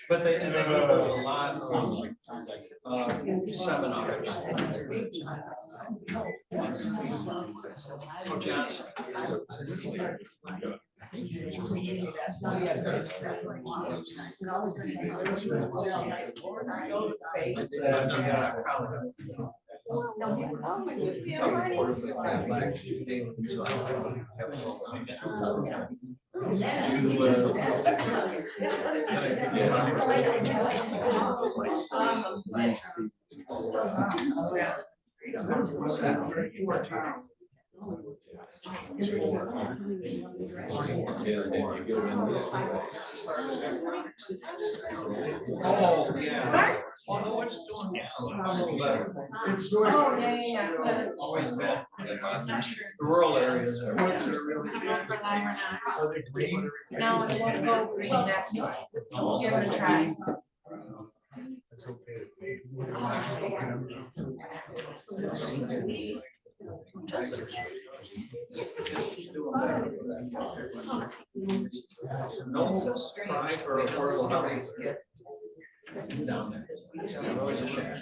But they do a lot of seminars. Oh, yeah. Although it's doing better. It's doing. Oh, yeah. Always been. The rural areas are. Are they green? No, it won't go green. That's, give it a try. That's okay. No try for affordable housing. Down there. Always a shame.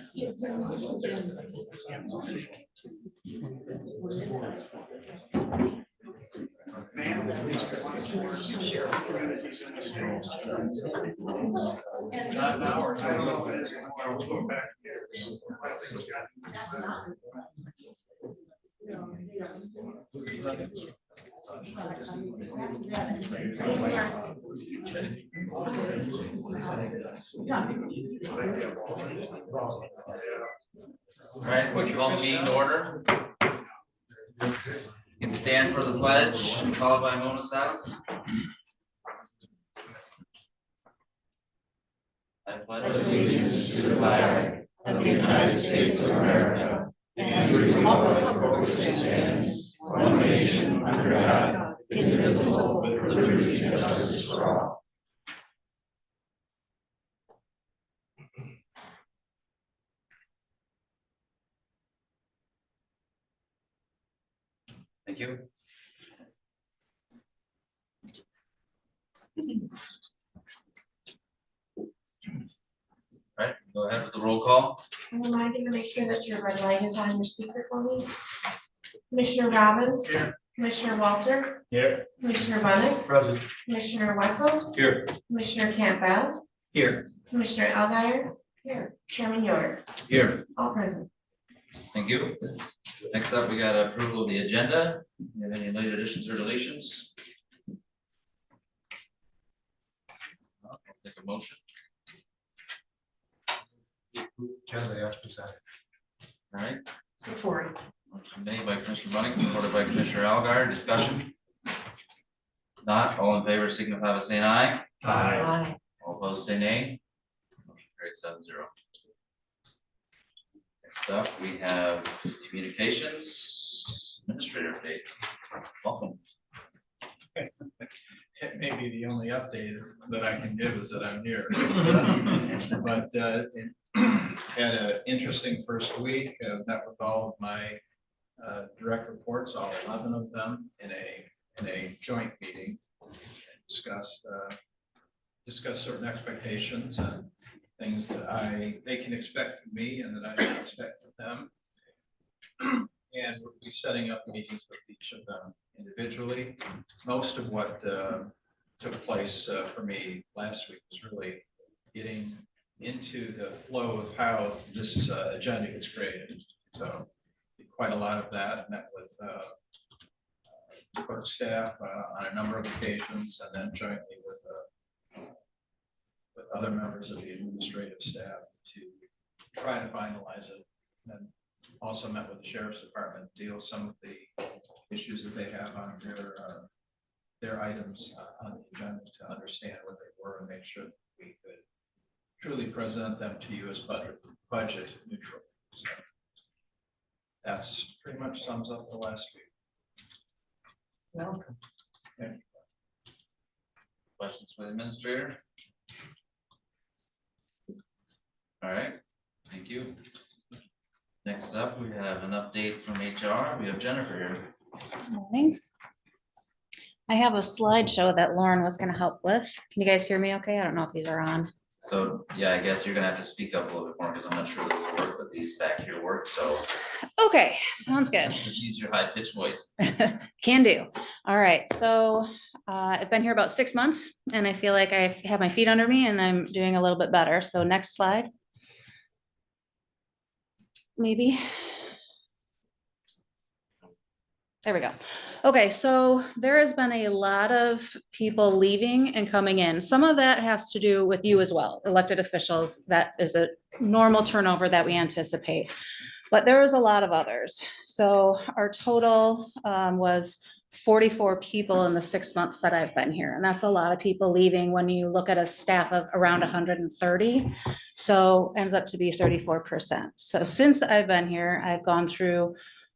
Not now or I don't know. I'll go back here. All right, would you call the meeting to order? You can stand for the pledge, followed by a moment of silence. I pledge allegiance to the flag of the United States of America and to the republic for which it stands, one nation under God, indivisible, with liberty and justice for all. Thank you. All right, go ahead with the roll call. I'm reminding you to make sure that your red light is on your speaker for me. Commissioner Robbins. Here. Commissioner Walter. Here. Commissioner Bunnick. Present. Commissioner Wessel. Here. Commissioner Campbell. Here. Commissioner Alguier. Here. Chairman Yoder. Here. All present. Thank you. Next up, we got approval of the agenda. You have any late additions or deletions? I'll take a motion. All right. Support. Motion made by Commissioner Bunnick, supported by Commissioner Alguier. Discussion? Not all in favor, signify by saying aye. Aye. All opposed, say nay. Motion carried 7-0. Next up, we have communications administrator update. Welcome. It may be the only update that I can give is that I'm here. But had an interesting first week. Met with all of my direct reports, all 11 of them, in a joint meeting. Discussed certain expectations and things that they can expect from me and that I can expect from them. And we'll be setting up meetings with each of them individually. Most of what took place for me last week was really getting into the flow of how this agenda gets created. So quite a lot of that. Met with clerk staff on a number of occasions, and then jointly with other members of the administrative staff to try to finalize it. And also met with the sheriff's department to deal with some of the issues that they have on their items on the agenda, to understand what they were and make sure that we could truly present them to you as budget neutral. So that's pretty much sums up the last week. Welcome. Thank you. Questions for the administrator? All right, thank you. Next up, we have an update from HR. We have Jennifer here. Morning. I have a slideshow that Lauren was gonna help with. Can you guys hear me okay? I don't know if these are on. So, yeah, I guess you're gonna have to speak up a little bit more because I'm not sure this will work, but these back here work, so Okay, sounds good. just use your high pitched voice. Can do. All right, so I've been here about 6 months and I feel like I have my feet under me and I'm doing a little bit better. So next slide. Maybe. There we go. Okay, so there has been a lot of people leaving and coming in. Some of that has to do with you as well, elected officials. That is a normal turnover that we anticipate. But there was a lot of others. So our total was 44 people in the 6 months that I've been here. And that's a lot of people leaving when you look at a staff of around 130. So ends up to be 34%. So since I've been here, I've gone through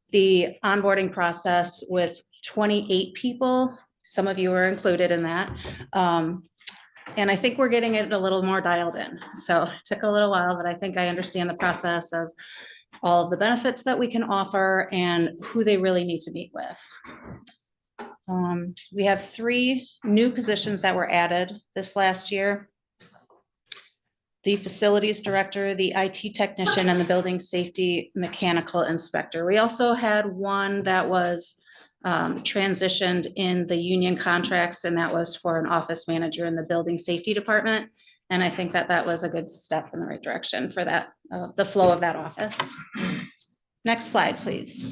the onboarding process with 28 people. Some of you are included in that. And I think we're getting it a little more dialed in. So it took a little while, but I think I understand the process of all of the benefits that we can offer and who they really need to meet with. We have 3 new positions that were added this last year. The facilities director, the IT technician, and the building safety mechanical inspector. We also had one that was transitioned in the union contracts, and that was for an office manager in the building safety department. And I think that that was a good step in the right direction for that, the flow of that office. Next slide, please.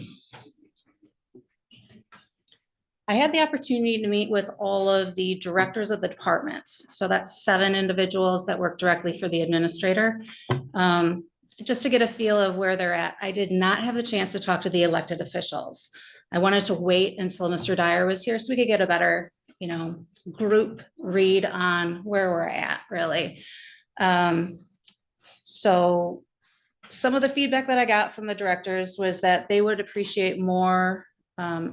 I had the opportunity to meet with all of the directors of the departments. So that's 7 individuals that work directly for the administrator. Just to get a feel of where they're at. I did not have the chance to talk to the elected officials. I wanted to wait until Mr. Dyer was here so we could get a better, group read on where we're at, really. So some of the feedback that I got from the directors was that they would appreciate more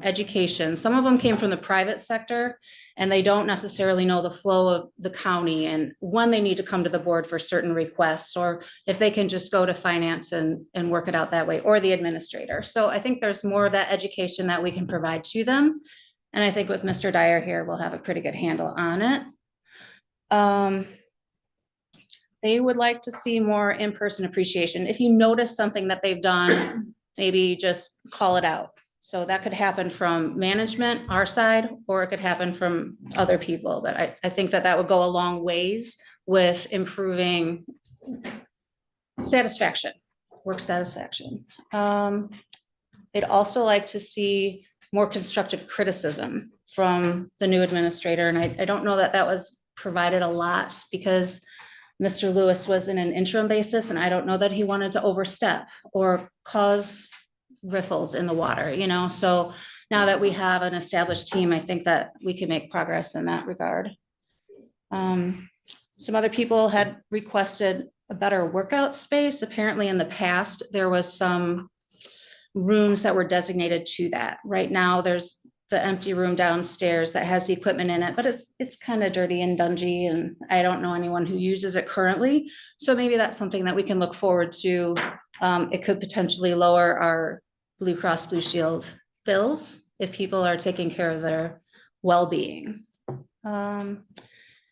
education. Some of them came from the private sector and they don't necessarily know the flow of the county and when they need to come to the board for certain requests, or if they can just go to finance and work it out that way, or the administrator. So I think there's more of that education that we can provide to them. And I think with Mr. Dyer here, we'll have a pretty good handle on it. They would like to see more in-person appreciation. If you notice something that they've done, maybe just call it out. So that could happen from management, our side, or it could happen from other people. But I think that that would go a long ways with improving satisfaction, work satisfaction. They'd also like to see more constructive criticism from the new administrator. And I don't know that that was provided a lot because Mr. Lewis was in an interim basis, and I don't know that he wanted to overstep or cause riffles in the water, so now that we have an established team, I think that we can make progress in that regard. Some other people had requested a better workout space. Apparently in the past, there was some rooms that were designated to that. Right now, there's the empty room downstairs that has the equipment in it, but it's kind of dirty and dungy, and I don't know anyone who uses it currently. So maybe that's something that we can look forward to. It could potentially lower our Blue Cross Blue Shield bills if people are taking care of their well-being. And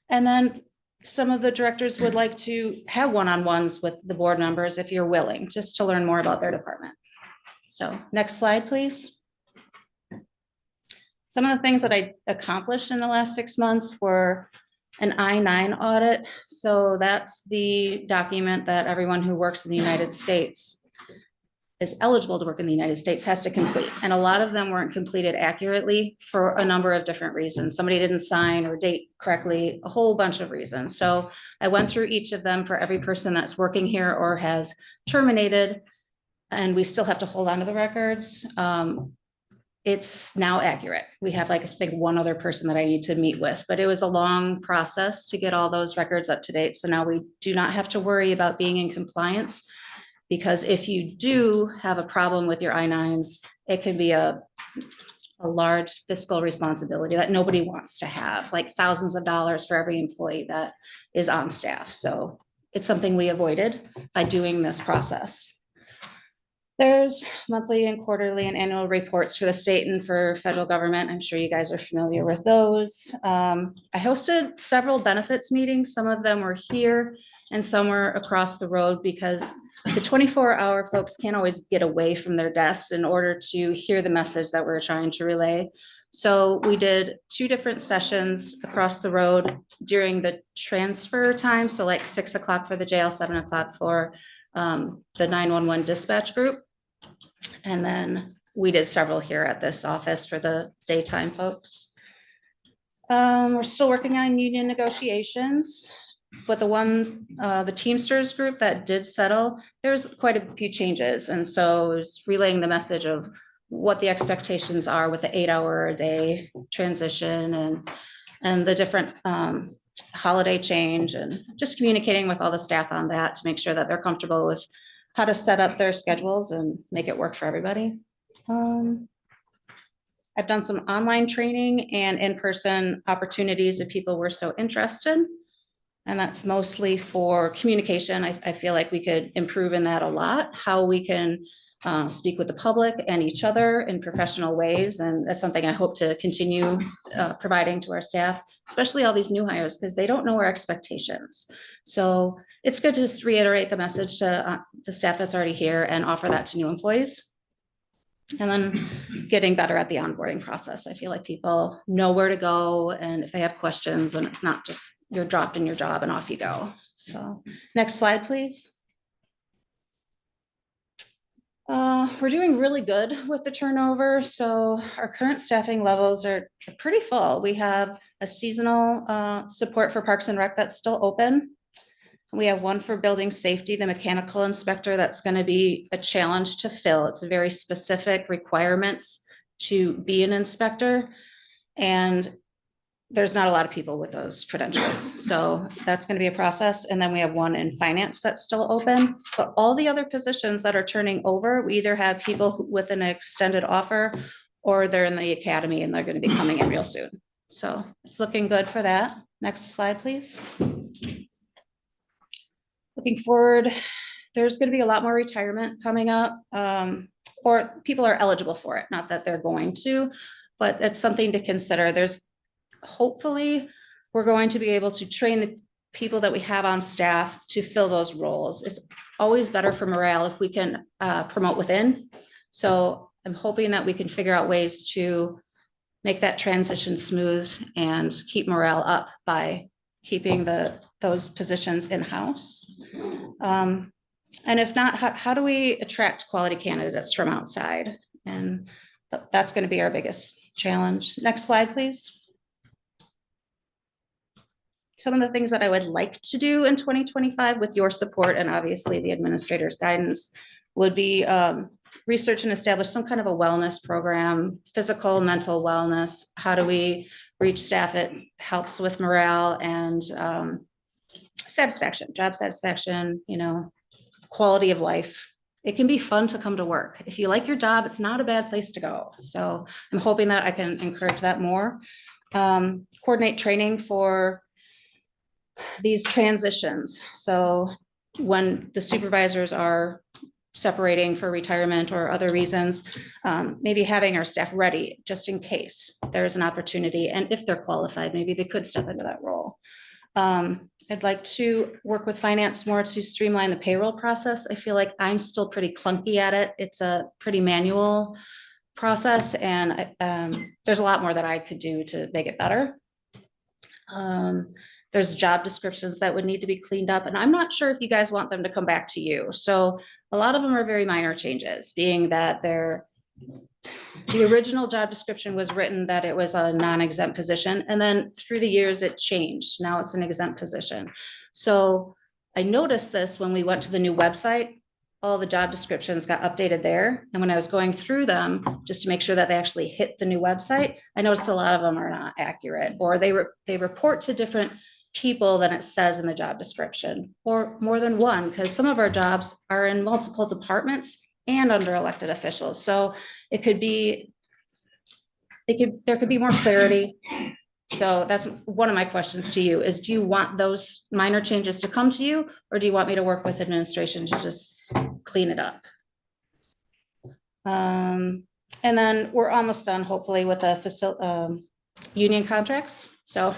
then some of the directors would like to have one-on-ones with the board members if you're willing, just to learn more about their department. So next slide, please. Some of the things that I accomplished in the last 6 months were an I-9 audit. So that's the document that everyone who works in the United States is eligible to work in the United States has to complete. And a lot of them weren't completed accurately for a number of different reasons. Somebody didn't sign or date correctly, a whole bunch of reasons. So I went through each of them for every person that's working here or has terminated, and we still have to hold on to the records. It's now accurate. We have I think one other person that I need to meet with, but it was a long process to get all those records up to date. So now we do not have to worry about being in compliance. Because if you do have a problem with your I-9s, it can be a large fiscal responsibility that nobody wants to have, like thousands of dollars for every employee that is on staff. So it's something we avoided by doing this process. There's monthly and quarterly and annual reports for the state and for federal government. I'm sure you guys are familiar with those. I hosted several benefits meetings. Some of them were here and some were across the road because the 24-hour folks can't always get away from their desks in order to hear the message that we're trying to relay. So we did 2 different sessions across the road during the transfer time. So like 6 o'clock for the jail, 7 o'clock for the 911 dispatch group. And then we did several here at this office for the daytime folks. We're still working on union negotiations, but the Teamsters group that did settle, there's quite a few changes. And so it's relaying the message of what the expectations are with the 8-hour-a-day transition and the different holiday change, and just communicating with all the staff on that to make sure that they're comfortable with how to set up their schedules and make it work for everybody. I've done some online training and in-person opportunities if people were so interested. And that's mostly for communication. I feel like we could improve in that a lot, how we can speak with the public and each other in professional ways. And that's something I hope to continue providing to our staff, especially all these new hires, because they don't know our expectations. So it's good to just reiterate the message to the staff that's already here and offer that to new employees. And then getting better at the onboarding process. I feel like people know where to go, and if they have questions, and it's not just you're dropped in your job and off you go. So next slide, please. We're doing really good with the turnover. So our current staffing levels are pretty full. We have a seasonal support for Parks and Rec that's still open. We have one for building safety, the mechanical inspector. That's going to be a challenge to fill. It's very specific requirements to be an inspector. And there's not a lot of people with those credentials. So that's going to be a process. And then we have one in finance that's still open. But all the other positions that are turning over, we either have people with an extended offer or they're in the academy and they're going to be coming in real soon. So it's looking good for that. Next slide, please. Looking forward, there's going to be a lot more retirement coming up, or people are eligible for it. Not that they're going to, but it's something to consider. Hopefully, we're going to be able to train the people that we have on staff to fill those roles. It's always better for morale if we can promote within. So I'm hoping that we can figure out ways to make that transition smooth and keep morale up by keeping those positions in-house. And if not, how do we attract quality candidates from outside? And that's going to be our biggest challenge. Next slide, please. Some of the things that I would like to do in 2025 with your support and obviously the administrator's guidance would be research and establish some kind of a wellness program, physical, mental wellness. How do we reach staff? It helps with morale and satisfaction, job satisfaction, quality of life. It can be fun to come to work. If you like your job, it's not a bad place to go. So I'm hoping that I can encourage that more. Coordinate training for these transitions. So when the supervisors are separating for retirement or other reasons, maybe having our staff ready just in case there's an opportunity. And if they're qualified, maybe they could step into that role. I'd like to work with finance more to streamline the payroll process. I feel like I'm still pretty clunky at it. It's a pretty manual process, and there's a lot more that I could do to make it better. There's job descriptions that would need to be cleaned up, and I'm not sure if you guys want them to come back to you. So a lot of them are very minor changes, being that the original job description was written that it was a non-exempt position, and then through the years it changed. Now it's an exempt position. So I noticed this when we went to the new website. All the job descriptions got updated there. And when I was going through them, just to make sure that they actually hit the new website, I noticed a lot of them are not accurate, or they report to different people than it says in the job description, or more than one, because some of our jobs are in multiple departments and under elected officials. So there could be more clarity. So that's one of my questions to you is, do you want those minor changes to come to you, or do you want me to work with administration to just clean it up? And then we're almost done, hopefully, with the union contracts. So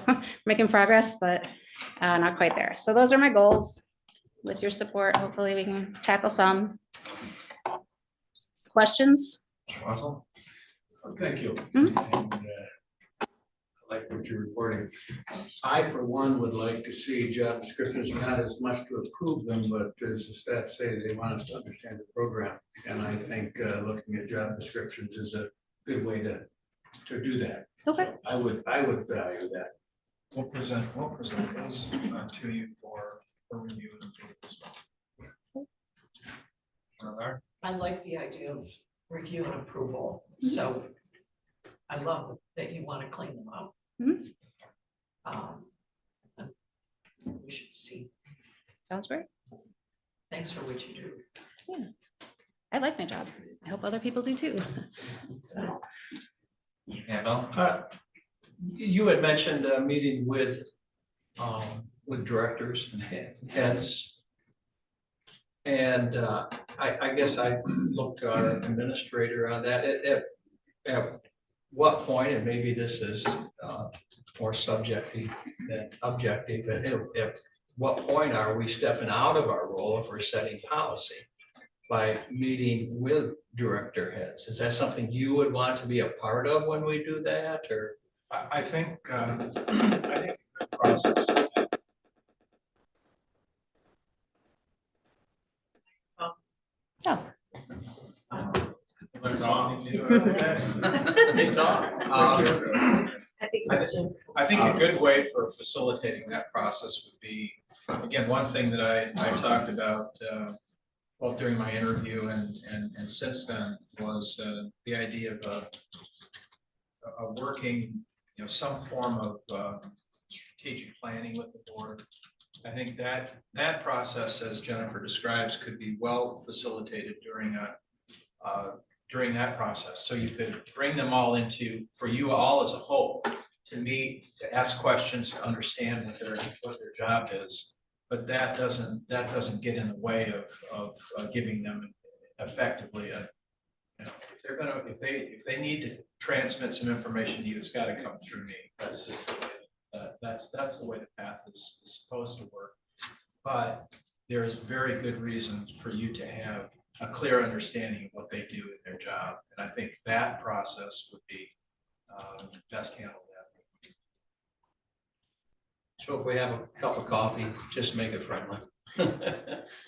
making progress, but not quite there. So those are my goals. With your support, hopefully we can tackle some. Questions? Russell? Thank you. Mhm. And, I like what you're reporting. I, for one, would like to see job descriptions, not as much to approve them, but as the staff say, they want us to understand the program. And I think looking at job descriptions is a good way to do that. Okay. So I would value that. We'll present those to you for review and approval as well. Algar? I like the idea of review and approval, so I love that you want to clean them up. Mhm. And we should see. Sounds great. Thanks for what you do. I like my job. I hope other people do too. So, Yeah, Bill? You had mentioned a meeting with directors and heads. And I guess I looked to our administrator on that. At what point, and maybe this is more subjective than objective, but at what point are we stepping out of our role if we're setting policy by meeting with director heads? Is that something you would want to be a part of when we do that, or? I think the process. oh, It's on. I think a good way for facilitating that process would be, again, one thing that I talked about, well, during my interview and since then was the idea of a working, some form of strategic planning with the board. I think that process, as Jennifer describes, could be well facilitated during that process. So you could bring them all into, for you all as a whole, to meet, to ask questions, to understand what their job is. But that doesn't get in the way of giving them effectively if they need to transmit some information to you, it's got to come through me. That's just the way that's the way the path is supposed to work. But there is very good reason for you to have a clear understanding of what they do in their job, and I think that process would be best handled that way. So if we have a cup of coffee, just make it friendly.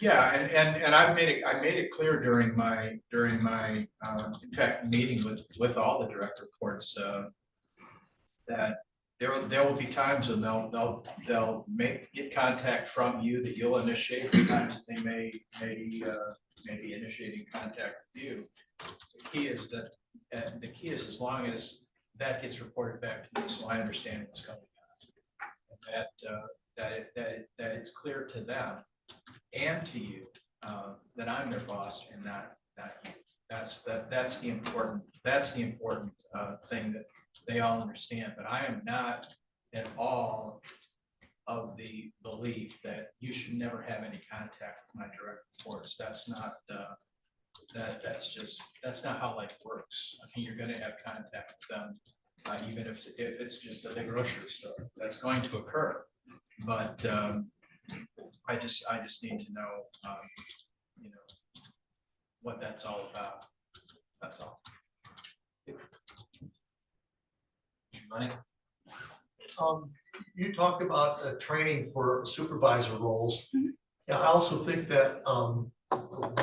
Yeah, and I made it clear during my in fact meeting with all the direct reports that there will be times when they'll get contact from you that you'll initiate. Times they may be initiating contact with you. The key is as long as that gets reported back to me, so I understand what's coming out, and that it's clear to them and to you that I'm their boss and not you. That's the important thing that they all understand. But I am not at all of the belief that you should never have any contact with my direct reports. That's not that's not how life works. I mean, you're going to have contact with them, even if it's just at the grocery store. That's going to occur. But I just need to know, what that's all about. That's all. Money? You talked about training for supervisor roles. Mhm. Yeah, I also think that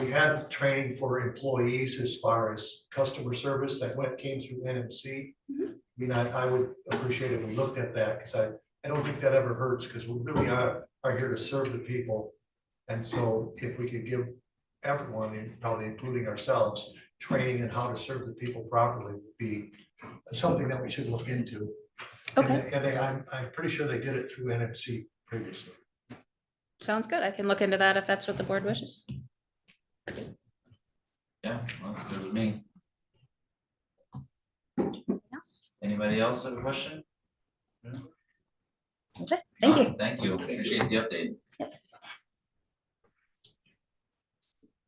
we had training for employees as far as customer service that came through NMC. Mhm. I mean, I would appreciate if we looked at that, because I don't think that ever hurts, because we really are here to serve the people. And so if we could give everyone, and probably including ourselves, training in how to serve the people properly would be something that we should look into. okay, And I'm pretty sure they did it through NMC previously. sounds good. I can look into that if that's what the board wishes. Yeah, well, that's good with me. Yes. Anybody else have a question? That's it. Thank you. Thank you. Appreciate the update.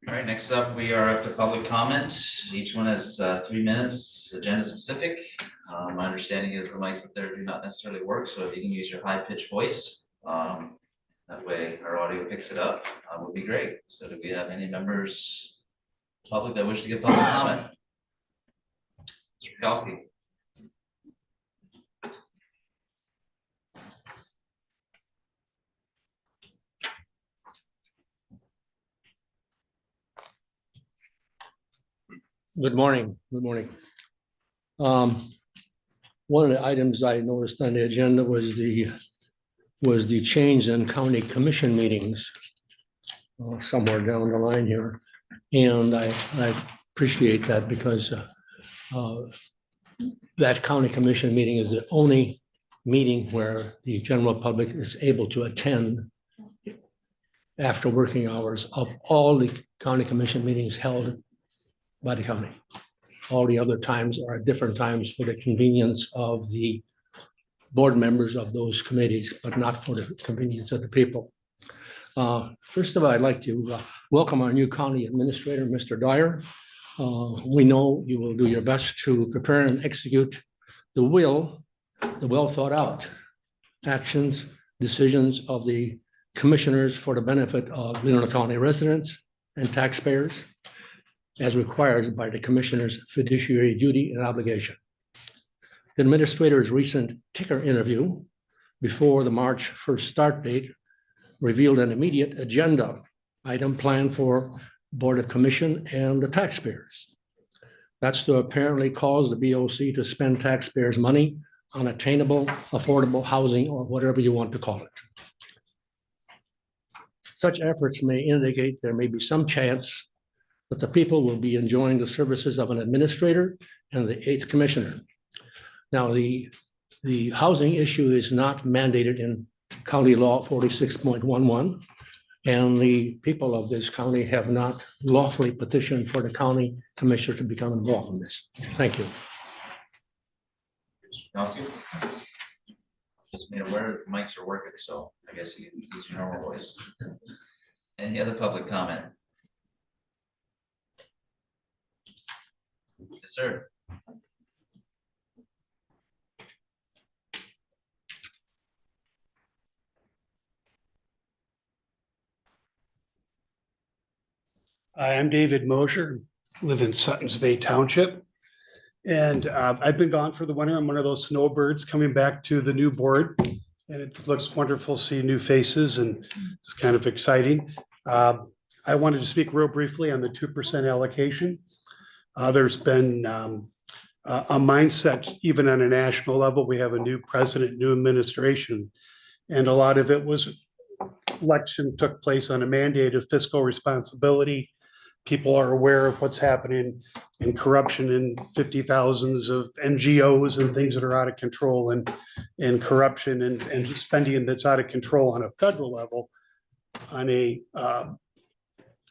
All right, next up, we are up to public comment. Each one has 3 minutes, agenda specific. My understanding is the mics up there do not necessarily work, so if you can use your high-pitched voice, that way our audio picks it up, would be great. So do we have any members, public that wish to give public comment? Mr. Kowski. Good morning, good morning. One of the items I noticed on the agenda was the change in county commission meetings somewhere down the line here. And I appreciate that because that county commission meeting is the only meeting where the general public is able to attend after working hours of all the county commission meetings held by the county. All the other times are at different times for the convenience of the board members of those committees, but not for the convenience of the people. First of all, I'd like to welcome our new county administrator, Mr. Dyer. We know you will do your best to prepare and execute the well thought out actions, decisions of the commissioners for the benefit of Leelanau County residents and taxpayers, as required by the commissioner's fiduciary duty and obligation. The administrator's recent ticker interview before the March 1st start date revealed an immediate agenda item planned for Board of Commission and the taxpayers. That's to apparently cause the BOC to spend taxpayers' money on attainable, affordable housing, or whatever you want to call it. Such efforts may indicate there may be some chance that the people will be enjoying the services of an administrator and the 8th commissioner. Now, the housing issue is not mandated in County Law 46.11, and the people of this county have not lawfully petitioned for the county commissioner to become involved in this. Thank you. Mr. Kowski. Just made aware that the mics are working, so I guess you can use your normal voice. Any other public comment? Yes, sir. I'm David Mosher, live in Suttons Bay Township. And I've been gone for the winter. I'm one of those snowbirds coming back to the new board. And it looks wonderful to see new faces and it's kind of exciting. I wanted to speak real briefly on the 2% allocation. There's been a mindset, even on a national level. We have a new president, new administration. And a lot of it was election took place on a mandate of fiscal responsibility. People are aware of what's happening in corruption in 50,000s of NGOs and things that are out of control and corruption and spending that's out of control on a federal level. On a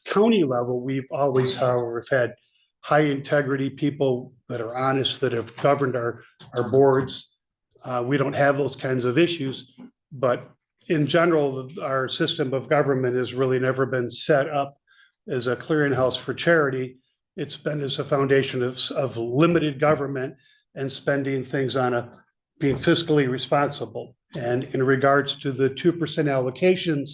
county level, we've always, however, had high integrity people that are honest, that have governed our boards. We don't have those kinds of issues, but in general, our system of government has really never been set up as a clearinghouse for charity. It's been as a foundation of limited government and spending things on being fiscally responsible. And in regards to the 2% allocations,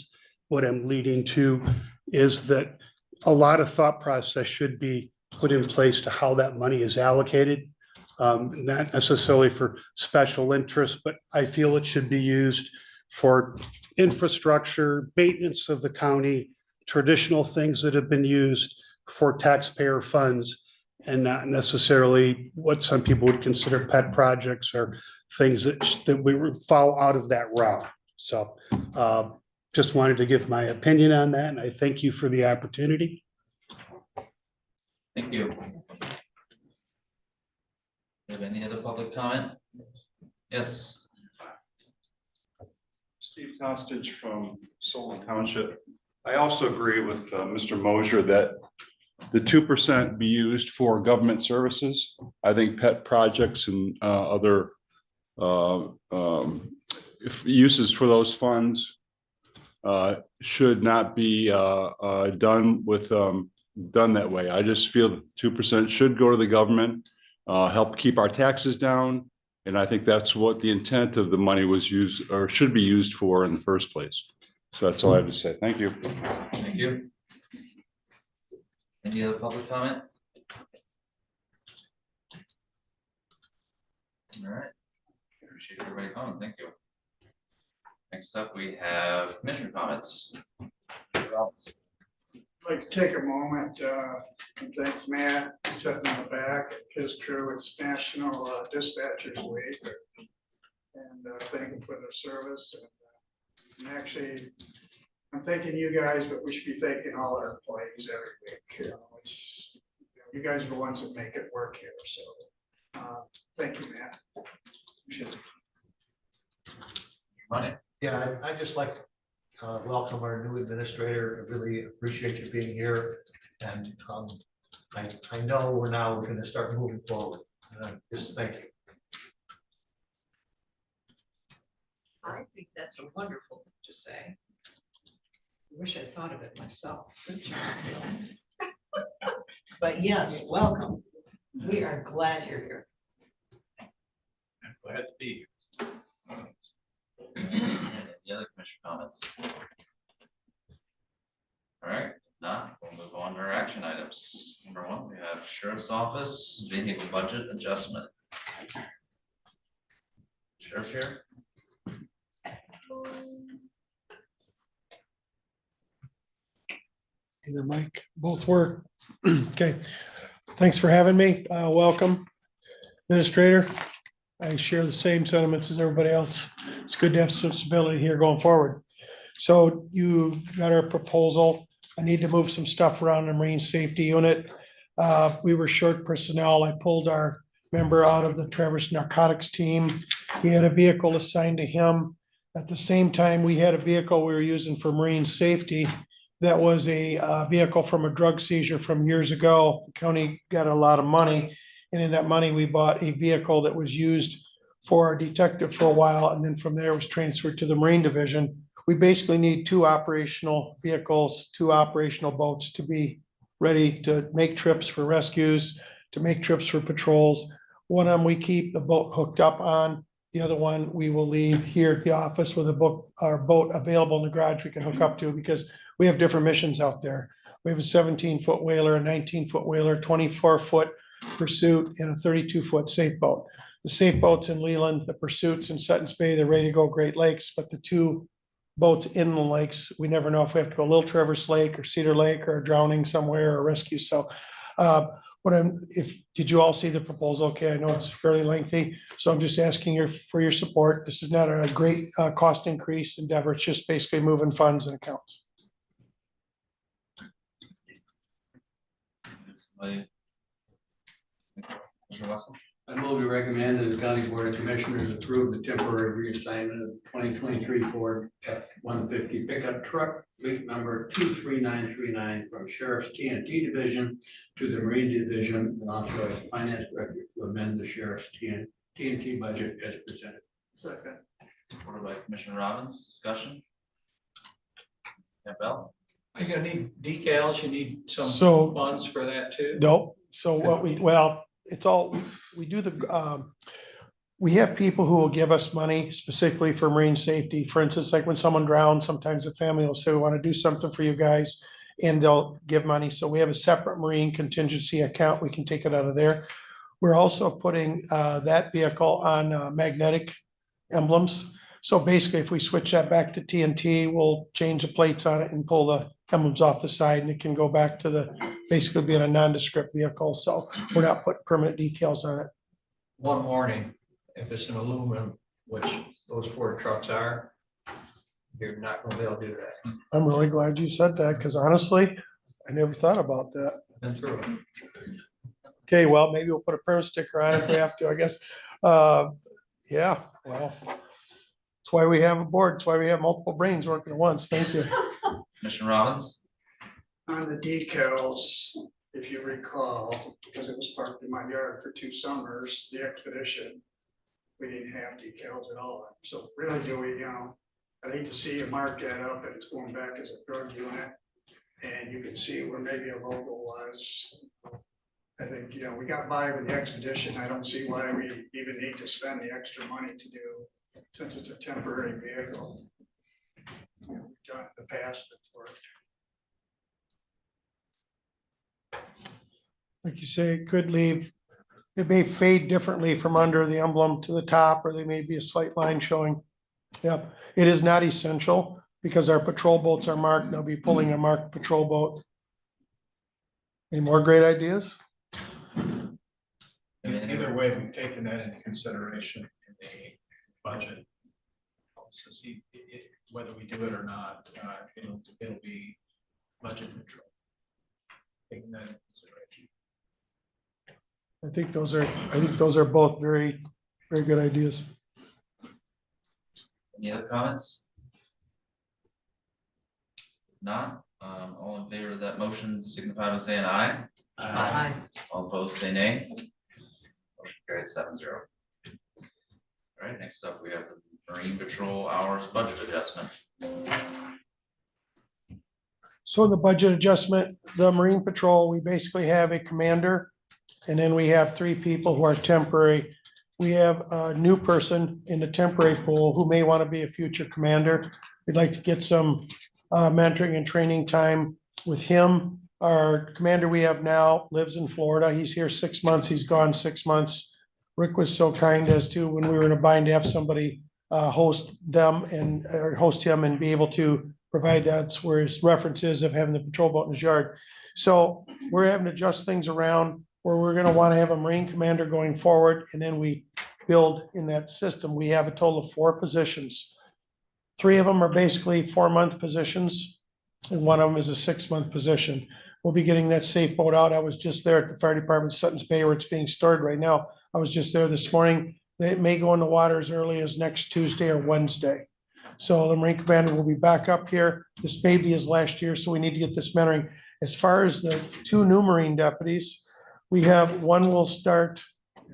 what I'm leading to is that a lot of thought process should be put in place to how that money is allocated. Not necessarily for special interests, but I feel it should be used for infrastructure, maintenance of the county, traditional things that have been used for taxpayer funds, and not necessarily what some people would consider pet projects or things that we would fall out of that route. So just wanted to give my opinion on that, and I thank you for the opportunity. Thank you. Have any other public comment? Yes. Steve Tostage from Solon Township. I also agree with Mr. Mosher that the 2% be used for government services. I think pet projects and other uses for those funds should not be done with done that way. I just feel that 2% should go to the government, help keep our taxes down. And I think that's what the intent of the money was used or should be used for in the first place. So that's all I have to say. Thank you. Thank you. Any other public comment? All right. Appreciate everybody coming. Thank you. Next up, we have commissioner comments. Roberts. I'd like to take a moment and thank Matt sitting in the back, his crew. It's National Dispatchers Week. And thank them for their service. And actually, I'm thanking you guys, but we should be thanking all our employees every week. You guys are the ones that make it work here. So thank you, Matt. Money. Yeah, I just like to welcome our new administrator. I really appreciate you being here. And I know we're going to start moving forward. Just thank you. I think that's a wonderful thing to say. I wish I'd thought of it myself. Good job, Bill. But yes, welcome. We are glad you're here. I'm glad to be here. Any other commissioner comments? All right, now we'll move on to our action items. Number 1, we have Sheriff's Office vehicle budget adjustment. Sheriff here. Either mic, both work. Okay, thanks for having me. Welcome, Administrator. I share the same sentiments as everybody else. It's good to have some stability here going forward. So you got our proposal. I need to move some stuff around the Marine Safety Unit. We were short personnel. I pulled our member out of the Traverse Narcotics team. He had a vehicle assigned to him. At the same time, we had a vehicle we were using for Marine safety. That was a vehicle from a drug seizure from years ago. The county got a lot of money. And in that money, we bought a vehicle that was used for our detective for a while. And then from there it was transferred to the Marine Division. We basically need 2 operational vehicles, 2 operational boats to be ready to make trips for rescues, to make trips for patrols. One of them we keep the boat hooked up on. The other one we will leave here at the office with our boat available in the garage we can hook up to, because we have different missions out there. We have a 17-foot whaler, a 19-foot whaler, 24-foot pursuit, and a 32-foot safe boat. The safe boat's in Leland, the pursuit's in Sutton's Bay. They're ready to go Great Lakes, but the 2 boats in the lakes, we never know if we have to go Little Traverse Lake or Cedar Lake or drowning somewhere or rescue. So did you all see the proposal? Okay, I know it's fairly lengthy, so I'm just asking for your support. This is not a great cost increase endeavor. It's just basically moving funds and accounts. I move to recommend that the County Board of Commissioners approve the temporary reassignment of 2023 Ford F-150 pickup truck, fleet number 23939, from Sheriff's TNT Division to the Marine Division, and authorize the Finance Director to amend the Sheriff's TNT budget as presented. Second. Supported by Commissioner Robbins. Discussion. Yeah, Bill? Are you gonna need decals? You need some So- funds for that too? Nope. So it's all, we do we have people who will give us money specifically for marine safety. For instance, like when someone drowns, sometimes the family will say, we want to do something for you guys, and they'll give money. So we have a separate marine contingency account. We can take it out of there. We're also putting that vehicle on magnetic emblems. So basically, if we switch that back to TNT, we'll change the plates on it and pull the emblems off the side, and it can go back to basically being a nondescript vehicle. So we're not putting permanent decals on it. One warning, if it's an aluminum, which those Ford trucks are, you're not gonna be able to do that. I'm really glad you said that, because honestly, I never thought about that. Been through it. Okay, well, maybe we'll put a perm sticker on it if we have to, I guess. Yeah, well, that's why we have a board. That's why we have multiple brains working at once. Thank you. Commissioner Robbins? On the decals, if you recall, because it was parked in my yard for 2 summers, the Expedition, we didn't have decals at all. So really, do we, I'd hate to see you mark that up and it's going back as a drug unit. And you can see where maybe a logo was. I think, we got by with the expedition. I don't see why we even need to spend the extra money to do, since it's a temporary vehicle. We've done it in the past, it's worked. Like you say, it could leave, it may fade differently from under the emblem to the top, or there may be a slight line showing. Yep, it is not essential because our patrol boats are marked. They'll be pulling a marked patrol boat. Any more great ideas? Either way, we've taken that into consideration in the budget. Whether we do it or not, it'll be budget control. Taking that into consideration. I think those are both very, very good ideas. Any other comments? Not, all in favor of that motion signify by saying aye. Aye. All opposed, say nay. Motion carried 7-0. All right, next up, we have the Marine Patrol hours budget adjustment. So the budget adjustment, the Marine Patrol, we basically have a commander, and then we have 3 people who are temporary. We have a new person in the temporary pool who may want to be a future commander. We'd like to get some mentoring and training time with him. Our commander we have now lives in Florida. He's here 6 months. He's gone 6 months. Rick was so kind as to, when we were in a bind, to have somebody host them and or host him and be able to provide that's where his references of having the patrol boat in his yard. So we're having to adjust things around where we're going to want to have a Marine commander going forward, and then we build in that system. We have a total of 4 positions. 3 of them are basically 4-month positions, and 1 of them is a 6-month position. We'll be getting that safe boat out. I was just there at the fire department, Sutton's Bay, where it's being stored right now. I was just there this morning. It may go in the water as early as next Tuesday or Wednesday. So the Marine commander will be back up here. This may be his last year, so we need to get this mentoring. As far as the 2 new Marine deputies, we have one will start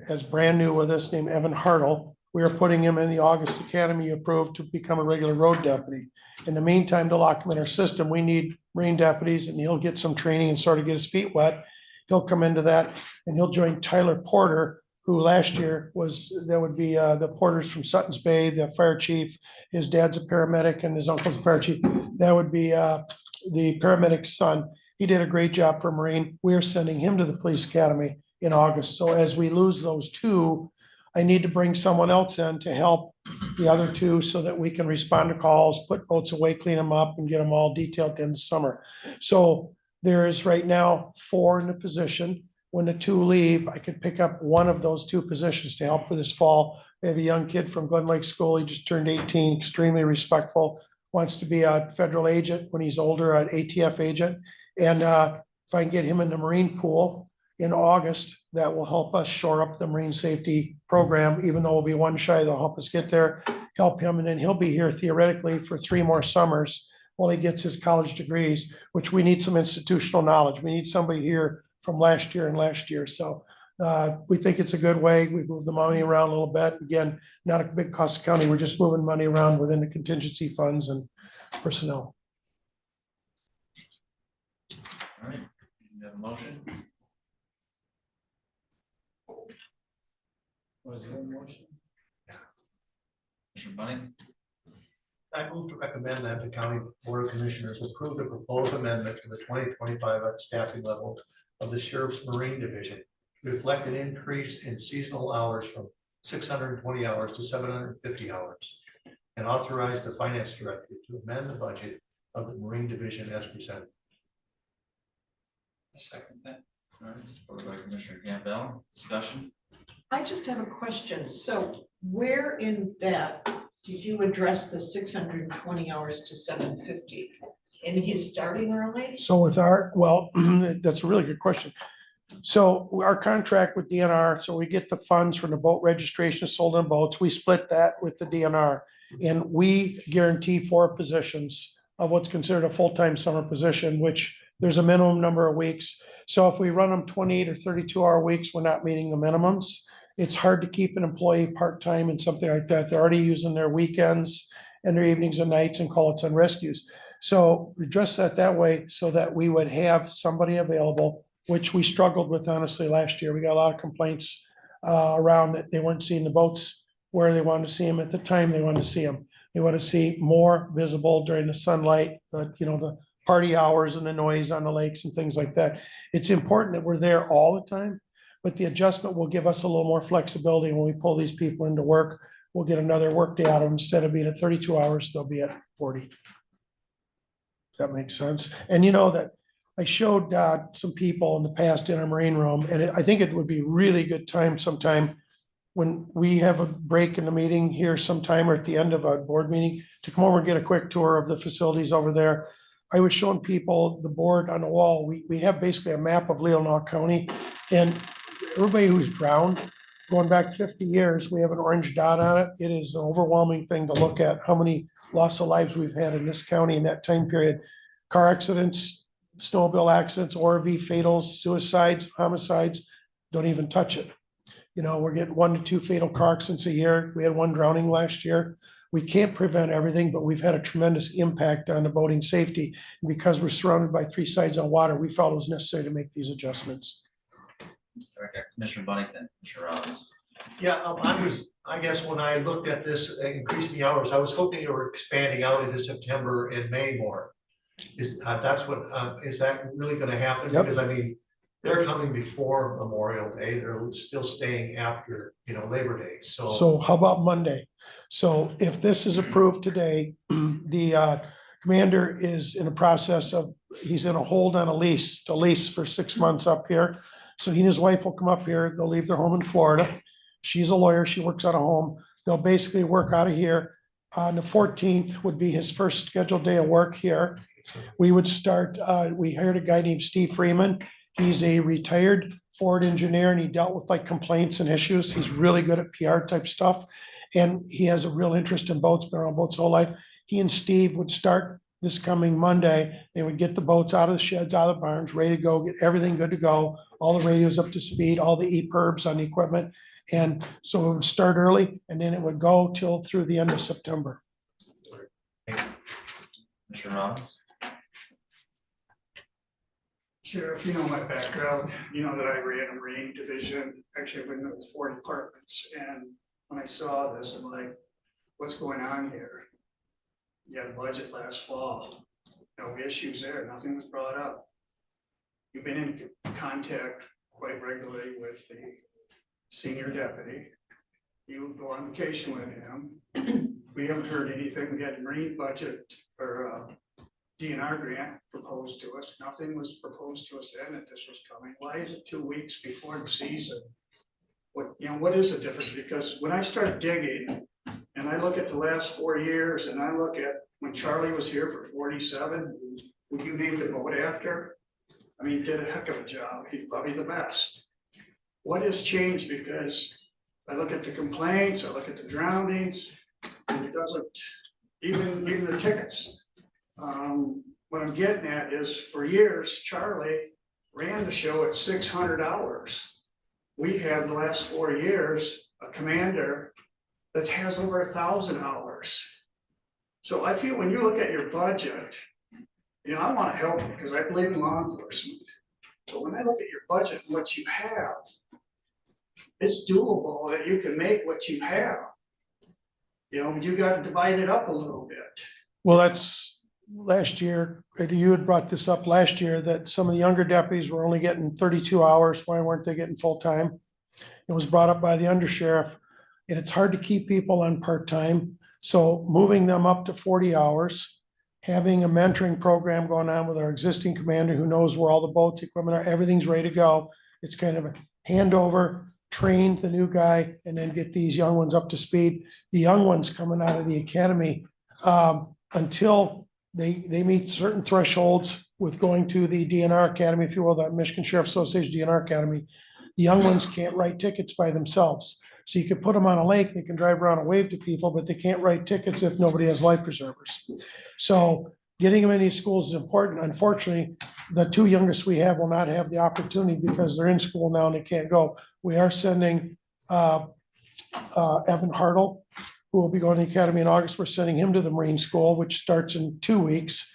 as brand new with us named Evan Hartle. We are putting him in the August Academy approved to become a regular road deputy. In the meantime, to lock him in our system, we need Marine deputies, and he'll get some training and sort of get his feet wet. He'll come into that, and he'll join Tyler Porter, who last year that would be the Porters from Sutton's Bay, the fire chief. His dad's a paramedic and his uncle's a fire chief. That would be the paramedic's son. He did a great job for Marine. We're sending him to the police academy in August. So as we lose those 2, I need to bring someone else in to help the other 2 so that we can respond to calls, put boats away, clean them up, and get them all detailed at the end of summer. So there is right now 4 in the position. When the 2 leave, I could pick up one of those 2 positions to help for this fall. We have a young kid from Glen Lake School. He just turned 18, extremely respectful, wants to be a federal agent when he's older, an ATF agent. And if I can get him in the Marine pool in August, that will help us shore up the Marine safety program, even though we'll be 1 shy, they'll help us get there, help him. And then he'll be here theoretically for 3 more summers while he gets his college degrees, which we need some institutional knowledge. We need somebody here from last year and last year. So we think it's a good way. We've moved the money around a little bit. Again, not a big cost county. We're just moving money around within the contingency funds and personnel. All right, you have a motion? What is your motion? Commissioner Bunning? I move to recommend that the county board of commissioners approve the proposed amendment to the 2025 staffing level of the sheriff's Marine division to reflect an increase in seasonal hours from 620 hours to 750 hours, and authorize the finance director to amend the budget of the Marine division as presented. Second that. All right, supported by Commissioner Campbell. Discussion? I just have a question. So where in that did you address the 620 hours to 750? In his starting early? So with our, well, that's a really good question. So our contract with DNR, so we get the funds from the boat registration sold in boats. We split that with the DNR, and we guarantee 4 positions of what's considered a full-time summer position, which there's a minimum number of weeks. So if we run them 28 or 32-hour weeks, we're not meeting the minimums. It's hard to keep an employee part-time and something like that. They're already using their weekends and their evenings and nights and call-outs and rescues. So we addressed that way so that we would have somebody available, which we struggled with honestly last year. We got a lot of complaints around that they weren't seeing the boats where they wanted to see them at the time they wanted to see them. They want to see more visible during the sunlight, the party hours and the noise on the lakes and things like that. It's important that we're there all the time, but the adjustment will give us a little more flexibility when we pull these people into work. We'll get another work day out of them. Instead of being at 32 hours, they'll be at 40. Does that make sense? And you know that I showed some people in the past in our marine room, and I think it would be really good time sometime when we have a break in the meeting here sometime or at the end of a board meeting to come over and get a quick tour of the facilities over there. I was showing people the board on the wall. We have basically a map of Leelanau County, and everybody who's drowned, going back 50 years, we have an orange dot on it. It is an overwhelming thing to look at how many loss of lives we've had in this county in that time period. Car accidents, snowmobile accidents, ORV fatals, suicides, homicides, don't even touch it. We're getting 1 to 2 fatal car accidents a year. We had 1 drowning last year. We can't prevent everything, but we've had a tremendous impact on the boating safety. And because we're surrounded by 3 sides on water, we felt it was necessary to make these adjustments. Commissioner Buntington, Commissioner Robbins. Yeah, I guess when I looked at this, increasing the hours, I was hoping you were expanding out into September and May more. Is that really gonna happen? Yep. Because I mean, they're coming before Memorial Day, they're still staying after, Labor Day, So how about Monday? So if this is approved today, the commander is in the process of, he's in a hold on a lease, to lease for 6 months up here. So he and his wife will come up here, they'll leave their home in Florida. She's a lawyer, she works out of home. They'll basically work out of here. On the 14th would be his first scheduled day of work here. We would start, we hired a guy named Steve Freeman. He's a retired Ford engineer and he dealt with like complaints and issues. He's really good at PR type stuff. And he has a real interest in boats, been around boats his whole life. He and Steve would start this coming Monday. They would get the boats out of the sheds, out of the barns, ready to go, get everything good to go, all the radios up to speed, all the EPIRBs on the equipment. And so it would start early and then it would go till through the end of September. Commissioner Robbins. Sheriff, you know my background, you know that I ran a Marine division, actually I've been with 4 departments, and when I saw this, I'm like, what's going on here? You had a budget last fall, no issues there, nothing was brought up. You've been in contact quite regularly with the senior deputy. You go on vacation with him. We haven't heard anything. We had a Marine budget or DNR grant proposed to us. Nothing was proposed to us then that this was coming. Why is it 2 weeks before the season? What is the difference? Because when I start digging and I look at the last 4 years and I look at when Charlie was here for 47, who you named a boat after, I mean, did a heck of a job. He's probably the best. What has changed? Because I look at the complaints, I look at the drownings, and it doesn't, even the tickets. What I'm getting at is for years, Charlie ran the show at 600 hours. We have the last 4 years, a commander that has over 1,000 hours. So I feel when you look at your budget, I want to help you because I believe in law enforcement. So when I look at your budget and what you have, it's doable that you can make what you have. You got to divide it up a little bit. Well, that's last year, you had brought this up last year that some of the younger deputies were only getting 32 hours. Why weren't they getting full time? It was brought up by the undersheriff, and it's hard to keep people on part-time. So moving them up to 40 hours, having a mentoring program going on with our existing commander who knows where all the boats, equipment are, everything's ready to go. It's kind of a handover, train the new guy, and then get these young ones up to speed. The young ones coming out of the academy, until they meet certain thresholds with going to the DNR Academy, if you will, that Michigan Sheriff Association DNR Academy, the young ones can't write tickets by themselves. So you could put them on a lake, they can drive around and wave to people, but they can't write tickets if nobody has life preservers. So getting them in these schools is important. Unfortunately, the 2 youngest we have will not have the opportunity because they're in school now and they can't go. We are sending Evan Hartle, who will be going to the academy in August. We're sending him to the Marine School, which starts in 2 weeks.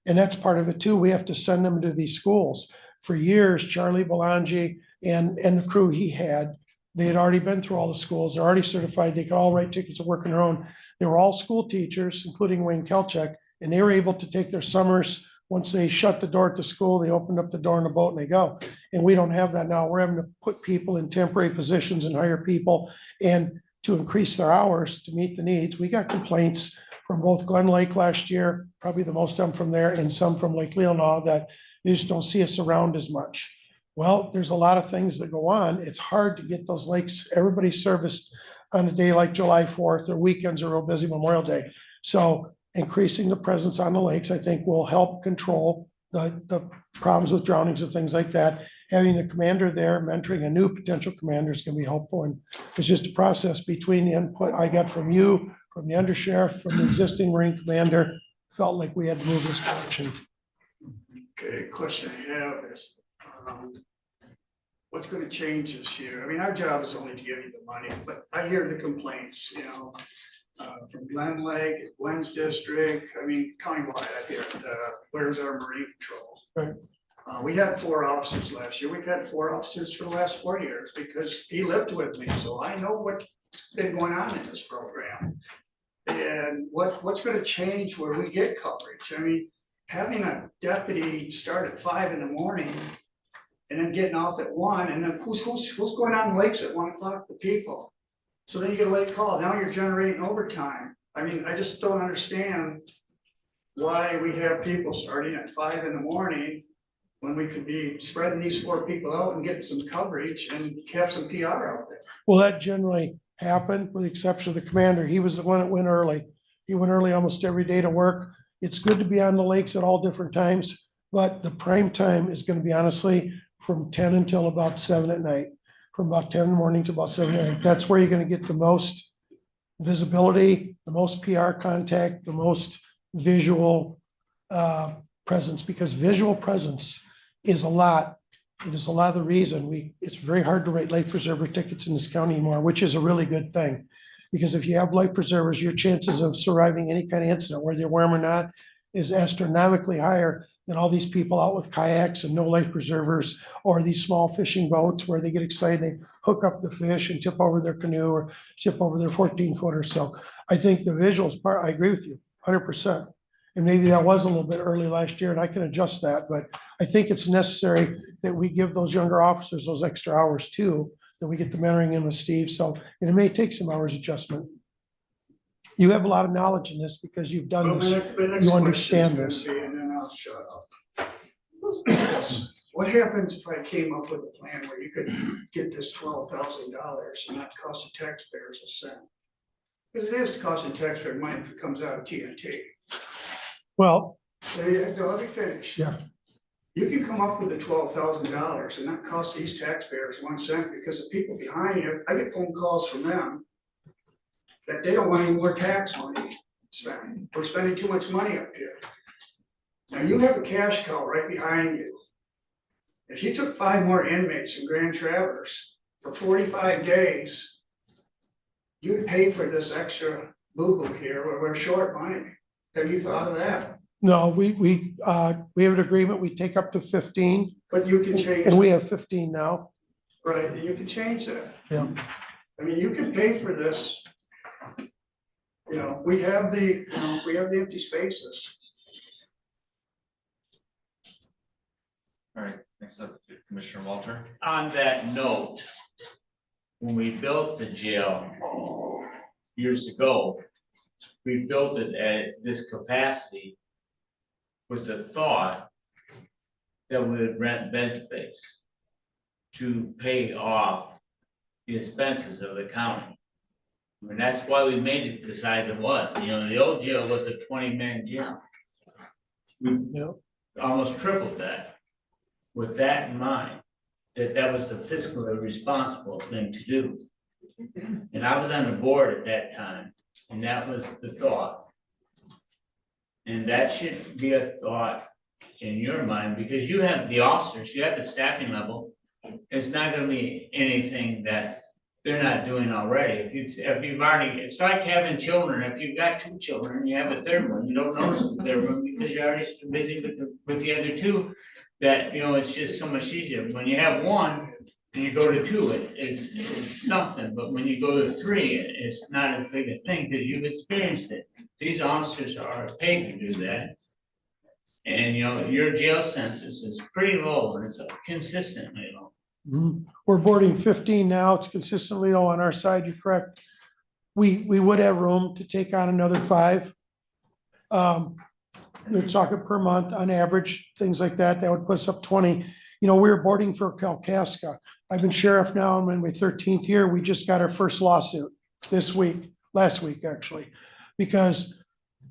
And that's part of it too. We have to send them to these schools. For years, Charlie Belangi and the crew he had, they had already been through all the schools. They're already certified. They could all write tickets and work on their own. They were all school teachers, including Wayne Kelchek, and they were able to take their summers. Once they shut the door at the school, they opened up the door in the boat and they go. And we don't have that now. We're having to put people in temporary positions and hire people and to increase their hours to meet the needs. We got complaints from both Glen Lake last year, probably the most done from there, and some from Lake Leelanau that they just don't see us around as much. Well, there's a lot of things that go on. It's hard to get those lakes, everybody's serviced on a day like July 4th. Their weekends are real busy, Memorial Day. So increasing the presence on the lakes, I think will help control the problems with drownings and things like that. Having the commander there, mentoring a new potential commander is gonna be helpful. And it's just a process between the input I got from you, from the undersheriff, from the existing Marine commander, felt like we had to move this direction. Okay, question I have is, what's gonna change this year? I mean, our job is only to give you the money, but I hear the complaints, from Glen Lake, Glenn's district, I mean, countywide, I hear it, where's our Marine Patrol? Right. We had 4 officers last year. We've had 4 officers for the last 4 years because he lived with me, so I know what's been going on in this program. And what's gonna change where we get coverage? I mean, having a deputy start at 5 in the morning and then getting off at 1, and then who's going on the lakes at 1 o'clock? The people. So then you get a late call. Now you're generating overtime. I mean, I just don't understand why we have people starting at 5 in the morning when we could be spreading these 4 people out and getting some coverage and have some PR out there. Well, that generally happened with the exception of the commander. He was the one that went early. He went early almost every day to work. It's good to be on the lakes at all different times, but the prime time is going to be honestly from 10 until about 7 at night, from about 10 in the morning to about 7 at night. That's where you're going to get the most visibility, the most PR contact, the most visual presence, because visual presence is a lot. It is a lot of the reason it's very hard to write life preserver tickets in this county anymore, which is a really good thing. Because if you have life preservers, your chances of surviving any kind of incident, whether you wear them or not, is astronomically higher than all these people out with kayaks and no life preservers, or these small fishing boats where they get excited, they hook up the fish and tip over their canoe or tip over their 14-footer. So I think the visuals part, I agree with you 100%. And maybe that was a little bit early last year and I can adjust that, but I think it's necessary that we give those younger officers those extra hours too, that we get the mentoring in with Steve. So, and it may take some hours adjustment. You have a lot of knowledge in this because you've done this. You understand this. And then I'll shut up. What happens if I came up with a plan where you could get this $12,000 and not cost the taxpayers a cent? Because it is costing taxpayer money if it comes out of TNT. Well, Let me finish. yeah, You can come up with the $12,000 and not cost these taxpayers 1 cent, because the people behind you, I get phone calls from them that they don't want any more tax money spent. We're spending too much money up here. Now you have a cash cow right behind you. If you took 5 more inmates in Grand Traverse for 45 days, you'd pay for this extra boo-boo here where we're short money. Have you thought of that? no, we have an agreement. We take up to 15. But you can change. And we have 15 now. Right, and you can change that. Yeah. I mean, you can pay for this. We have the empty spaces. All right, next up, Commissioner Walter. On that note, when we built the jail years ago, we built it at this capacity with the thought that we would rent bed space to pay off the expenses of the county. I mean, that's why we made it the size it was. The old jail was a 20-man jail. We almost tripled that. With that in mind, that was the fiscally responsible thing to do. And I was on the board at that time, and that was the thought. And that should be a thought in your mind, because you have the officers, you have the staffing level. It's not going to be anything that they're not doing already. If you've already, it's like having children. If you've got two children, you have a third one, you don't notice the third one because you're already so busy with the other two. That, it's just so much easier. When you have one and you go to two, it's something, but when you go to three, it's not as big a thing because you've experienced it. These officers are paid to do that. And, your jail census is pretty low and it's consistently low. We're boarding 15 now. It's consistently low on our side. You're correct. We would have room to take on another 5. They're talking per month on average, things like that. That would put us up 20. We were boarding for Kalkaska. I've been sheriff now. I'm in my 13th year. We just got our first lawsuit last week, actually, because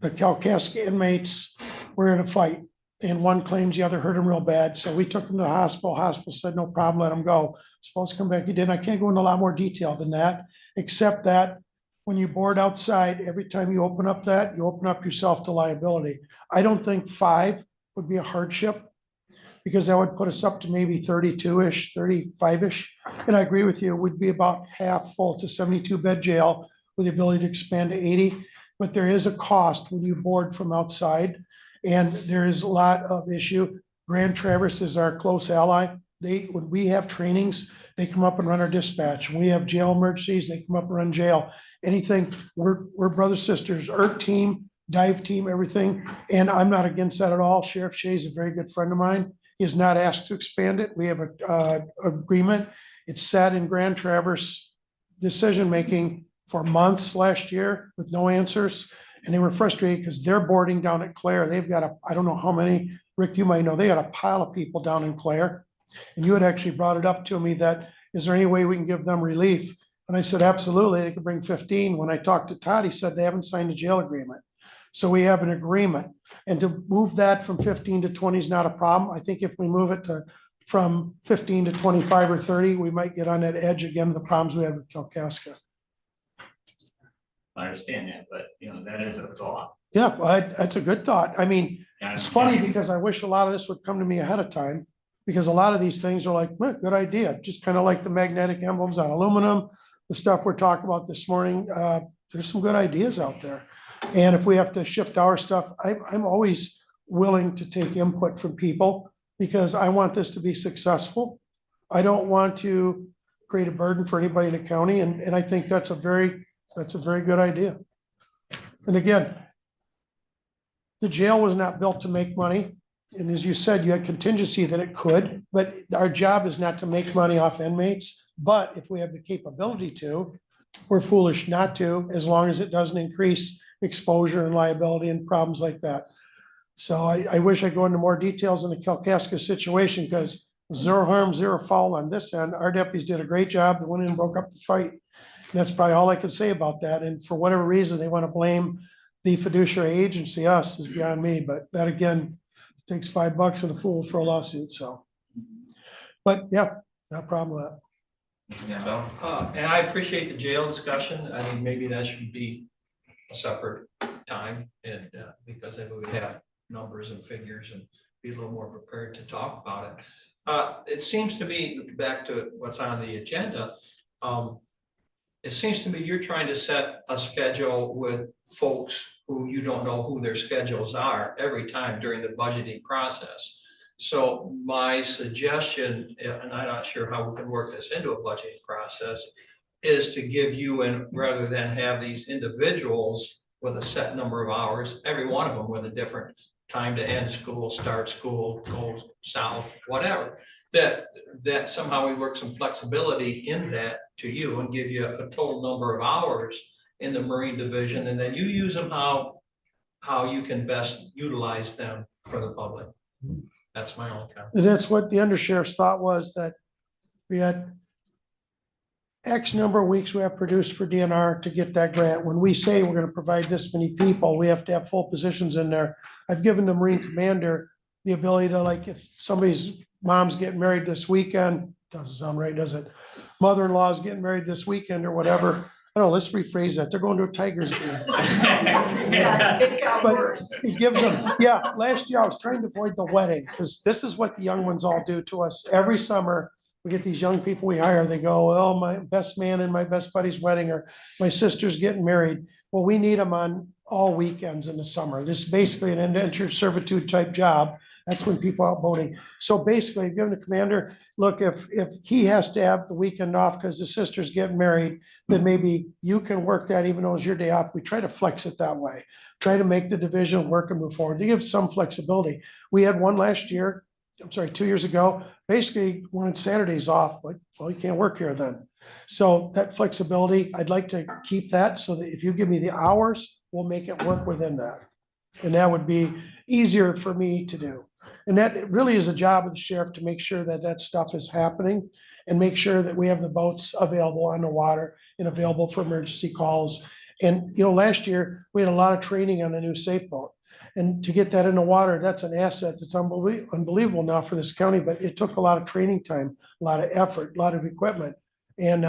the Kalkaska inmates were in a fight. And one claims the other hurt him real bad. So we took him to the hospital. Hospital said, no problem, let him go. Supposed to come back. He didn't. I can't go into a lot more detail than that, except that when you board outside, every time you open up you open up yourself to liability. I don't think 5 would be a hardship because that would put us up to maybe 32-ish, 35-ish. And I agree with you, it would be about half full. It's a 72-bed jail with the ability to expand to 80. But there is a cost when you board from outside. And there is a lot of issue. Grand Traverse is our close ally. When we have trainings, they come up and run our dispatch. When we have jail emergencies, they come up and run jail. Anything, we're brothers, sisters, ERT team, dive team, everything. And I'm not against that at all. Sheriff Shea is a very good friend of mine. He has not asked to expand it. We have a agreement. It's sat in Grand Traverse decision-making for months last year with no answers. And they were frustrated because they're boarding down at Clare. They've got I don't know how many, Rick, you might know, they got a pile of people down in Clare. And you had actually brought it up to me that, is there any way we can give them relief? And I said, absolutely, they could bring 15. When I talked to Todd, he said they haven't signed a jail agreement. So we have an agreement. And to move that from 15 to 20 is not a problem. I think if we move it from 15 to 25 or 30, we might get on that edge again of the problems we have with Kalkaska. I understand that, but that is a thought. Yeah, well, that's a good thought. I mean, it's funny because I wish a lot of this would come to me ahead of time. Because a lot of these things are like, good idea, just kind of like the magnetic emblems on aluminum, the stuff we're talking about this morning. There's some good ideas out there. And if we have to shift our stuff, I'm always willing to take input from people because I want this to be successful. I don't want to create a burden for anybody in the county. And I think that's a very good idea. And again, the jail was not built to make money. And as you said, you had contingency that it could, but our job is not to make money off inmates. But if we have the capability to, we're foolish not to, as long as it doesn't increase exposure and liability and problems like that. So I wish I'd go into more details in the Kalkaska situation because zero harm, zero foul on this end. Our deputies did a great job. They went in and broke up the fight. And that's probably all I can say about that. And for whatever reason, they want to blame the fiduciary agency, us, is beyond me. But that again, takes $5 and a fool for a lawsuit. So, but yeah, no problem with that. Yeah, Bill? And I appreciate the jail discussion. I mean, maybe that should be a separate time and because then we would have numbers and figures and be a little more prepared to talk about it. It seems to me, back to what's on the agenda, it seems to me you're trying to set a schedule with folks who you don't know who their schedules are every time during the budgeting process. So my suggestion, and I'm not sure how we can work this into a budgeting process, is to give you, and rather than have these individuals with a set number of hours, every one of them with a different time to end school, start school, go south, whatever, that somehow we work some flexibility in that to you and give you a total number of hours in the Marine Division, and then you use them how you can best utilize them for the public. That's my own comment. And that's what the undersheriff's thought was, that we had X number of weeks we have produced for DNR to get that grant. When we say we're going to provide this many people, we have to have full positions in there. I've given the Marine commander the ability to, like, if somebody's mom's getting married this weekend, doesn't sound right, does it? Mother-in-law's getting married this weekend or whatever. I don't know, let's rephrase that. They're going to a Tigers game. But it gives them, yeah, last year I was trying to avoid the wedding because this is what the young ones all do to us every summer. We get these young people we hire, they go, oh, my best man and my best buddy's wedding, or my sister's getting married. Well, we need them on all weekends in the summer. This is basically an indentured servitude type job. That's when people are out voting. So basically, giving the commander, look, if he has to have the weekend off because the sister's getting married, then maybe you can work that even though it's your day off. We try to flex it that way. Try to make the division work and move forward. They give some flexibility. We had one last year, 2 years ago, basically wanted Saturdays off, like, well, you can't work here then. So that flexibility, I'd like to keep that so that if you give me the hours, we'll make it work within that. And that would be easier for me to do. And that really is a job of the sheriff to make sure that that stuff is happening and make sure that we have the boats available on the water and available for emergency calls. And, last year we had a lot of training on the new safe boat. And to get that in the water, that's an asset that's unbelievable now for this county, but it took a lot of training time, a lot of effort, a lot of equipment. And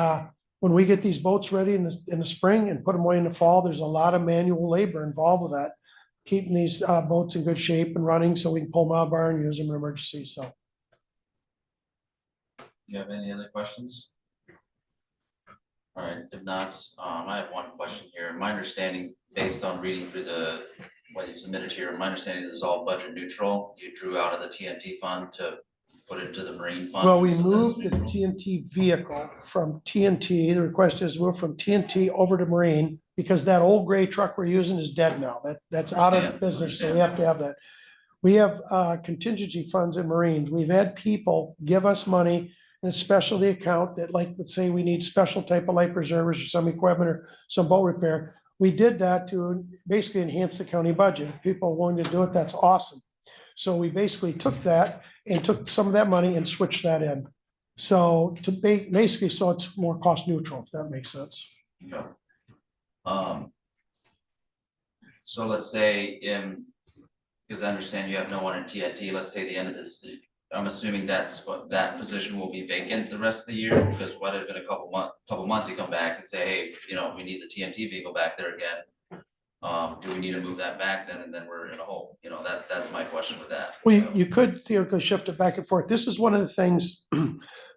when we get these boats ready in the spring and put them away in the fall, there's a lot of manual labor involved with that, keeping these boats in good shape and running so we can pull them out of bar and use them in emergency. So. You have any other questions? All right, if not, I have one question here. My understanding, based on reading through what you submitted here, my understanding this is all budget neutral. You drew out of the TNT fund to put into the marine fund. Well, we so that's moved the neutral. TNT vehicle from TNT, the request is move from TNT over to marine because that old gray truck we're using is dead now. That's out of business, so we have to have that. We have contingency funds in Marines. We've had people give us money in a specialty account that, like, let's say we need special type of life preservers or some equipment or some boat repair. We did that to basically enhance the county budget. If people are willing to do it, that's awesome. So we basically took that and took some of that money and switched that in. So to basically, so it's more cost neutral, if that makes sense. Yeah. So let's say because I understand you have no one in TNT, let's say the end of this, I'm assuming that's what that position will be vacant the rest of the year, because what if in a couple months you come back and say, hey, we need the TNT vehicle back there again. Do we need to move that back then? And then we're in a hole, that's my question with that. Well, you could theoretically shift it back and forth. This is one of the things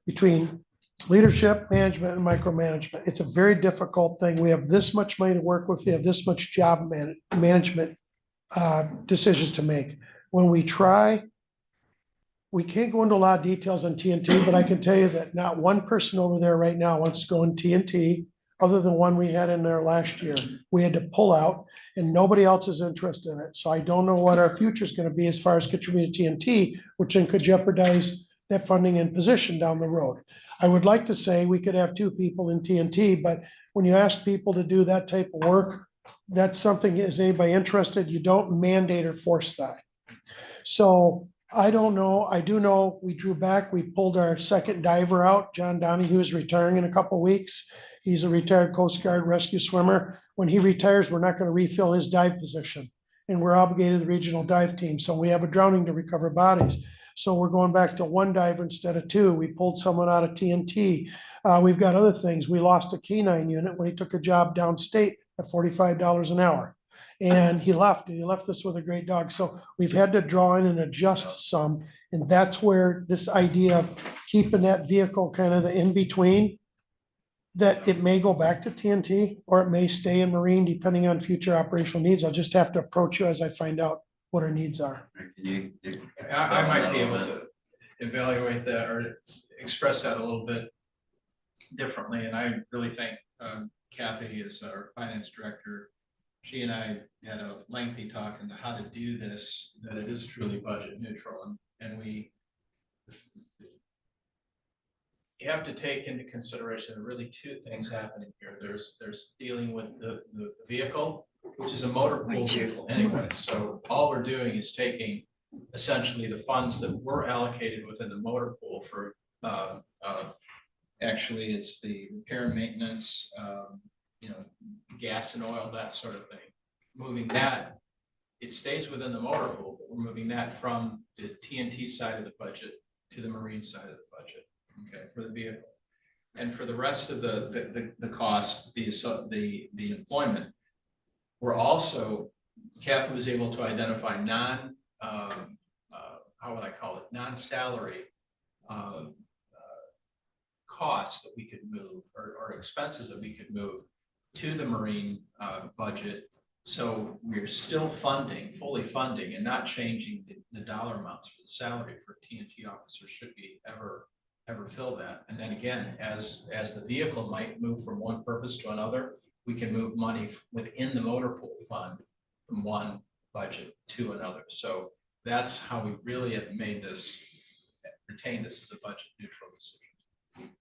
between leadership, management, and micromanagement. It's a very difficult thing. We have this much money to work with. We have this much job management decisions to make. When we try, we can't go into a lot of details on TNT, but I can tell you that not one person over there right now wants to go in TNT other than one we had in there last year. We had to pull out and nobody else is interested in it. So I don't know what our future is going to be as far as contributing to TNT, which then could jeopardize that funding and position down the road. I would like to say we could have 2 people in TNT, but when you ask people to do that type of work, that's something, is anybody interested? You don't mandate or force that. So I don't know. I do know we drew back. We pulled our second diver out. John Donahue is retiring in a couple of weeks. He's a retired Coast Guard rescue swimmer. When he retires, we're not going to refill his dive position. And we're obligated to the regional dive team. So we have a drowning to recover bodies. So we're going back to 1 diver instead of 2. We pulled someone out of TNT. We've got other things. We lost a canine unit when he took a job downstate at $45 an hour. And he left us with a great dog. So we've had to draw in and adjust some. And that's where this idea of keeping that vehicle kind of the in-between, that it may go back to TNT or it may stay in Marine depending on future operational needs. I'll just have to approach you as I find out what our needs are. I might be able to evaluate that or express that a little bit differently. And I really think Kathy is our finance director. She and I had a lengthy talk into how to do this, that it is truly budget neutral. And we have to take into consideration really 2 things happening here. There's dealing with the vehicle, which is a motor pool vehicle anyway. So all we're doing is taking essentially the funds that were allocated within the motor pool for actually it's the repair and maintenance, gas and oil, that sort of thing. Moving that, it stays within the motor pool, but we're moving that from the TNT side of the budget to the marine side of the budget, okay, for the vehicle. And for the rest of the costs, the employment, we're also, Kathy was able to identify how would I call it, non-salary costs that we could move or expenses that we could move to the Marine budget. So we're still funding, fully funding and not changing the dollar amounts for the salary for TNT officers should we ever fill that. And then again, as the vehicle might move from one purpose to another, we can move money within the motor pool fund from one budget to another. So that's how we really have made this, retain this as a budget neutral decision.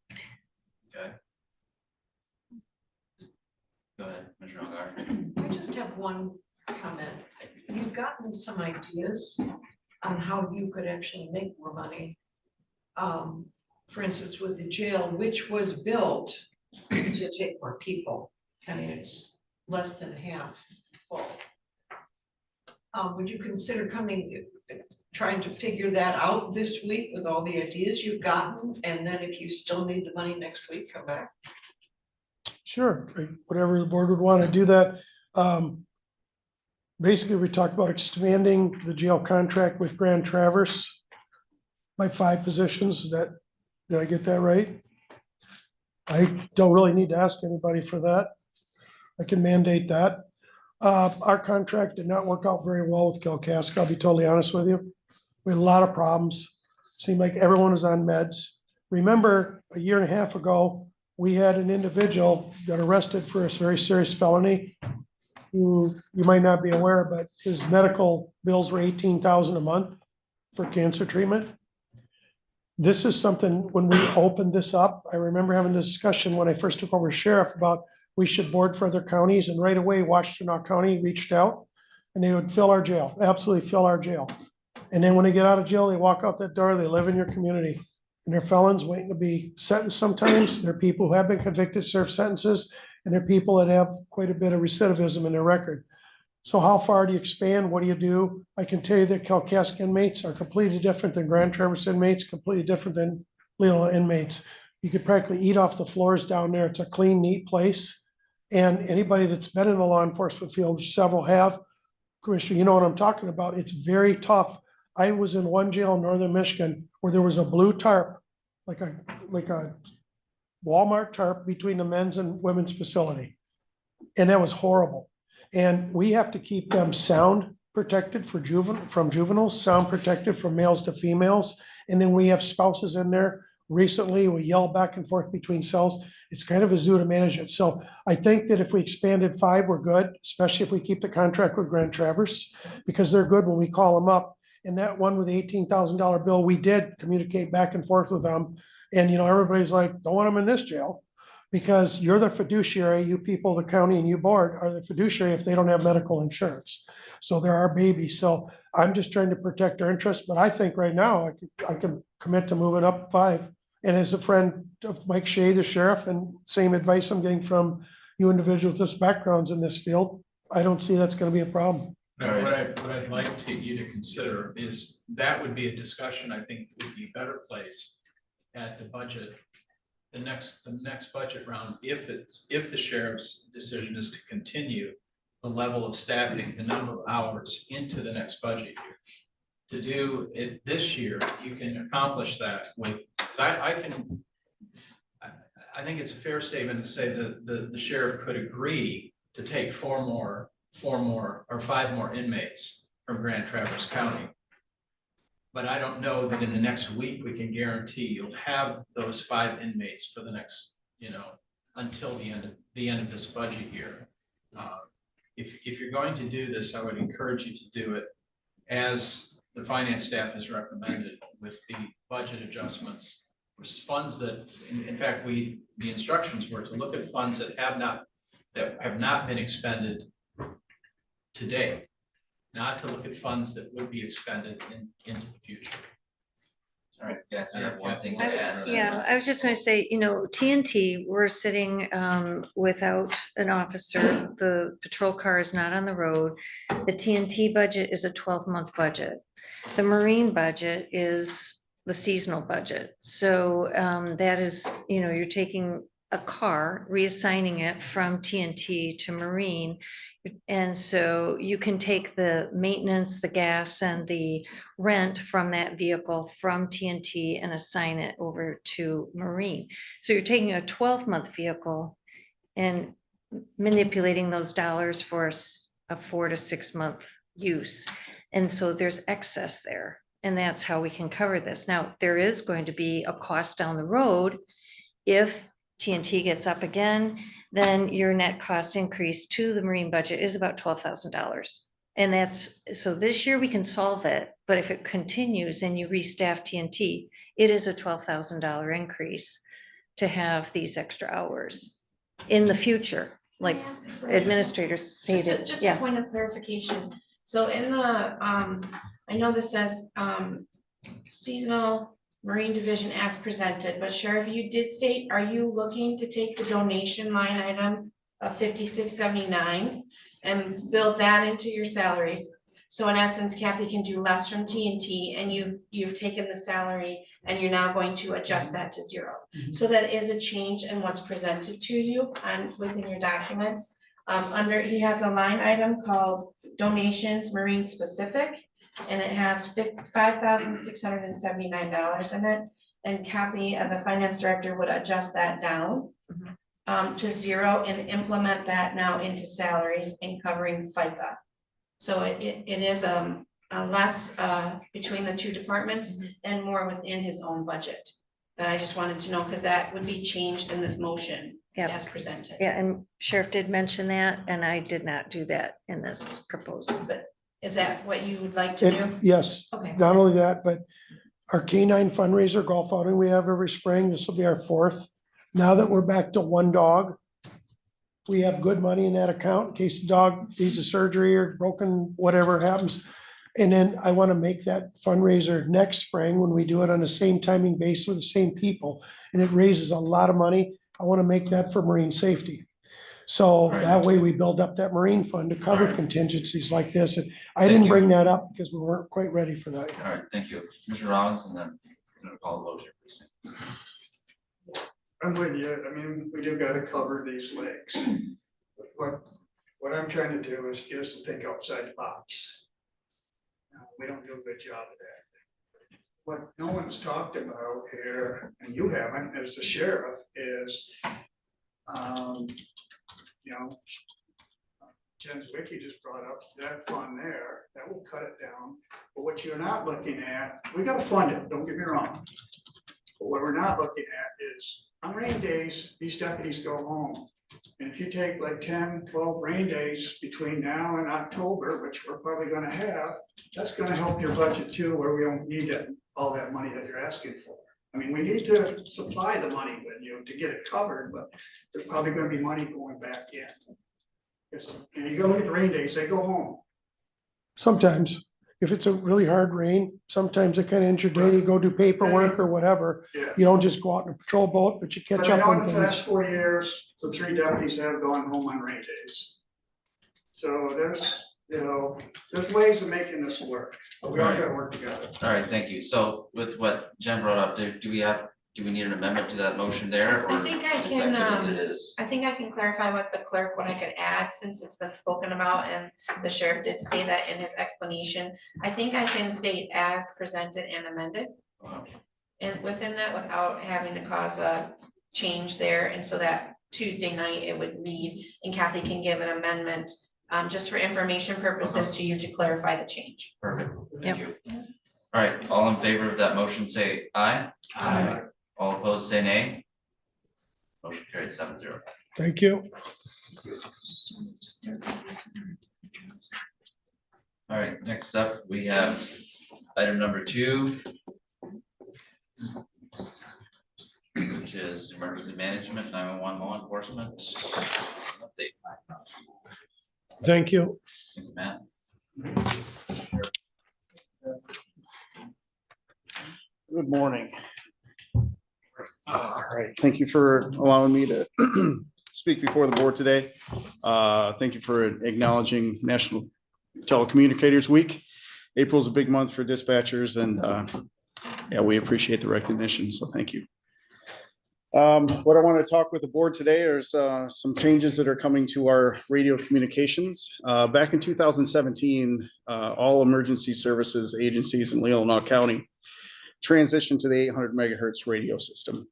Okay. Go ahead, Commissioner Ungar. I just have one comment. You've gotten some ideas on how you could actually make more money. For instance, with the jail, which was built to take more people. I mean, it's less than half full. Would you consider trying to figure that out this week with all the ideas you've gotten? And then if you still need the money next week, come back? Sure, whatever the board would want to do that. Basically, we talked about expanding the jail contract with Grand Traverse by 5 positions. Did I get that right? I don't really need to ask anybody for that. I can mandate that. Our contract did not work out very well with Kalkaska, I'll be totally honest with you. We had a lot of problems. Seemed like everyone was on meds. Remember, a year and a half ago, we had an individual got arrested for a very serious felony. Who you might not be aware, but his medical bills were $18,000 a month for cancer treatment. This is something, when we opened this up, I remember having a discussion when I first took over sheriff about we should board for other counties, and right away Leelanau County reached out and they would fill our jail, absolutely fill our jail. And then when they get out of jail, they walk out that door, they live in your community. And they're felons waiting to be sentenced sometimes. They're people who have been convicted, serve sentences, and they're people that have quite a bit of recidivism in their record. So how far do you expand? What do you do? I can tell you that Kalkaska inmates are completely different than Grand Traverse inmates, completely different than Leelanau inmates. You could practically eat off the floors down there. It's a clean, neat place. And anybody that's been in the law enforcement field, which several have, Commissioner, you know what I'm talking about. It's very tough. I was in one jail in northern Michigan where there was a blue tarp, like a Walmart tarp between the men's and women's facility. And that was horrible. And we have to keep them sound protected from juveniles, sound protected from males to females. And then we have spouses in there. Recently, we yell back and forth between cells. It's kind of a zoo to manage it. So I think that if we expanded 5, we're good, especially if we keep the contract with Grand Traverse, because they're good when we call them up. And that one with the $18,000 bill, we did communicate back and forth with them. And, you know, everybody's like, don't want them in this jail. Because you're the fiduciary, you people, the county and you board are the fiduciary if they don't have medical insurance. So they're our baby. So I'm just trying to protect our interests, but I think right now I can commit to moving up 5. And as a friend of Mike Shea, the sheriff, and same advice I'm getting from you individuals with backgrounds in this field, I don't see that's going to be a problem. Now, what I'd like you to consider is that would be a discussion I think would be better placed at the budget. The next budget round, if the sheriff's decision is to continue the level of staffing, the number of hours into the next budget year. To do it this year, you can accomplish that with, I think it's a fair statement to say that the sheriff could agree to take 5 more inmates from Grand Traverse County. But I don't know that in the next week, we can guarantee you'll have those 5 inmates for the next, until the end of this budget year. If you're going to do this, I would encourage you to do it as the finance staff has recommended with the budget adjustments. Funds that, in fact, the instructions were to look at funds that have not been expended today. Not to look at funds that would be expended into the future. All right, yeah, I have one thing to add. Yeah, I was just going to say, TNT, we're sitting without an officer. The patrol car is not on the road. The TNT budget is a 12-month budget. The Marine budget is the seasonal budget. So that is, you're taking a car, reassigning it from TNT to Marine. And so you can take the maintenance, the gas and the rent from that vehicle from TNT and assign it over to Marine. So you're taking a 12-month vehicle and manipulating those dollars for a 4 to 6 month use. And so there's excess there. And that's how we can cover this. Now, there is going to be a cost down the road. If TNT gets up again, then your net cost increase to the Marine budget is about $12,000. And that's, so this year we can solve it, but if it continues and you restaff TNT, it is a $12,000 increase to have these extra hours in the future, like Can I ask for- administrators stated. Just a Yeah, point of clarification. So in the, I know this says, seasonal Marine Division as presented, but Sheriff, you did state, are you looking to take the donation line item of 5679 and build that into your salaries? So in essence, Kathy can do less from TNT and you've taken the salary and you're now going to adjust that to 0. So that is a change in what's presented to you and within your document. He has a line item called donations Marine specific, and it has $5,679 in it. And Kathy, as a finance director, would adjust that down to 0 and implement that now into salaries and covering FICA. So it is a less between the two departments and more within his own budget. But I just wanted to know, because that would be changed in this motion as presented. yeah, and Sheriff did mention that, and I did not do that in this proposal. But is that what you would like to do? Yes, Okay. not only that, but our canine fundraiser golf outing we have every spring, this will be our 4th. Now that we're back to 1 dog, we have good money in that account in case the dog needs a surgery or broken, whatever happens. And then I want to make that fundraiser next spring when we do it on the same timing base with the same people. And it raises a lot of money. I want to make that for marine safety. So that way we build up that marine fund to cover Alright. contingencies like this. And I Thank didn't you. bring that up because we weren't quite ready for that. All right, thank you. Mr. Rollins, and then I'm gonna call the vote here, please. I'm with you. I mean, we do gotta cover these legs. What I'm trying to do is get us to think outside the box. We don't do a good job of that. What no one's talked about here, and you haven't, as the sheriff, is, you know, Jen's Wiki just brought up that fund there, that will cut it down. But what you're not looking at, we gotta fund it, don't get me wrong. But what we're not looking at is, on rain days, these deputies go home. And if you take like 10, 12 rain days between now and October, which we're probably gonna have, that's gonna help your budget too, where we don't need all that money that you're asking for. I mean, we need to supply the money with you to get it covered, but there's probably gonna be money going back in. Because, you know, you go look at the rain days, they go home. Sometimes, if it's a really hard rain, sometimes it kind of ends your day, you go do paperwork or whatever. Yeah. You don't just go out in a patrol boat, but you catch But I up know on in the past things. 4 years, the 3 deputies have gone home on rain days. So there's, you know, there's ways of making this work, but we all gotta work together. All right, thank you. So with what Jen brought up, do we need an amendment to that motion there? Or I think I is that can, good as it is? I think I can clarify with the clerk what I could add since it's been spoken about and the sheriff did state that in his explanation. I think I can state as presented and amended. And within that without having to cause a change there. And so that Tuesday night it would read, and Kathy can give an amendment just for information purposes to you to clarify the change. Perfect, thank you. All right, all in favor of that motion, say aye. Aye. All opposed, say nay. Motion carried 7-0. Thank you. All right, next up, we have item number 2, which is emergency management, 911 law enforcement. Update. Thank you. Thank you, Matt. Good morning. All right, thank you for allowing me to speak before the board today. Thank you for acknowledging National Telecommunicators Week. April is a big month for dispatchers and yeah, we appreciate the recognition, so thank you. What I want to talk with the board today is some changes that are coming to our radio communications. Back in 2017, all emergency services agencies in Leelanau County transitioned to the 800 megahertz radio system.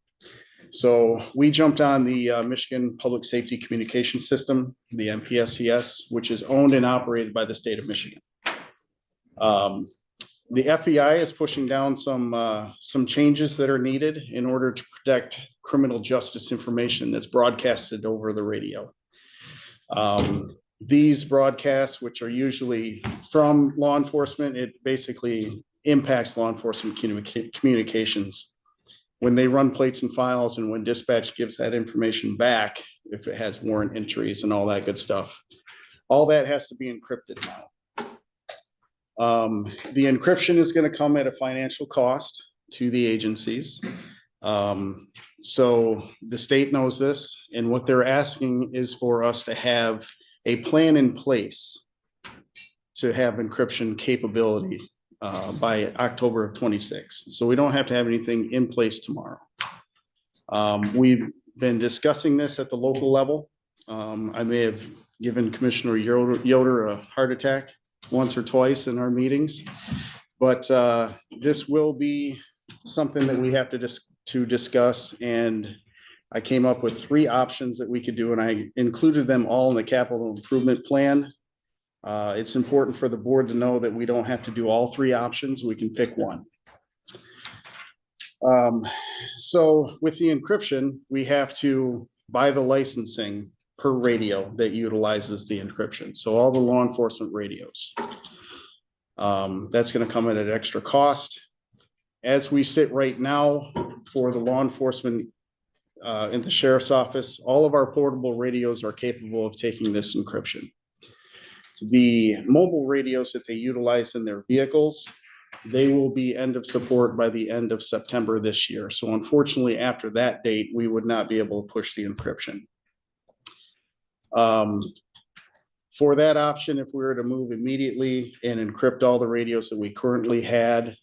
So we jumped on the Michigan Public Safety Communication System, the MPSCS, which is owned and operated by the state of Michigan. The FBI is pushing down some changes that are needed in order to protect criminal justice information that's broadcasted over the radio. These broadcasts, which are usually from law enforcement, it basically impacts law enforcement communications. When they run plates and files and when dispatch gives that information back, if it has warrant entries and all that good stuff, all that has to be encrypted now. The encryption is going to come at a financial cost to the agencies. So the state knows this, and what they're asking is for us to have a plan in place to have encryption capability by October of 26. So we don't have to have anything in place tomorrow. We've been discussing this at the local level. I may have given Commissioner Yoder a heart attack once or twice in our meetings, but this will be something that we have to discuss. And I came up with 3 options that we could do, and I included them all in the capital improvement plan. It's important for the board to know that we don't have to do all 3 options. We can pick one. So with the encryption, we have to buy the licensing per radio that utilizes the encryption. So all the law enforcement radios. That's going to come at an extra cost. As we sit right now for the law enforcement in the sheriff's office, all of our portable radios are capable of taking this encryption. The mobile radios that they utilize in their vehicles, they will be end of support by the end of September this year. So unfortunately, after that date, we would not be able to push the encryption. For that option, if we were to move immediately and encrypt all the radios that we currently had,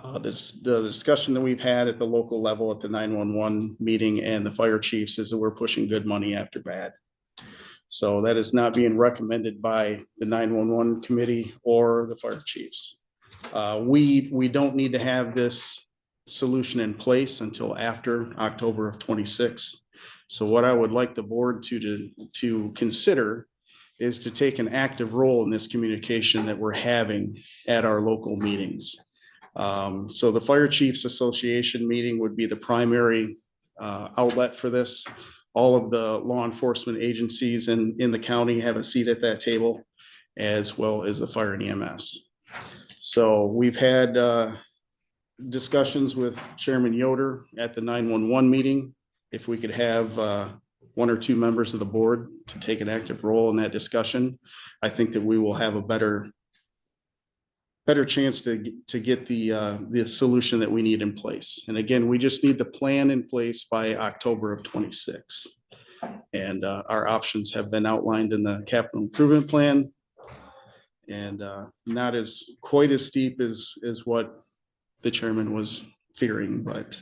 the discussion that we've had at the local level at the 911 meeting and the fire chiefs is that we're pushing good money after bad. So that is not being recommended by the 911 committee or the fire chiefs. We don't need to have this solution in place until after October of 26. So what I would like the board to consider is to take an active role in this communication that we're having at our local meetings. So the Fire Chiefs Association meeting would be the primary outlet for this. All of the law enforcement agencies in the county have a seat at that table, as well as the fire and EMS. So we've had discussions with Chairman Yoder at the 911 meeting. If we could have 1 or 2 members of the board to take an active role in that discussion, I think that we will have a better chance to get the solution that we need in place. And again, we just need the plan in place by October of 26. And our options have been outlined in the capital improvement plan. And not quite as steep as what the chairman was fearing, but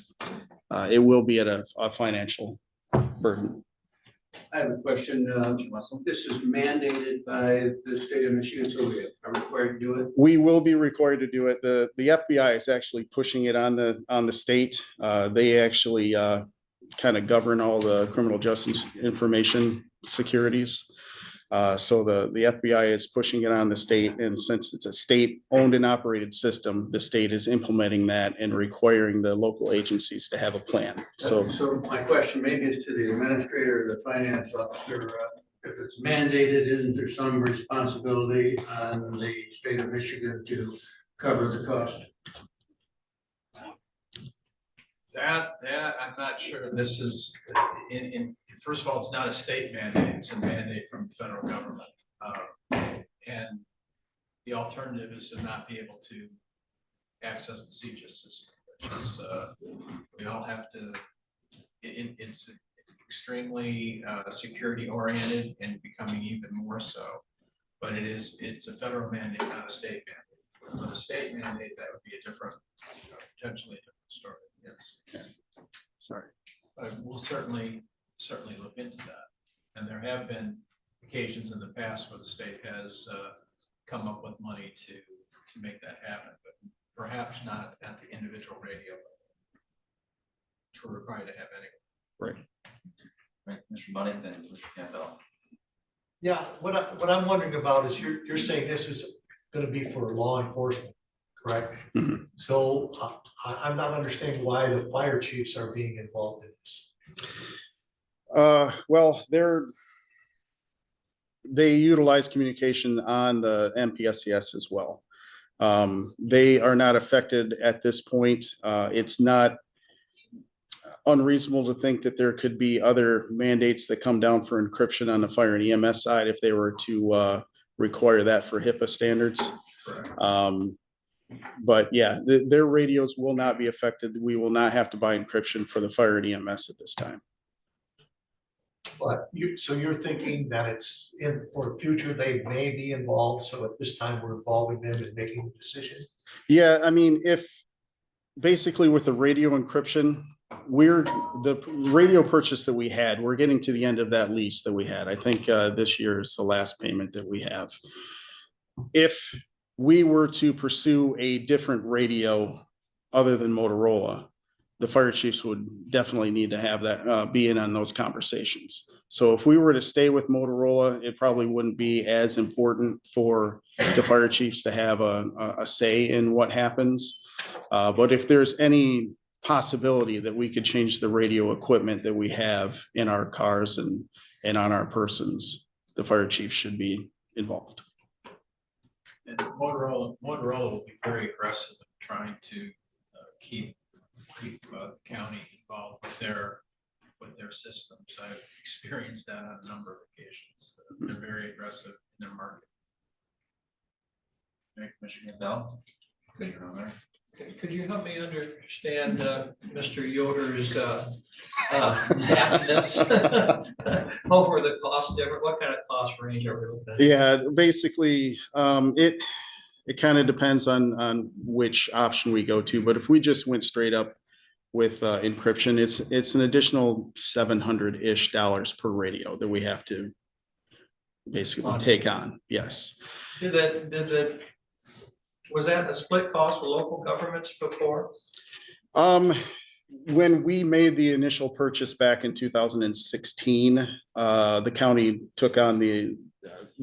it will be at a financial burden. I have a question. This is mandated by the state of Michigan, so we are required to do it. We will be required to do it. The FBI is actually pushing it on the state. They actually kind of govern all the criminal justice information securities. So the FBI is pushing it on the state, and since it's a state-owned and operated system, the state is implementing that and requiring the local agencies to have a plan. So my question maybe is to the administrator or the finance officer. If it's mandated, isn't there some responsibility on the state of Michigan to cover the cost? That I'm not sure. This is first of all, it's not a state mandate, it's a mandate from the federal government. And the alternative is to not be able to access the CGIS system, which is, we all have to, it's extremely security oriented and becoming even more so. But it's a federal mandate, not a state mandate. With a state mandate, that would be a different, potentially a different story, yes. Sorry. we'll certainly look into that. And there have been occasions in the past where the state has come up with money to make that happen, but perhaps not at the individual radio level, which we're required to have anyway. Right. Right, Mr. Bunting, then Mr. Campbell. Yeah, what I'm wondering about is you're saying this is gonna be for law enforcement, correct? Mhm. So I'm not understanding why the fire chiefs are being involved in this. Well, they utilize communication on the MPSCS as well. They are not affected at this point. It's not unreasonable to think that there could be other mandates that come down for encryption on the fire and EMS side if they were to require that for HIPAA standards. But yeah, their radios will not be affected. We will not have to buy encryption for the fire and EMS at this time. But so you're thinking that it's in, for the future, they may be involved, so at this time, we're involving them in making a decision? Yeah, I mean, if basically with the radio encryption, the radio purchase that we had, we're getting to the end of that lease that we had. I think this year is the last payment that we have. If we were to pursue a different radio other than Motorola, the fire chiefs would definitely need to have that be in on those conversations. So if we were to stay with Motorola, it probably wouldn't be as important for the fire chiefs to have a say in what happens. But if there's any possibility that we could change the radio equipment that we have in our cars and on our persons, the fire chief should be involved. And Motorola will be very aggressive in trying to keep the county involved with their systems. I've experienced that on a number of occasions. They're very aggressive in their market. Commissioner Campbell. Commissioner Romero. Could you help me understand Mr. Yoder's happiness over the cost difference? What kind of cost range are we looking at? Yeah, basically, it kind of depends on which option we go to, but if we just went straight up with encryption, it's an additional $700-ish per radio that we have to basically take on. Yes. Was that a split cost with local governments before? When we made the initial purchase back in 2016, the county took on the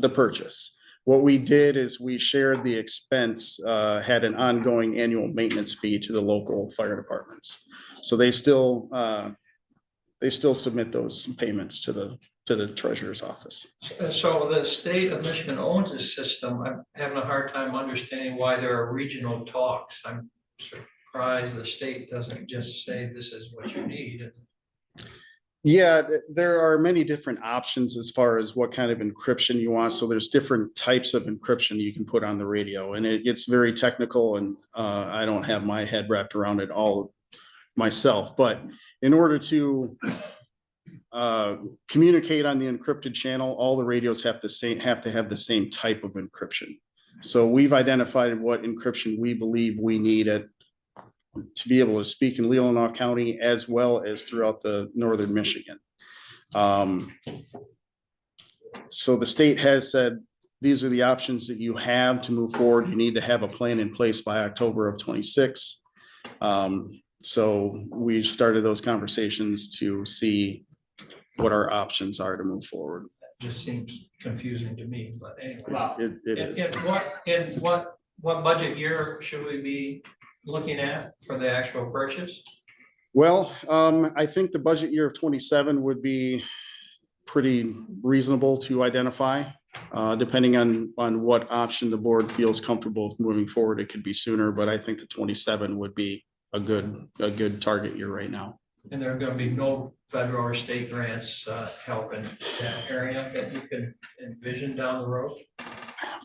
purchase. What we did is we shared the expense, had an ongoing annual maintenance fee to the local fire departments. So they still submit those payments to the treasurer's office. So the state of Michigan owns this system. I'm having a hard time understanding why there are regional talks. I'm surprised the state doesn't just say this is what you need. Yeah, there are many different options as far as what kind of encryption you want. So there's different types of encryption you can put on the radio, and it gets very technical, and I don't have my head wrapped around it all myself. But in order to communicate on the encrypted channel, all the radios have to have the same type of encryption. So we've identified what encryption we believe we need to be able to speak in Leelanau County as well as throughout the northern Michigan. So the state has said, these are the options that you have to move forward. You need to have a plan in place by October of 26. So we started those conversations to see what our options are to move forward. Just seems confusing to me, but anyway. It is. In what budget year should we be looking at for the actual purchase? Well, I think the budget year of 27 would be pretty reasonable to identify. Depending on what option the board feels comfortable with moving forward, it could be sooner, but I think the 27 would be a good target year right now. And there are going to be no federal or state grants helping that area that you can envision down the road?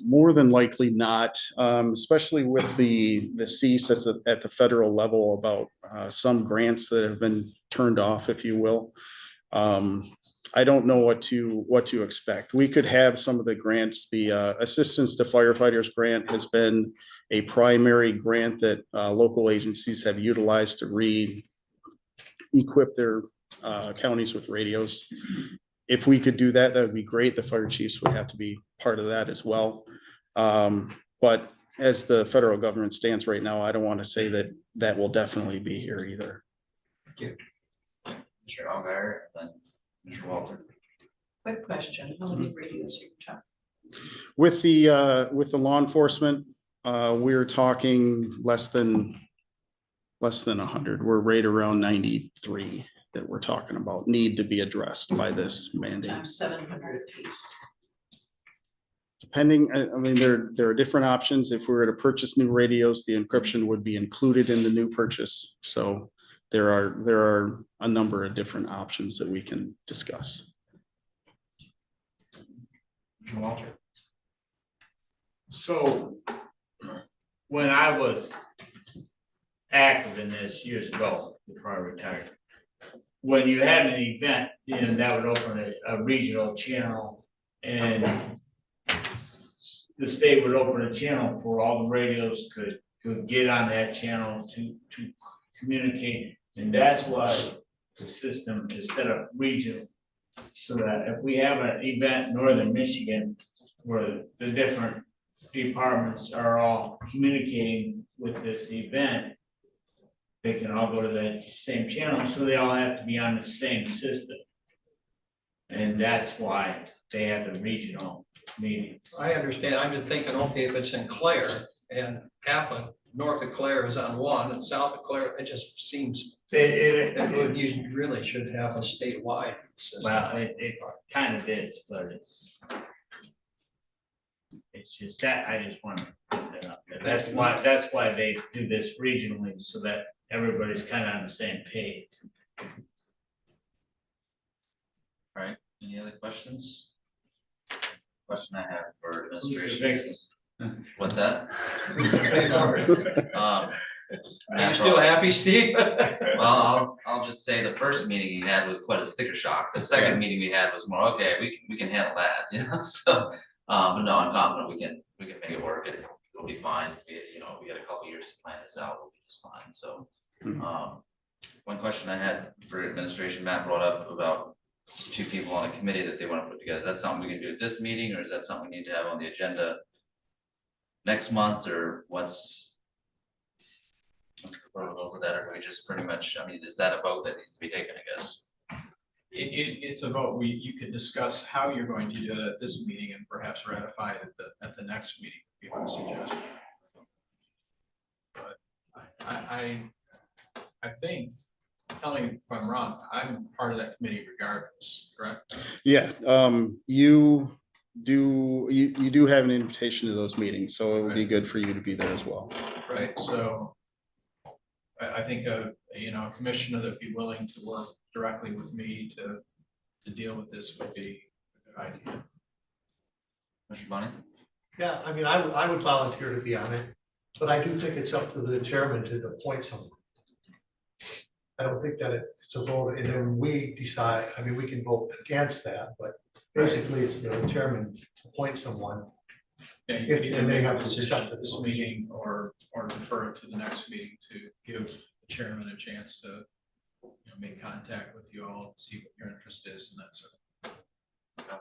More than likely not, especially with the cease at the federal level about some grants that have been turned off, if you will. I don't know what to expect. We could have some of the grants. The Assistance to Firefighters grant has been a primary grant that local agencies have utilized to re-equip their counties with radios. If we could do that, that would be great. The fire chiefs would have to be part of that as well. But as the federal government stands right now, I don't want to say that that will definitely be here either. Mr. Algar, then Mr. Walter. Quick question, how many radios are you talking? With the law enforcement, we're talking less than 100. We're right around 93 that we're talking about need to be addressed by this mandate. Times 700 apiece. Depending, I mean, there are different options. If we were to purchase new radios, the encryption would be included in the new purchase. So there are a number of different options that we can discuss. Mr. Walter. So when I was active in this years ago, before I retired, when you had an event, you know, that would open a regional channel, and the state would open a channel for all the radios could get on that channel to communicate. And that's why the system is set up regional. So that if we have an event in northern Michigan where the different departments are all communicating with this event, they can all go to the same channel, so they all have to be on the same system. And that's why they have the regional meeting. I understand. I'm just thinking, okay, if it's in Clare and half of north of Clare is on one and south of Clare, it just seems you really should have a statewide system. Well, it kind of is, but it's just that, I just want to put that up there. That's why they do this regionally, so that everybody's kind of on the same page. All right, any other questions? Question I have for administration is, what's that? Are you still happy, Steve? Well, I'll just say the first meeting we had was quite a sticker shock. The second meeting we had was more, okay, we can handle that, you know, so, but no, I'm confident we can make it work. It'll be fine. We got a couple years to plan this out, we'll be just fine, so. One question I had for administration, Matt brought up about 2 people on a committee that they want to put together. Is that something we can do at this meeting, or is that something we need to have on the agenda next month, or what's the protocol for that, or do we just pretty much, I mean, is that a vote that needs to be taken, I guess? It's a vote. You could discuss how you're going to do that at this meeting and perhaps ratify it at the next meeting, if you want to suggest. But I think, tell me if I'm wrong, I'm part of that committee regardless, correct? Yeah, you do have an invitation to those meetings, so it would be good for you to be there as well. Right, so I think a commissioner that'd be willing to work directly with me to deal with this would be a good idea. Mr. Bunny? Yeah, I mean, I would volunteer to be on it, but I do think it's up to the chairman to appoint someone. I don't think that it's a vote, and then we decide, I mean, we can vote against that, but basically it's the chairman to appoint someone. Yeah, you could either make a decision at this meeting or defer it to the next meeting to give the chairman a chance to make contact with you all, see what your interest is and that sort of. Okay.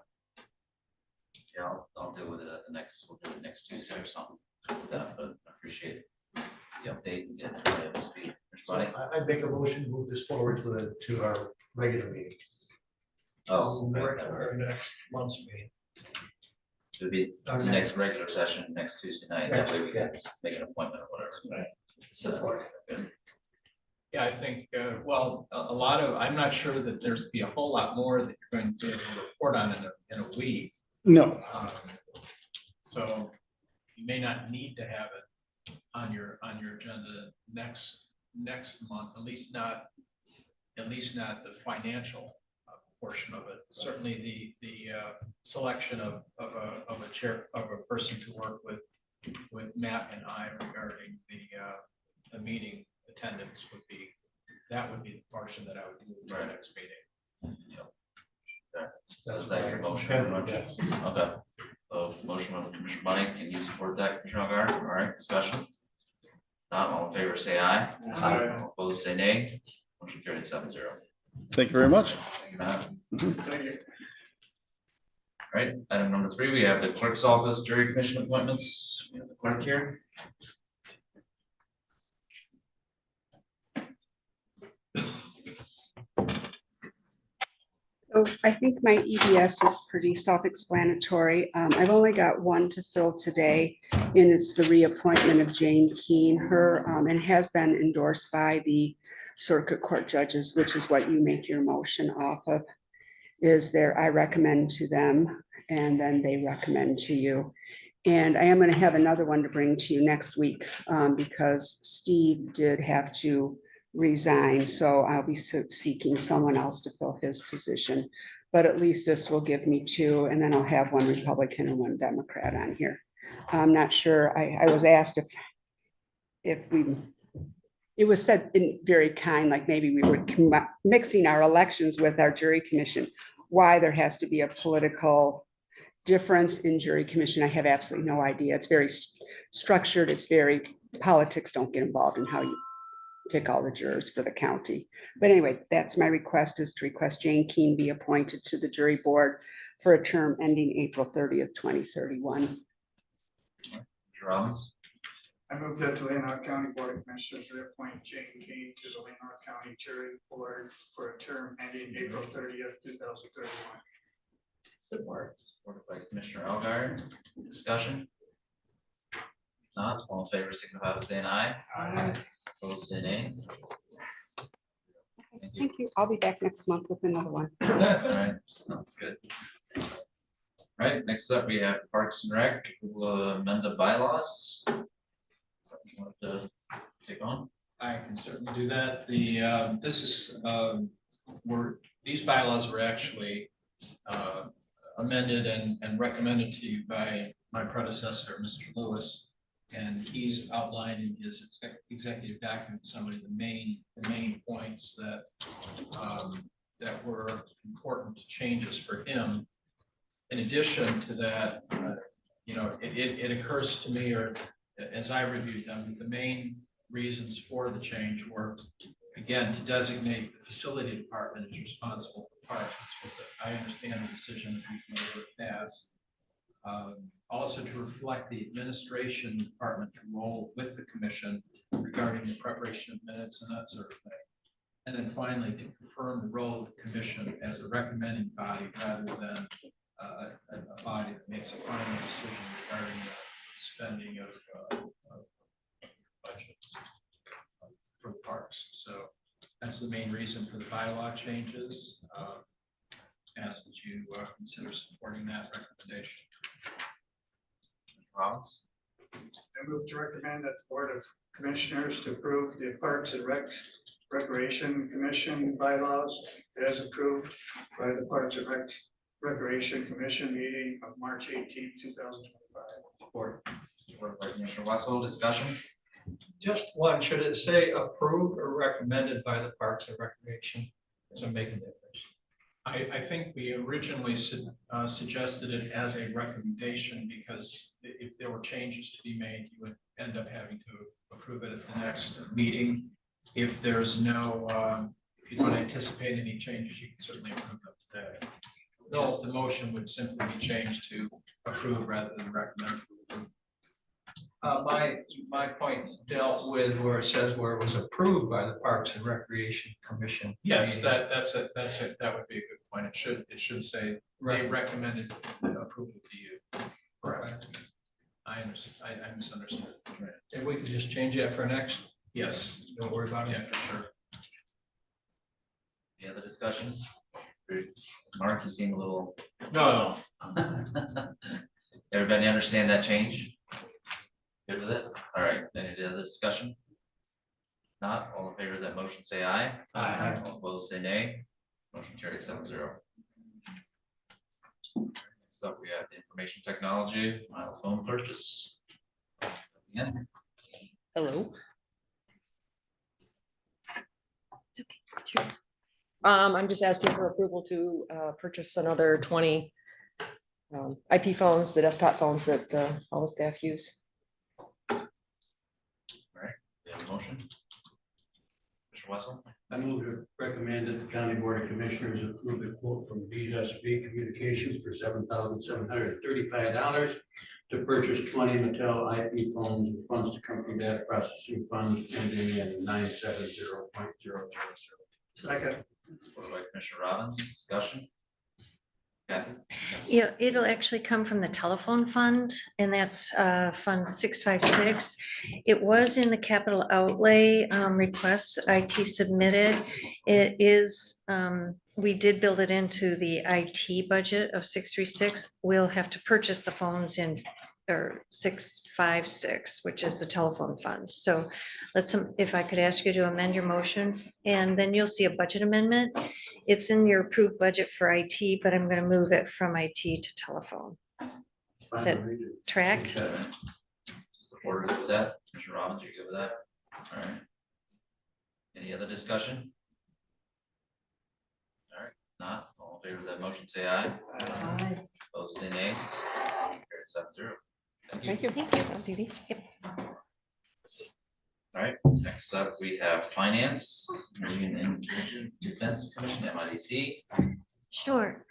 Yeah, I'll deal with it at we'll do it next Tuesday or something. But I appreciate the update and getting everybody up to speed. So I'd make a motion to move this forward to our regular meeting. Oh, Our next month's meeting. It'll be the next regular session next Tuesday night. That way we can make an appointment or whatever. So, good. Yeah, I think, well, a lot of, I'm not sure that there's be a whole lot more that you're going to be able to report on in a week. No. So you may not need to have it on your agenda next month, at least not the financial portion of it. Certainly the selection of a person to work with Matt and I regarding the meeting attendance would be the portion that I would do for the next meeting. Yep. That's that your motion, pretty much? Yes. Okay. So motion from Commissioner Bunny, can you support that, Commissioner Algar? All right, discussion. Not all in favor, say aye. Aye. All opposed, say nay. Motion carried 7-0. Thank you very much. Thank you. All right, item number 3, we have the clerk's office jury commission appointments. We have the clerk here. So I think my EBS is pretty self-explanatory. I've only got one to fill today, and it's the reappointment of Jane Keene. Her, and has been endorsed by the circuit court judges, which is what you make your motion off of. Is there, I recommend to them, and then they recommend to you. And I am going to have another one to bring to you next week, because Steve did have to resign, so I'll be seeking someone else to fill his position. But at least this will give me 2, and then I'll have 1 Republican and 1 Democrat on here. I'm not sure, I was asked if we, it was said in very kind, like maybe we were mixing our elections with our jury commission. Why there has to be a political difference in jury commission, I have absolutely no idea. It's very structured, it's very, politics don't get involved in how you pick all the jurors for the county. But anyway, that's my request, is to request Jane Keene be appointed to the jury board for a term ending April 30th, 2031. Mr. Robbins, I move that the Leelanau County Board of Commissioners reappoint Jane Keene to the Leelanau County Jury Board for a term ending April 30th, 2031. supported by Commissioner Algar. Discussion? Not, all in favor, signify by saying aye. Aye. Opposed, say nay. Thank you. Thank you. I'll be back next month with another one. All right, sounds good. All right, next up, we have Parks and Rec, who will amend the bylaws. Something you want to take on? I can certainly do that. This is, these bylaws were actually amended and recommended to you by my predecessor, Mr. Lewis. And he's outlined in his executive document some of the main points that that were important changes for him. In addition to that, it occurs to me, or as I reviewed them, the main reasons for the change were, again, to designate the facility department as responsible for parks, which was, I understand, the decision that we've made in the past. Also to reflect the administration department's role with the commission regarding the preparation of minutes and that sort of thing. And then finally, to confirm the role of the commission as a recommending body rather than a body that makes a final decision regarding the spending of budgets for the parks. So that's the main reason for the bylaw changes. Ask that you consider supporting that recommendation. Robbins? I move to recommend that the Board of Commissioners to approve the Parks and Recreation Commission bylaws as approved by the Parks and Recreation Commission meeting of March 18, 2025. Support. Supported by Commissioner Wessel. Discussion? Just one, should it say approved or recommended by the Parks and Recreation? Does it make a difference? I think we originally suggested it as a recommendation because if there were changes to be made, you would end up having to approve it at the next meeting. If there's no, if you don't anticipate any changes, you can certainly approve them today. No. Just the motion would simply be changed to approve rather than recommend. My point dealt with where it says where it was approved by the Parks and Recreation Commission. Yes, meeting. that's it. That would be a good point. It should say they recommended approval to you. Correct. I understand. I misunderstood. Right. And we can just change that for next. Yes. Don't worry about it. Yeah, for sure. Any other discussion? Mark, you seem a little. No. Everybody understand that change? Good with it? All right, any other discussion? Not, all in favor of that motion, say aye. Aye. All opposed, say nay. Motion carried 7-0. Next up, we have the information technology, final phone purchase. Yeah. Hello. It's okay. It's yours. I'm just asking for approval to purchase another 20 IP phones, the desktop phones that all the staff use. We have a motion. Mr. Wessel. I move to recommend that the county board of commissioners approve the quote from DSB Communications for $7,735 to purchase 20 Mattel IP phones with funds to come from data processing funds ending in 970.000. Second. Supported by Commissioner Robbins, discussion. Kathy? Yeah, it'll actually come from the telephone fund, and that's Fund 656. It was in the capital outlay request IT submitted. It is, we did build it into the IT budget of 636. We'll have to purchase the phones in, or 656, which is the telephone fund. So if I could ask you to amend your motion, and then you'll see a budget amendment. It's in your approved budget for IT, but I'm going to move it from IT to telephone. Is that track? Supporters with that, Commissioner Robbins, are you good with that? All right. Any other discussion? All right, not, all in favor of that motion, say aye. Aye. Opposed, say nay. Carried 7-0. Thank you. Thank you. That was easy. Yep. All right, next up, we have Finance, Michigan Intelligence Defense Commission, MIDC. Sure.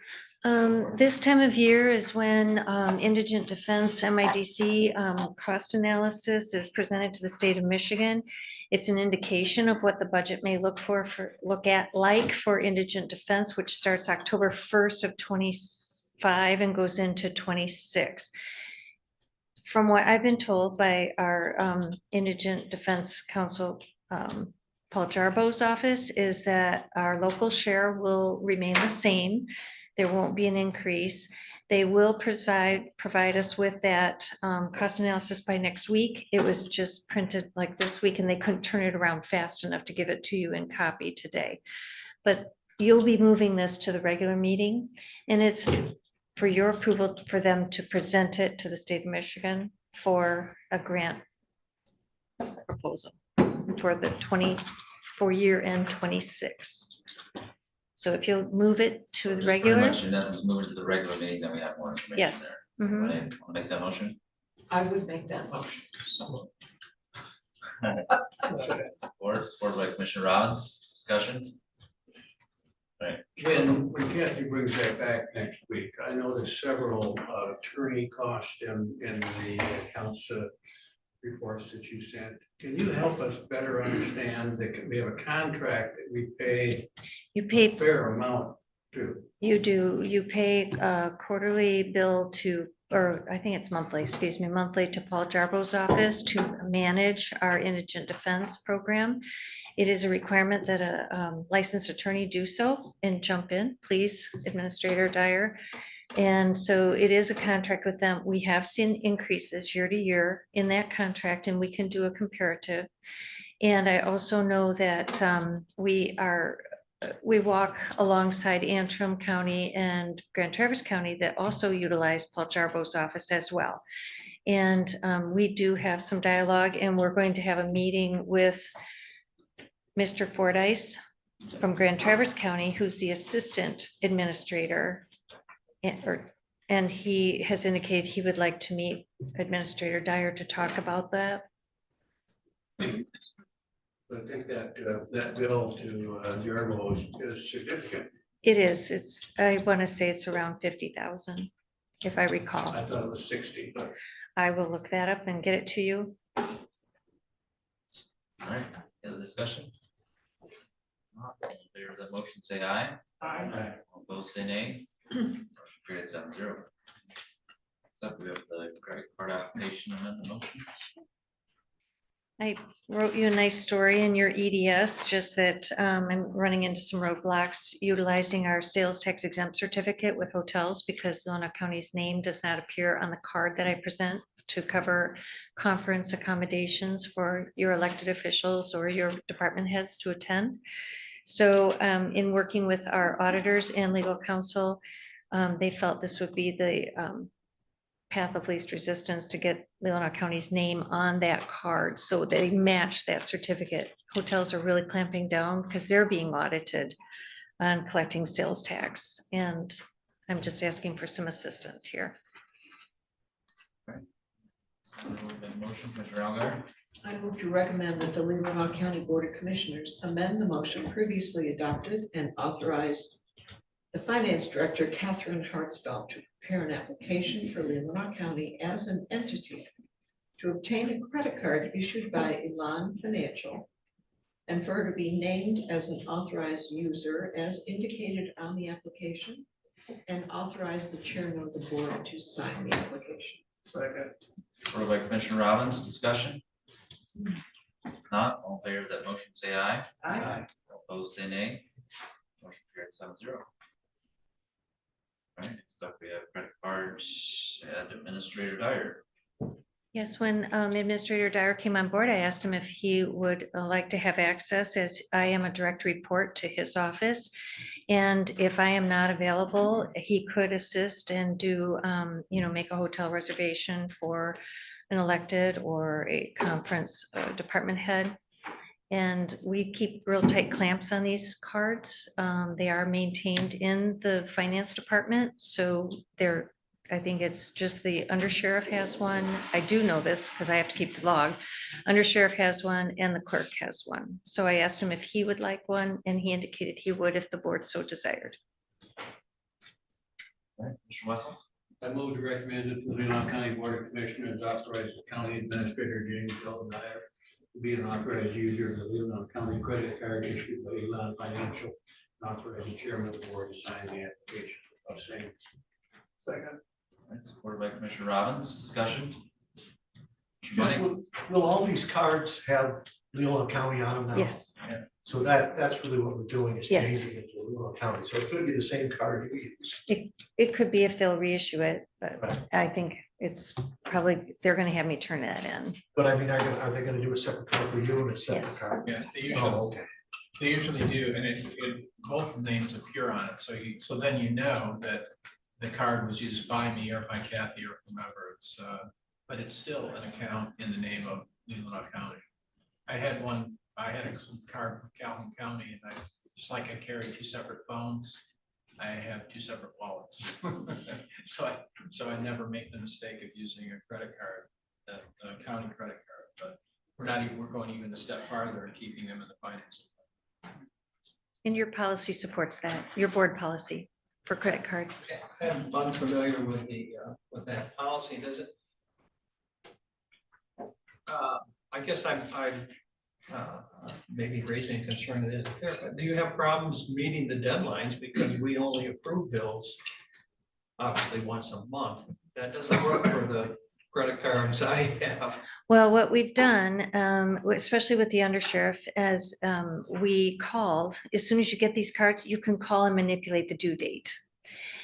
This time of year is when Indigent Defense MIDC cost analysis is presented to the state of Michigan. It's an indication of what the budget may look for Indigent Defense, which starts October 1st of 25 and goes into 26. From what I've been told by our Indigent Defense Council, Paul Jarbo's office, is that our local share will remain the same. There won't be an increase. They will provide us with that cost analysis by next week. It was just printed like this week, and they couldn't turn it around fast enough to give it to you in copy today. But you'll be moving this to the regular meeting, and it's for your approval for them to present it to the state of Michigan for a grant proposal for the for year end 26. So if you'll move it to the Just regular. Pretty much in essence, move it to the regular meeting, then we have more information Yes. there. Mhm. Want to make that motion? I would make that motion. Supported by Commissioner Robbins, discussion. Right. When Kathy brings that back next week, I know there's several attorney costs in the accounts reports that you sent. Can you help us better understand that we have a contract that we pay? You pay a fair amount to? You do. You pay a quarterly bill to, or I think it's monthly, excuse me, monthly to Paul Jarbo's office to manage our indigent defense program. It is a requirement that a licensed attorney do so and jump in, please, Administrator Dyer. And so it is a contract with them. We have seen increases year to year in that contract, and we can do a comparative. And I also know that we walk alongside Antrim County and Grand Traverse County that also utilize Paul Jarbo's office as well. And we do have some dialogue, and we're going to have a meeting with Mr. Fordyce from Grand Traverse County, who's the assistant administrator. And he has indicated he would like to meet Administrator Dyer to talk about that. I think that that bill to Jarbo is significant. It is. I want to say it's around 50,000, if I recall. I thought it was 60, but. I will look that up and get it to you. All right, any other discussion? Not all in favor of that motion, say aye. Aye. All opposed, say nay. Motion carried 7-0. Next up, we have the credit card application amendment motion. I wrote you a nice story in your EDS, just that I'm running into some roadblocks utilizing our sales tax exempt certificate with hotels because Leelanau County's name does not appear on the card that I present to cover conference accommodations for your elected officials or your department heads to attend. So in working with our auditors and legal counsel, they felt this would be the path of least resistance to get Leelanau County's name on that card. So they match that certificate. Hotels are really clamping down because they're being audited on collecting sales tax. And I'm just asking for some assistance here. Motion, Commissioner Algar. I move to recommend that the Leelanau County Board of Commissioners amend the motion previously adopted and authorize the Finance Director, Catherine Hartsfeld, to prepare an application for Leelanau County as an entity to obtain a credit card issued by Elan Financial and for her to be named as an authorized user as indicated on the application and authorize the chairman of the board to sign the application. Second. Supported by Commissioner Robbins, discussion? Not, all in favor of that motion, say aye. Aye. Opposed, say nay. Motion carried 7-0. All right, next up, we have credit cards and Administrator Dyer. Yes, when Administrator Dyer came on board, I asked him if he would like to have access, as I am a direct report to his office. And if I am not available, he could assist and do, make a hotel reservation for an elected or a conference department head. And we keep real tight clamps on these cards. They are maintained in the finance department, so they're, I think it's just the undersheriff has one. I do know this because I have to keep the log. Undersheriff has one and the clerk has one. So I asked him if he would like one, and he indicated he would if the board so desired. All right, Commissioner Wessel. I move to recommend that the Leelanau County Board of Commissioners authorize the county administrator, James Dalton Dyer, to be an authorized user of the Leelanau County credit card issued by Elan Financial, and authorize the chairman of the board to sign the application of same. Second. All right, supported by Commissioner Robbins, discussion? Commissioner Money? Will all these cards have Leelanau County on them now? Yes. So that's really what we're doing is Yes. changing it to Leelanau County. So it could be the same card you use. It could be if they'll reissue it, but Right. I think it's probably, they're gonna have me turn that in. But I mean, are they gonna do a separate card for you and a separate Yes. card? Yeah, they Oh, usually, okay. they usually do, and both names appear on it, so then you know that the card was used by me or by Kathy or whomever. But it's still an account in the name of Leelanau County. I had some card from Calhoun County, and just like I carry two separate phones, I have two separate wallets. So I never make the mistake of using a credit card, that county credit card, but we're going even a step farther and keeping them in the finance. And your policy supports that, your board policy for credit cards. I'm unfamiliar with with that policy, does it? I guess I'm maybe raising a concern that isn't there, but do you have problems meeting the deadlines because we only approve bills obviously once a month? That doesn't work for the credit cards I have. Well, what we've done, especially with the undersheriff, as we called, as soon as you get these cards, you can call and manipulate the due date.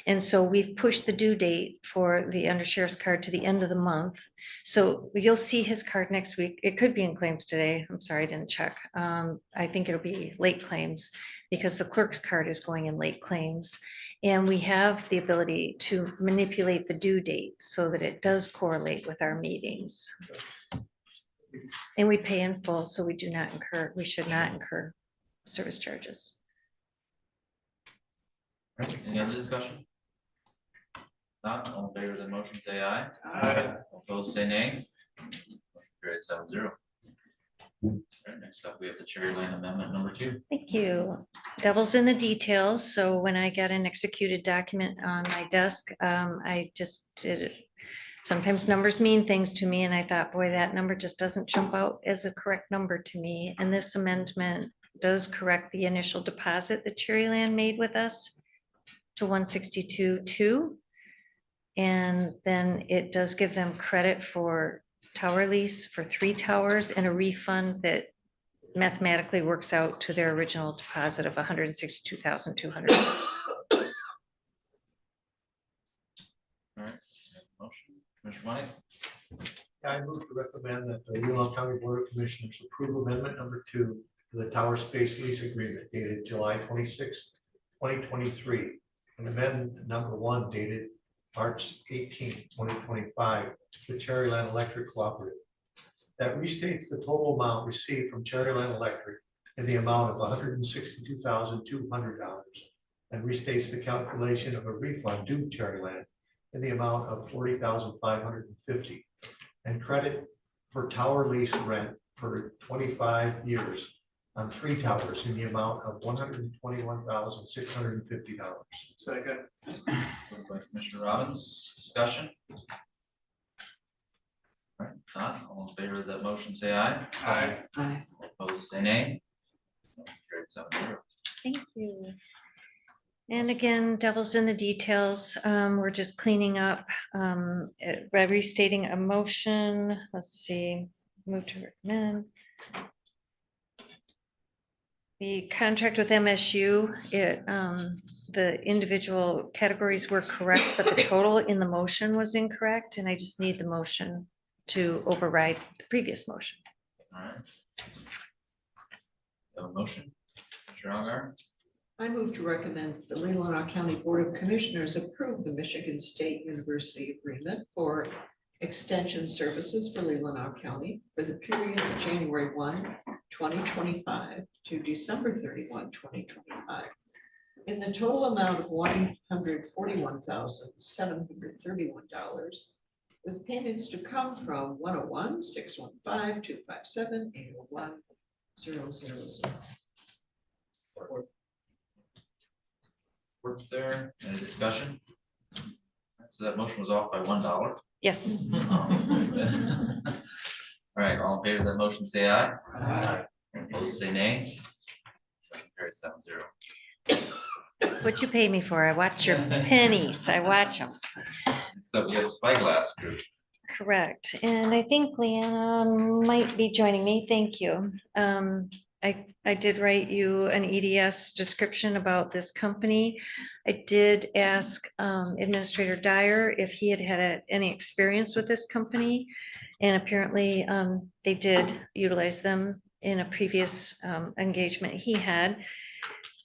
And so we've pushed the due date for the undersheriff's card to the end of the month. So you'll see his card next week. It could be in claims today. I'm sorry, I didn't check. I think it'll be late claims because the clerk's card is going in late claims. And we have the ability to manipulate the due date so that it does correlate with our meetings. And we pay in full, so we should not incur service charges. All right, any other discussion? Not, all in favor of the motion, say aye. Aye. Opposed, say nay. Motion carried 7-0. All right, next up, we have the Cherry Lane Amendment number 2. Thank you. Devil's in the details. So when I get an executed document on my desk, I just did it. Sometimes numbers mean things to me, and I thought, boy, that number just doesn't jump out as a correct number to me. And this amendment does correct the initial deposit that Cherry Land made with us to 162.2. And then it does give them credit for tower lease for 3 towers and a refund that mathematically works out to their original deposit of 162,200. All right, motion, Commissioner Money? I move to recommend that the Leelanau County Board of Commissioners approve amendment number 2 to the tower space lease agreement dated July 26, 2023, and amendment number 1 dated March 18, 2025, to Cherryland Electric Cooperative. That restates the total amount received from Cherryland Electric in the amount of $162,200 and restates the calculation of a refund due Cherryland in the amount of $40,550 and credit for tower lease rent for 25 years on 3 towers in the amount of $121,650. Second. Moved by Commissioner Robbins, discussion. All right, not all in favor of that motion, say aye. Aye. Aye. Opposed, say nay. Carried 7-0. Thank you. And again, devil's in the details. We're just cleaning up, restating a motion. Let's see, move to recommend. The contract with MSU, the individual categories were correct, but the total in the motion was incorrect, and I just need the motion to override the previous motion. All right. Have a motion, Mr. Algar. I move to recommend the Leelanau County Board of Commissioners approve the Michigan State University Agreement for extension services for Leelanau County for the period of January 1, 2025 to December 31, 2025, in the total amount of $141,731, with payments to come from 101-615-257-801-000. Works there, any discussion? So that motion was off by $1. Yes. All right, all in favor of that motion, say aye. Aye. Opposed, say nay. Carried 7-0. That's what you pay me for. I watch your pennies. I watch them. So we have Spyglass Group. Correct. And I think Leanna might be joining me. Thank you. I did write you an EDS description about this company. I did ask Administrator Dyer if he had had any experience with this company. And apparently they did utilize them in a previous engagement he had.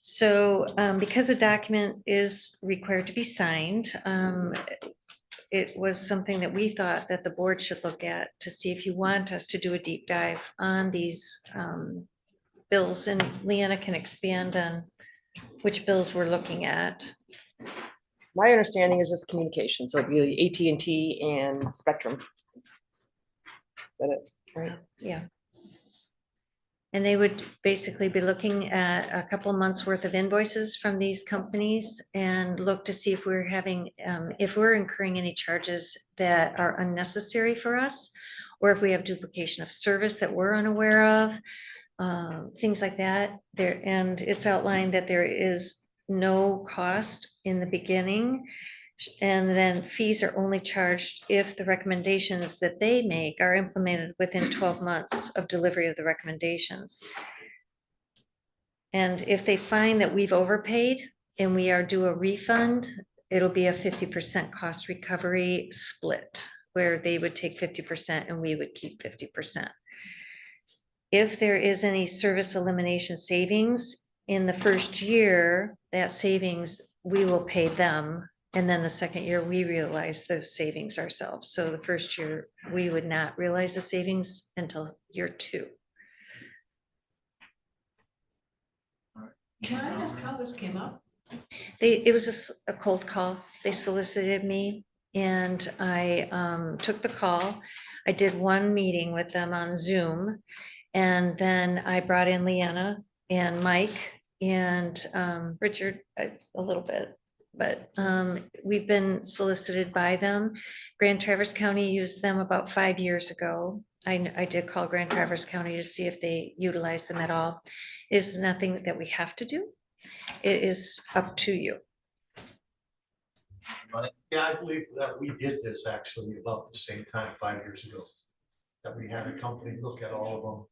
So because a document is required to be signed, it was something that we thought that the board should look at to see if you want us to do a deep dive on these bills, and Leanna can expand on which bills we're looking at. My understanding is just communication, so it'd be AT&T and Spectrum. Is that it? Right? Yeah. And they would basically be looking at a couple months worth of invoices from these companies and look to see if we're having, if we're incurring any charges that are unnecessary for us, or if we have duplication of service that we're unaware of. Things like that there, and it's outlined that there is no cost in the beginning, and then fees are only charged if the recommendations that they make are implemented within 12 months of delivery of the recommendations. And if they find that we've overpaid and we are due a refund, it'll be a 50% cost recovery split, where they would take 50% and we would keep 50%. If there is any service elimination savings in the first year, that savings, we will pay them. And then the second year, we realize the savings ourselves. So the first year, we would not realize the savings until year 2. Can I ask how this came up? It was a cold call. They solicited me and I took the call. I did one meeting with them on Zoom. And then I brought in Leanna and Mike and Richard a little bit, but we've been solicited by them. Grand Traverse County used them about 5 years ago. I did call Grand Traverse County to see if they utilize them at all. It's nothing that we have to do. It is up to you. Yeah, I believe that we did this actually about the same time 5 years ago. That we had a company look at all of them.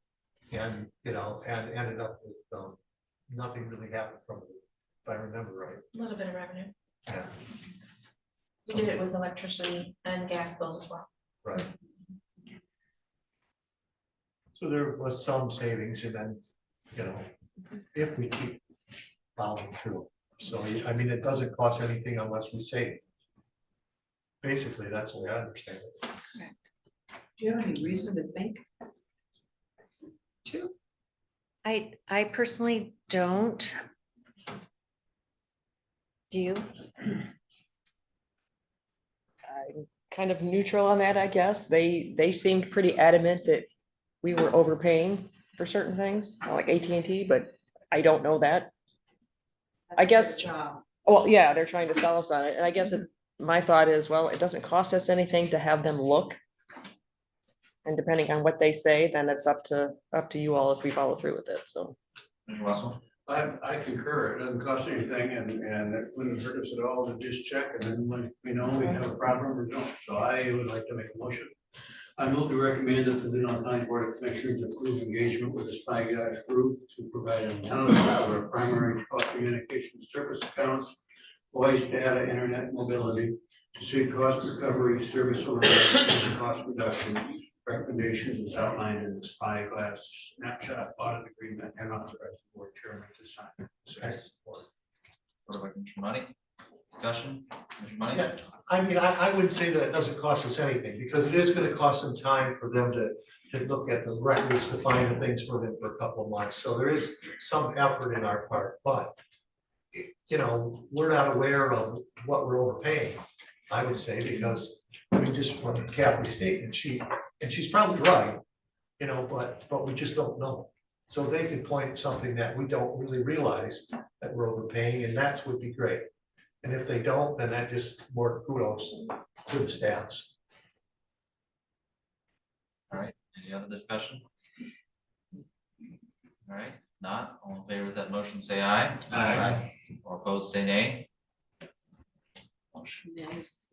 And, you know, and ended up with nothing really happened from it, if I remember right. A little bit of revenue. Yeah. We did it with electricity and gas bills as well. Right. So there was some savings, and then, you know, if we keep following through. So, I mean, it doesn't cost anything unless we save. Basically, that's the way I understand it. Correct. Do you have any reason to think? I personally don't. Do you? kind of neutral on that, I guess. They seemed pretty adamant that we were overpaying for certain things, like AT&T, but I don't know that. I guess, well, yeah, they're trying to sell us on it. And I guess my thought is, well, it doesn't cost us anything to have them look. And depending on what they say, then it's up to you all if we follow through with it. So. I concur. It doesn't cost anything and it wouldn't hurt us at all to just check and then when we know we have a problem or don't. So I would like to make a motion. I move to recommend that the Leelanau County Board of Commissioners approve engagement with the Spy Guys Group to provide intelligence for a primary telecommunications service accounts, voice data, internet mobility, to seek cost recovery, service oriented, and cost reduction recommendations as outlined in the Spyglass snapshot audit agreement and authorize the board chairman to sign. Money discussion. Money. Yeah, I mean, I would say that it doesn't cost us anything, because it is gonna cost some time for them to look at the records, to find the things for them for a couple of months, so there is some effort in our part, but you know, we're not aware of what we're overpaying, I would say, because we just want Kathy's statement, she's probably right, you know, but we just don't know. So they can point something that we don't really realize that we're overpaying, and that would be great. And if they don't, then that just more kudos to the staffs. All right, any other discussion? All right, not, all in favor of that motion, say aye. Aye. Or opposed, say nay. Motion,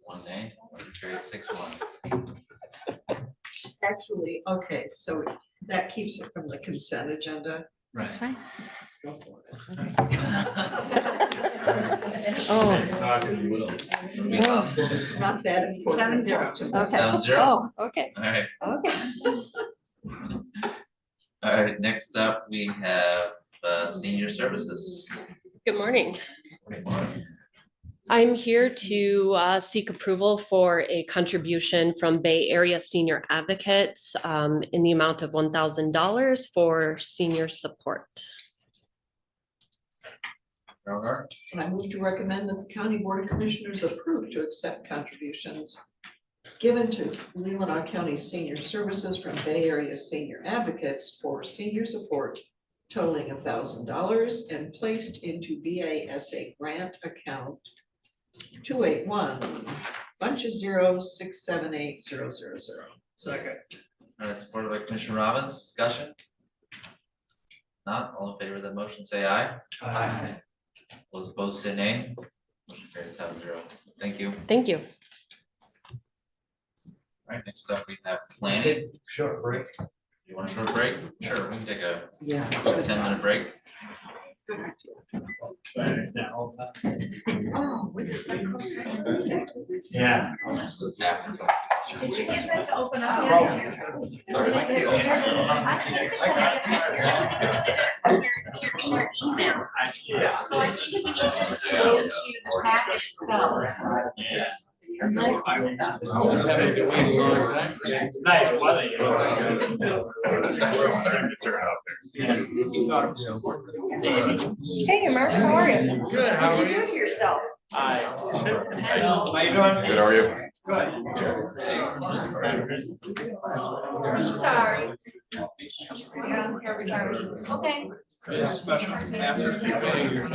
one nay, motion carried 6-1. Actually, okay, so that keeps it from the consent agenda. That's fine. Go for it. Oh. It's not that important. 7-0. to me. Okay. 7-0. Oh, okay. All right, Okay. all right, next up, we have senior services. Good morning. I'm here to seek approval for a contribution from Bay Area Senior Advocates in the amount of $1,000 for senior support. I move to recommend that the County Board of Commissioners approve to accept contributions given to Leelanau County Senior Services from Bay Area Senior Advocates for senior support totaling $1,000 and placed into BASA grant account 281 bunch of zeros 678-000. Second. All right, supported by Commissioner Robbins, discussion? Not, all in favor of the motion, say aye. Aye. Those opposed, say nay. Motion carried 7-0. Thank you. Thank you. All right, next up, we have planning. Short break. You want a short break? Sure, we can take a Yeah. 10-minute break. Oh, with this like Yeah. Did you get that to open up? Yet? Your email. So I think you need to just go to the package itself. It's nice weather, you know. Hey, Mark, how are you? Good, how are you? to yourself? Hi. How you doing? Good, how are you? Sorry. Yeah, every time. Okay. Yes, special after filling your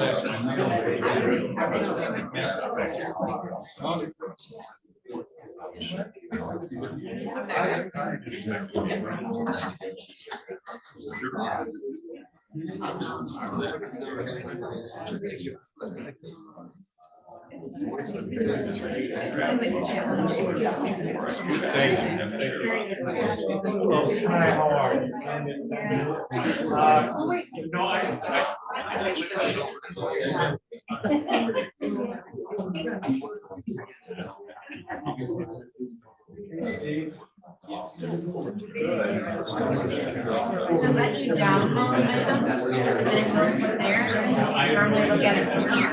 Hi, how are you? No, They'll let you download items and then go from there. You normally look at it from here.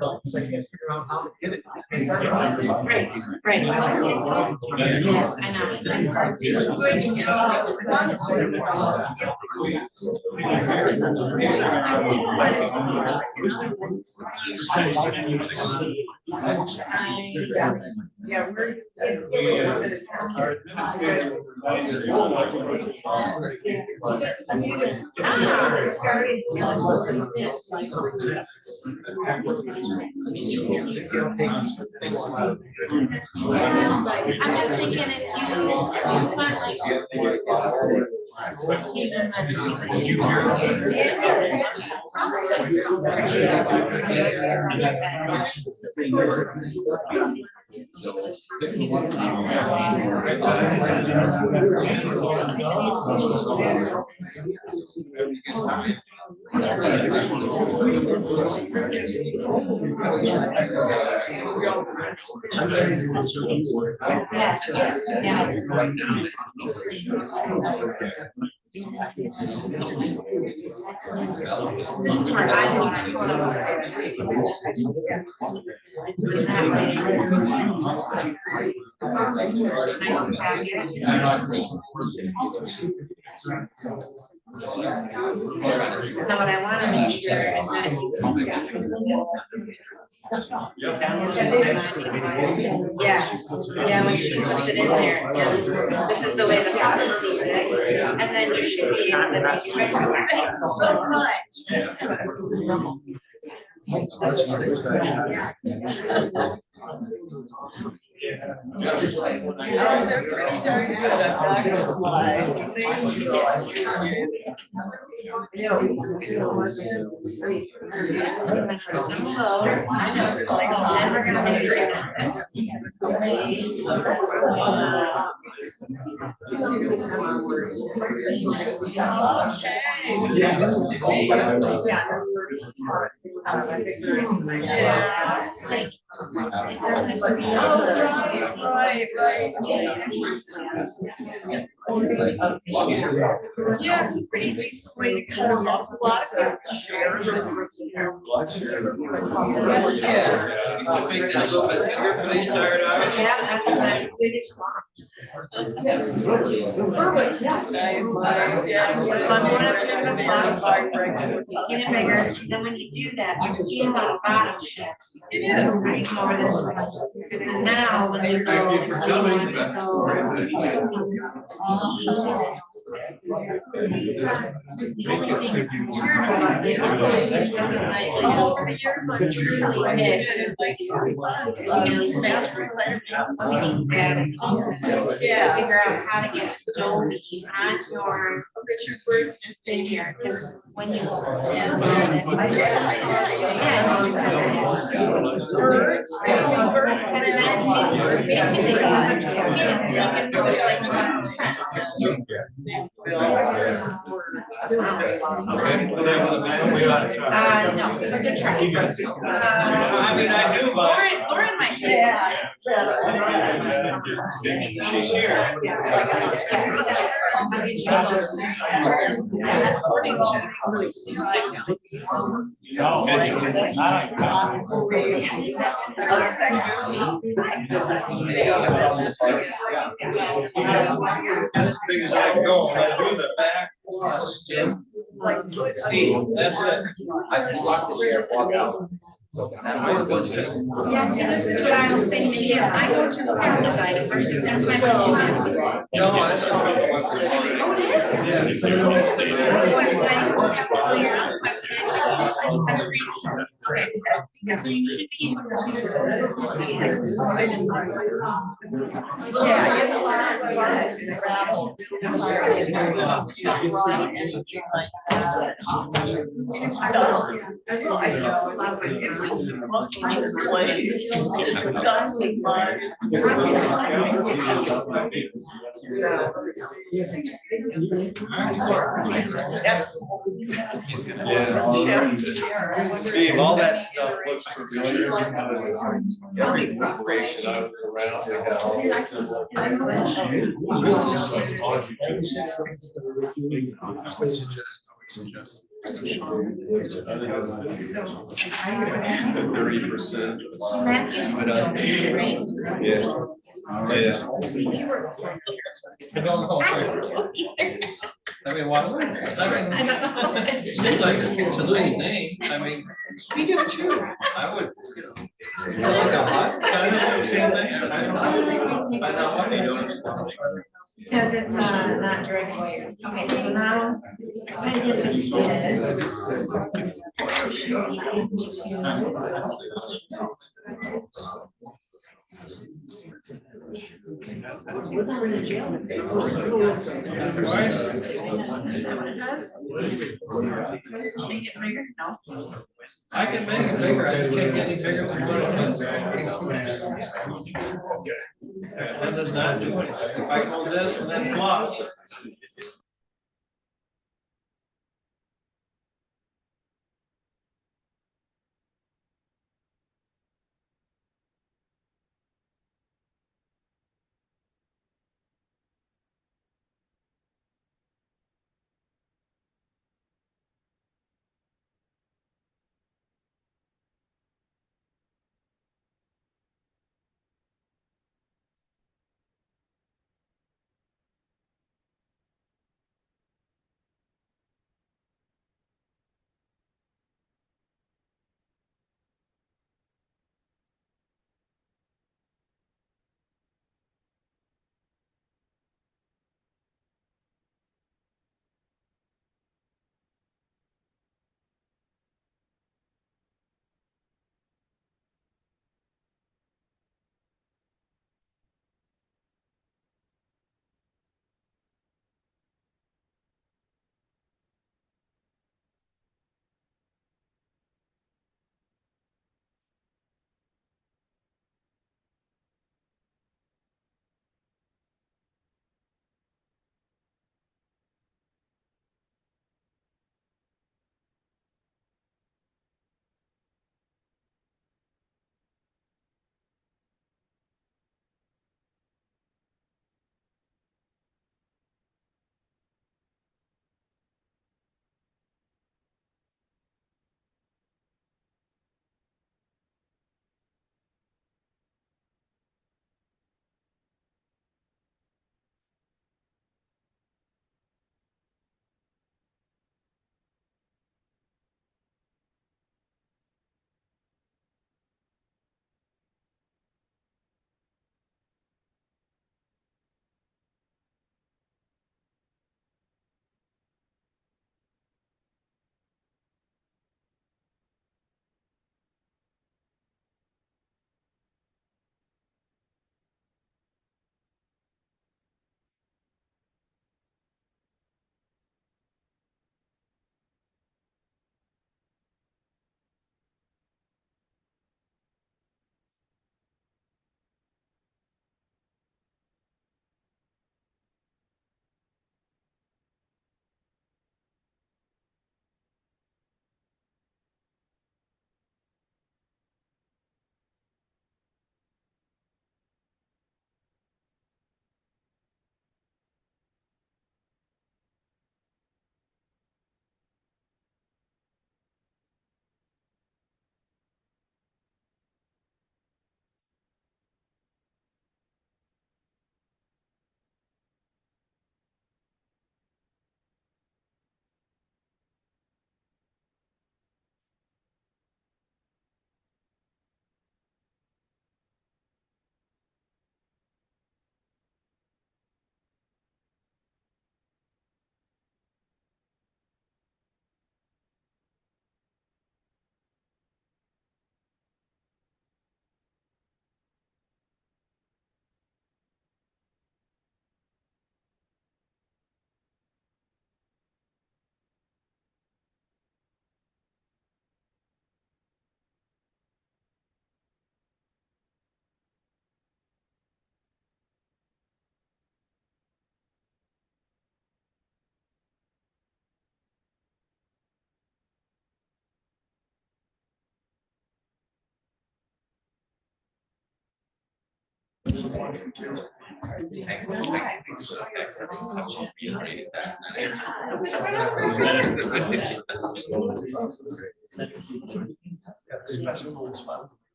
So I can't figure out how to get it. Right. Yes, I know. Yeah, we're. I'm just thinking if you want like. Yes, yes. This is where I want to Now, what I want to make sure is that. Yes, yeah, when she puts it in there, yeah, this is the way the public sees it, and then you should be able to take it so much. They're pretty darn good, I'm not gonna lie. Then we're gonna make sure. Yeah, it's a pretty decent way to cut them off. A lot of people share. Make that a little bit bigger for these tired eyes. Yeah, that's what I. Perfect, yeah. Nice, yeah. I'm going to put the plus, get it bigger, then when you do that, you feel that bottom shifts. It is. Right over this way. And now, when you go, you want to go. The only thing that's terrible about this is that it doesn't like, over the years, like truly hit. Yeah. Figure out how to get Adobe on your thing here, because when you. Basically, no, for good try. I mean, I do, but. Lauren might. She's here. As big as I go, I do the back plus, Jim. See, that's it. I just walk the chair, walk out. Yeah, see, this is what I was saying, to you. I go to the website versus next time I do that. No, that's not what I want to do. Oh, it is? Yeah. Website, so you're on the website, touch screen. Okay. So you should be able It's just a functional place. It doesn't like. Steve, all that stuff looks familiar because every corporation I was around, they got all this. I would suggest 30%. Matthew's donated, right? Yeah. Yeah. I mean, why? Seems like it's a nice name. I mean. We do too. I would. Is it like a hut? Kind of same thing? I know what he does. Because it's not direct wire. Okay, so now what I did with I can make it bigger. I just can't get any bigger than what it is. That does not do anything. If I go this and then plus.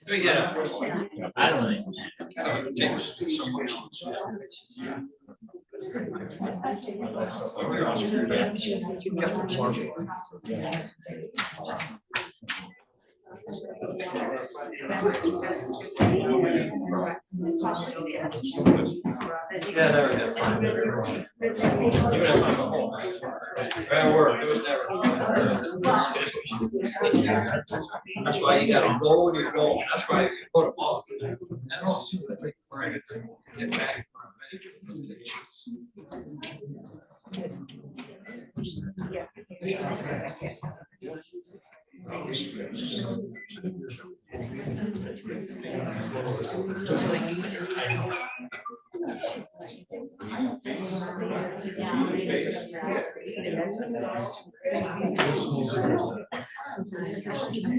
Yeah. I don't think. Yeah, there we go. That worked. It was never. That's why you gotta go when you're going. That's why you put them off. That's right. Get back.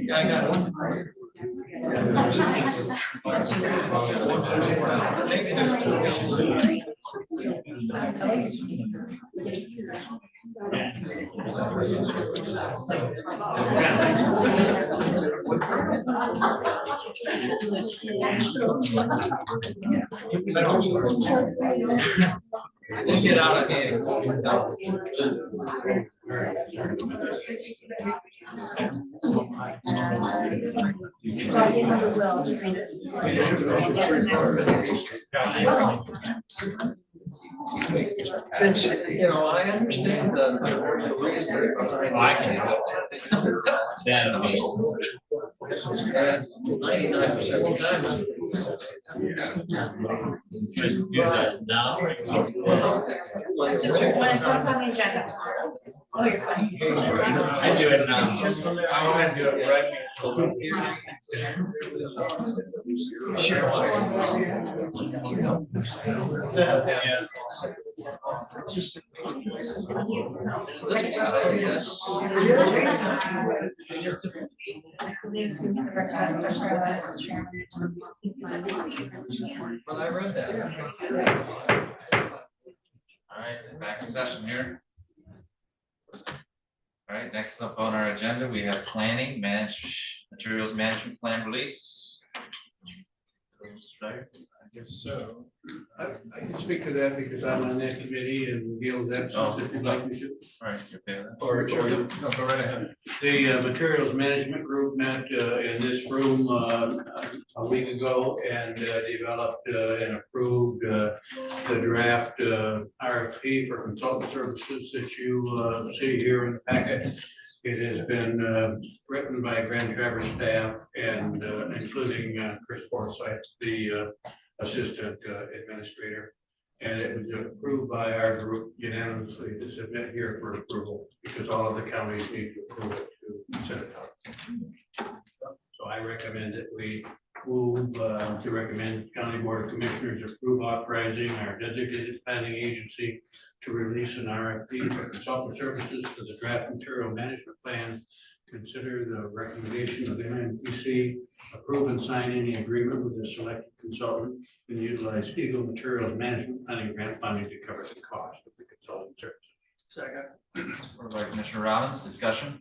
Yeah, I got one. Let's get out of here. You know, I understand the reason. I can do it. That'll be. 99% of the time. Just do that now. When it comes on the agenda. Oh, you're fine. I do it now. I want to do it right. Yeah. But I read that. All right, back in session here. All right, next up on our agenda, we have planning, materials management plan release. I guess so. I can speak to that because I'm on that committee and deal with that Oh, if you'd like me to. All right, you're okay with that? Or No, go right ahead. the materials management group met in this room a week ago and developed and approved the draft RFP for consultant services that you see here in the packet. It has been written by Grand Traverse staff and including Chris Forsythe, the assistant administrator. And it was approved by our group unanimously to submit here for approval because all of the counties need to approve it to send it out. So I recommend that we move to recommend County Board of Commissioners approve authorizing our designated planning agency to release an RFP for consultant services for the draft material management plan. Consider the recommendation of the MMPC, approve and sign any agreement with the selected consultant and utilize Eagle Materials Management Planning Grant funding to cover the cost of the consulting services. Second. Supported by Commissioner Robbins, discussion?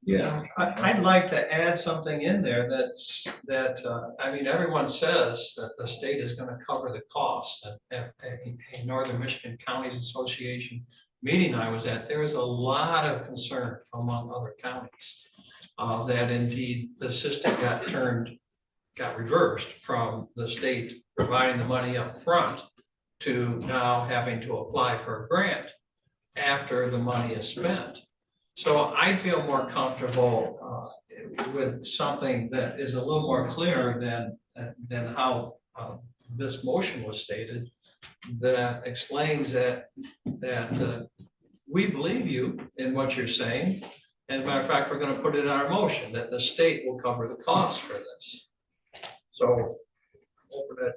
Yeah, I'd like to add something in there I mean, everyone says that the state is gonna cover the cost. At a Northern Michigan Counties Association meeting I was at, there was a lot of concern among other counties. That indeed the system got reversed from the state providing the money up front to now having to apply for a grant after the money is spent. So I feel more comfortable with something that is a little more clear than how this motion was stated, that explains that we believe you in what you're saying. And matter of fact, we're going to put it in our motion that the state will cover the cost for this. So open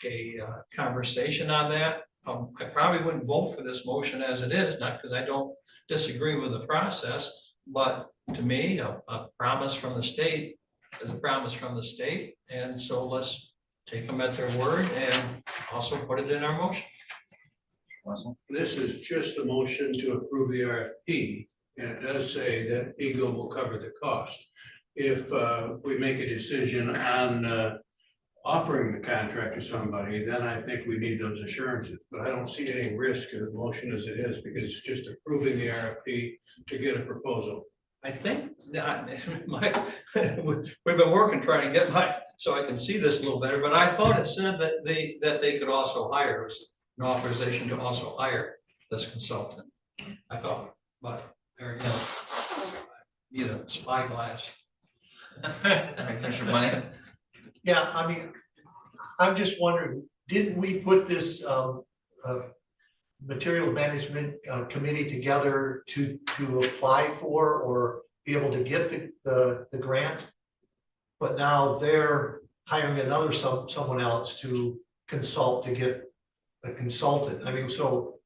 a conversation on that. I probably wouldn't vote for this motion as it is, not because I don't disagree with the process, But to me, a promise from the state is a promise from the state, and so let's take them at their word and also put it in our motion. This is just a motion to approve the RFP, and it does say that Eagle will cover the cost. If we make a decision on offering the contract to somebody, then I think we need those assurances. But I don't see any risk of the motion as it is, because it's just approving the RFP to get a proposal. I think that we've been working trying to get so I can see this a little better, but I thought it said that they could also hire an authorization to also hire this consultant. I thought, but there again, need a spyglass. Commissioner Money? Yeah, I mean, I'm just wondering, didn't we put this material management committee together to apply for or be able to get the grant? But now they're hiring someone else to consult to get a consultant. I mean, so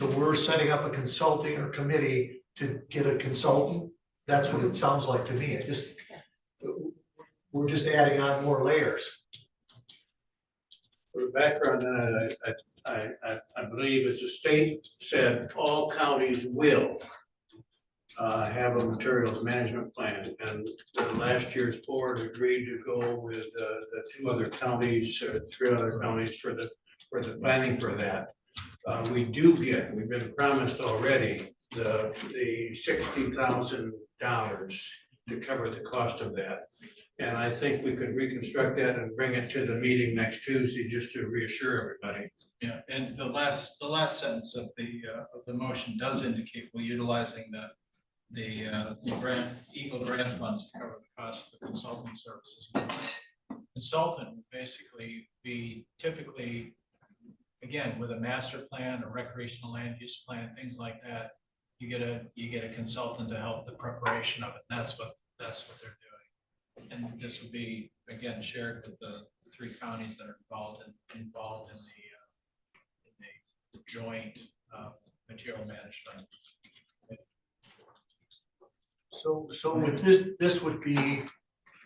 we're setting up a consulting or committee to get a consultant. That's what it sounds like to me. We're just adding on more layers. For the background, I believe as the state said, all counties will have a materials management plan. And the last year's board agreed to go with the 2 other counties, 3 other counties for the planning for that. We've been promised already the $60,000 to cover the cost of that. And I think we could reconstruct that and bring it to the meeting next Tuesday just to reassure everybody. Yeah, and the last sentence of the motion does indicate we're utilizing the Eagle grant funds to cover the cost of the consulting services. Consultant would basically be typically, again, with a master plan, a recreational land use plan, things like that. You get a consultant to help the preparation of it. That's what they're doing. And this would be, again, shared with the 3 counties that are involved in the joint material management. So with this would be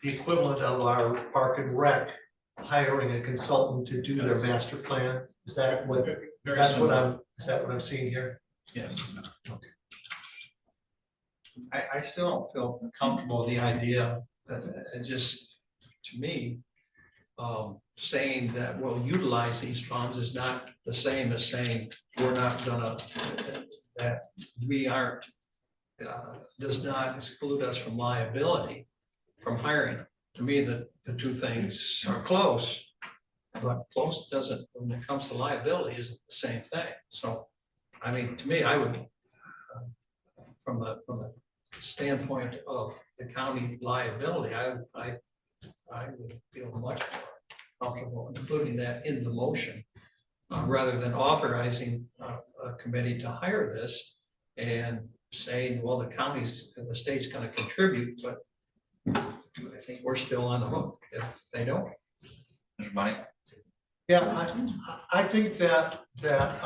the equivalent of our Park and Rec hiring a consultant to do their master plan. Is that what I'm seeing here? Yes. Okay. I still don't feel comfortable with the idea that it just, to me, saying that we'll utilize these funds is not the same as saying we're not gonna, that we aren't, does not exclude us from liability from hiring them. To me, the 2 things are close, but close doesn't, when it comes to liability, isn't the same thing. So, I mean, to me, I would, from the standpoint of the county liability, I would feel much more comfortable including that in the motion, rather than authorizing a committee to hire this and saying, well, the counties and the state's going to contribute, but I think we're still on the hook if they don't. Money? Yeah, I think that they're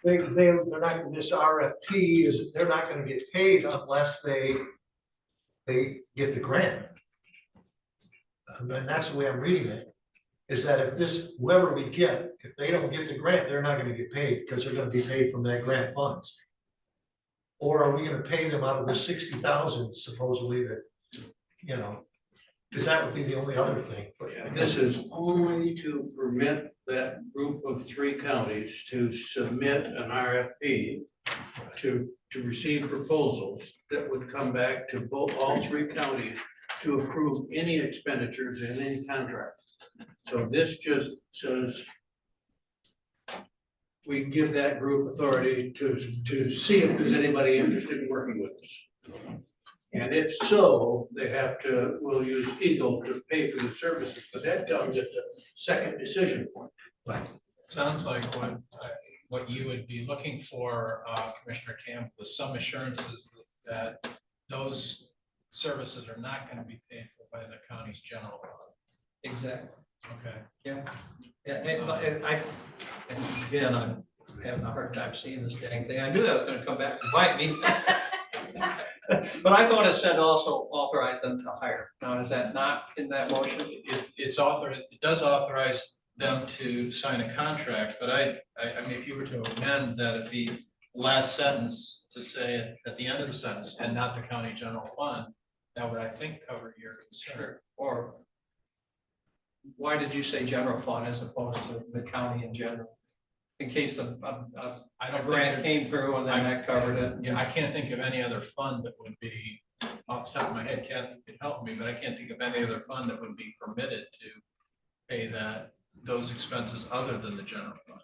not, this RFP is, they're not going to get paid unless they get the grant. And that's the way I'm reading it, is that if whoever we get, if they don't get the grant, they're not going to get paid because they're going to be paid from that grant funds. Or are we going to pay them out of the 60,000 supposedly that, because that would be the only other thing. But this is only to permit that group of 3 counties to submit an RFP to receive proposals that would come back to all 3 counties to approve any expenditures in any contract. So this just says we give that group authority to see if there's anybody interested in working with us. And if so, we'll use Eagle to pay for the services, but that comes at the second decision point. But it sounds like what you would be looking for, Commissioner Campbell, is some assurances that those services are not going to be paid for by the county's general fund. Exactly. Okay. Yeah. And again, I'm having a hard time seeing this dang thing. I knew that was going to come back and bite me. But I thought it said also authorize them to hire. Now, is that not in that motion? It does authorize them to sign a contract, but I mean, if you were to amend that, it'd be last sentence to say at the end of the sentence, and not the county general fund, that would, I think, cover your concern. Or why did you say general fund as opposed to the county in general? In case a grant came through and then that covered it. Yeah, I can't think of any other fund that would be, off the top of my head, Kathy could help me, but I can't think of any other fund that would be permitted to pay those expenses other than the general fund.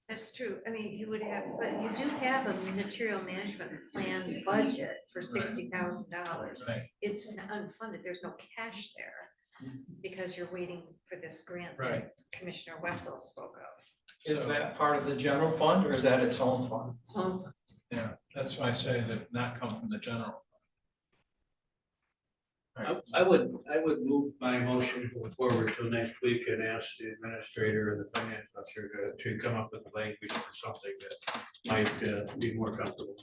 That's true. I mean, you would have, but you do have a material management plan budget for $60,000. Right. It's unfunded. There's no cash there because you're waiting for this grant Right. that Commissioner Wessel spoke of. Is that part of the general fund or is that its own fund? Its own fund. Yeah, that's why I say that not come from the general. I would move my motion to go forward till next week and ask the administrator and the finance officer to come up with a language for something that might be more comfortable.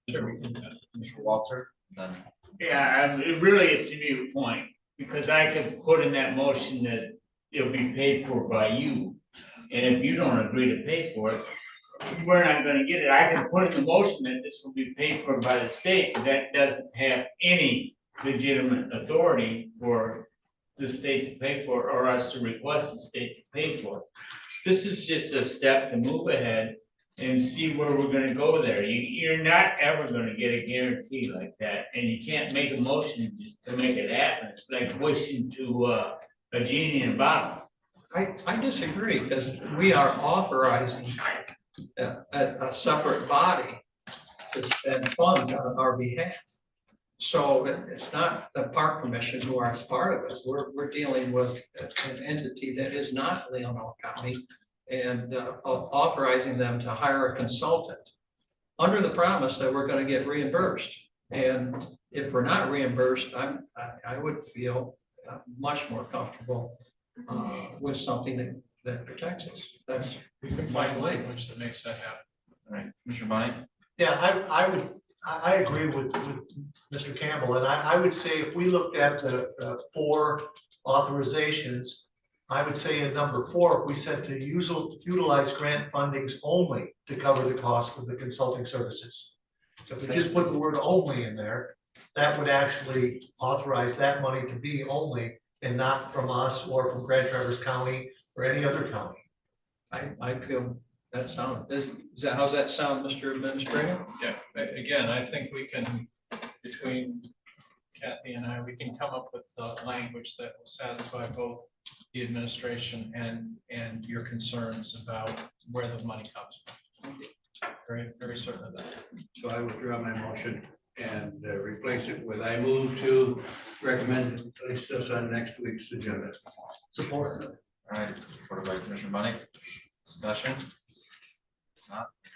Sure, we can, Mr. Walter, then. Yeah, it really is to be a point, because I could put in that motion that it'll be paid for by you. And if you don't agree to pay for it, we're not gonna get it. I can put in the motion that this will be paid for by the state, but that doesn't have any legitimate authority for the state to pay for, or us to request the state to pay for it. This is just a step to move ahead and see where we're gonna go there. You're not ever gonna get a guarantee like that, and you can't make a motion just to make it happen. It's like wishing to a genie in a bottle. I disagree because we are authorizing a separate body to spend funds on our behalf. So it's not the park commission who are part of this. We're dealing with an entity that is not Leelanau County and authorizing them to hire a consultant under the promise that we're going to get reimbursed. And if we're not reimbursed, I would feel much more comfortable with something that protects us. That's We can find language that makes that happen. All right, Mr. Bonnie? Yeah, I agree with Mr. Campbell, and I would say if we looked at the 4 authorizations, I would say in number 4, if we said to utilize grant fundings only to cover the cost of the consulting services. If we just put the word only in there, that would actually authorize that money to be only and not from us or from Grand Traverse County or any other county. I feel that sound, how's that sound, Mr. Administrator? Yeah, again, I think we can, between Kathy and I, we can come up with language that will satisfy both the administration and your concerns about where the money comes from. Very, very certain of that. So I withdraw my motion and replace it with, I move to recommend to place this on next week's agenda. Support. All right, supported by Commissioner Bonnie. Discussion?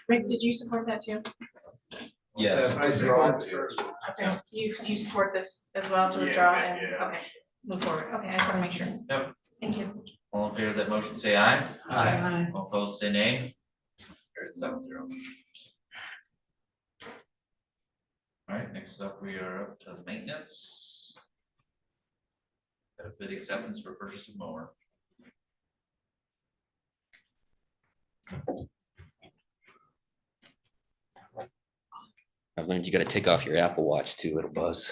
Rick, did you support that too? Yes. I support first. Okay, you support this as well to withdraw and, okay, move forward. Okay, I just want to make sure. Yep. Thank you. All in favor of that motion, say aye. Aye. All opposed, say nay. Carried 7-0. All right, next up, we are up to the maintenance. Got a bid acceptance for purchase of mower. I've learned you gotta take off your Apple Watch too, it'll buzz.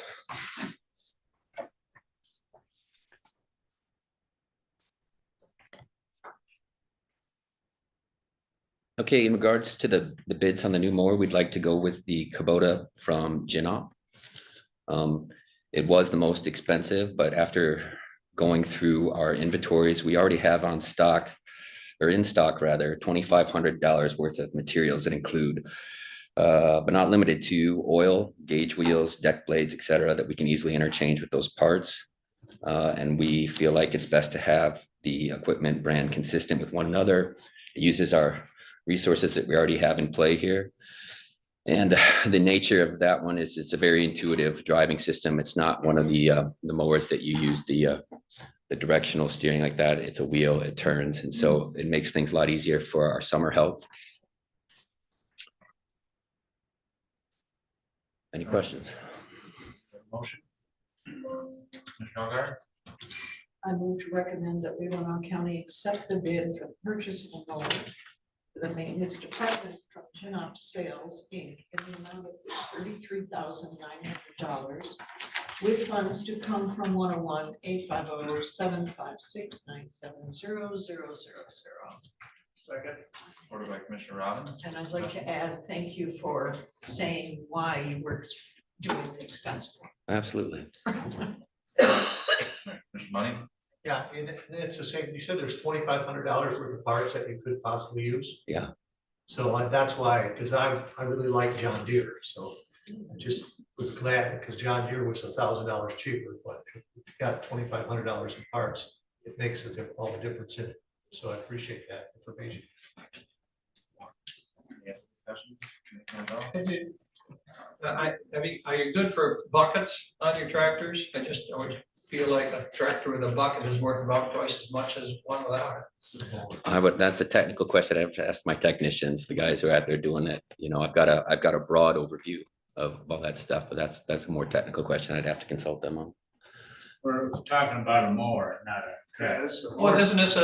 Okay, in regards to the bids on the new mower, we'd like to go with the Kubota from Ginop. It was the most expensive, but after going through our inventories, we already have on stock, or in stock rather, $2,500 worth of materials that include but not limited to oil, gauge wheels, deck blades, etc., that we can easily interchange with those parts. And we feel like it's best to have the equipment brand consistent with one another. It uses our resources that we already have in play here. And the nature of that one is it's a very intuitive driving system. It's not one of the mowers that you use the directional steering like that. It's a wheel, it turns. And so it makes things a lot easier for our summer help. Any questions? Motion. Commissioner Algar? I move to recommend that Leelanau County accept the bid for the purchase of a mower for the maintenance department from Genop Sales Inc. in the amount of $33,900 with funds to come from 101-850-756-970-000. Second. Supported by Commissioner Robbins. And I'd like to add, thank you for saying why you were doing the expense. Absolutely. Commissioner Money? Yeah, and it's the same, you said there's $2,500 worth of parts that you could possibly use. Yeah. So that's why, because I really like John Deere, so I just was glad, because John Deere was $1,000 cheaper, but if you got $2,500 in parts, it makes all the difference in it. So I appreciate that information. Are you good for buckets on your tractors? I just always feel like a tractor with a bucket is worth about twice as much as one without it. That's a technical question. I have to ask my technicians, the guys who are out there doing it. You know, I've got a broad overview of all that stuff, but that's a more technical question. I'd have to consult them on. We're talking about a mower, not a tractor. Well, isn't this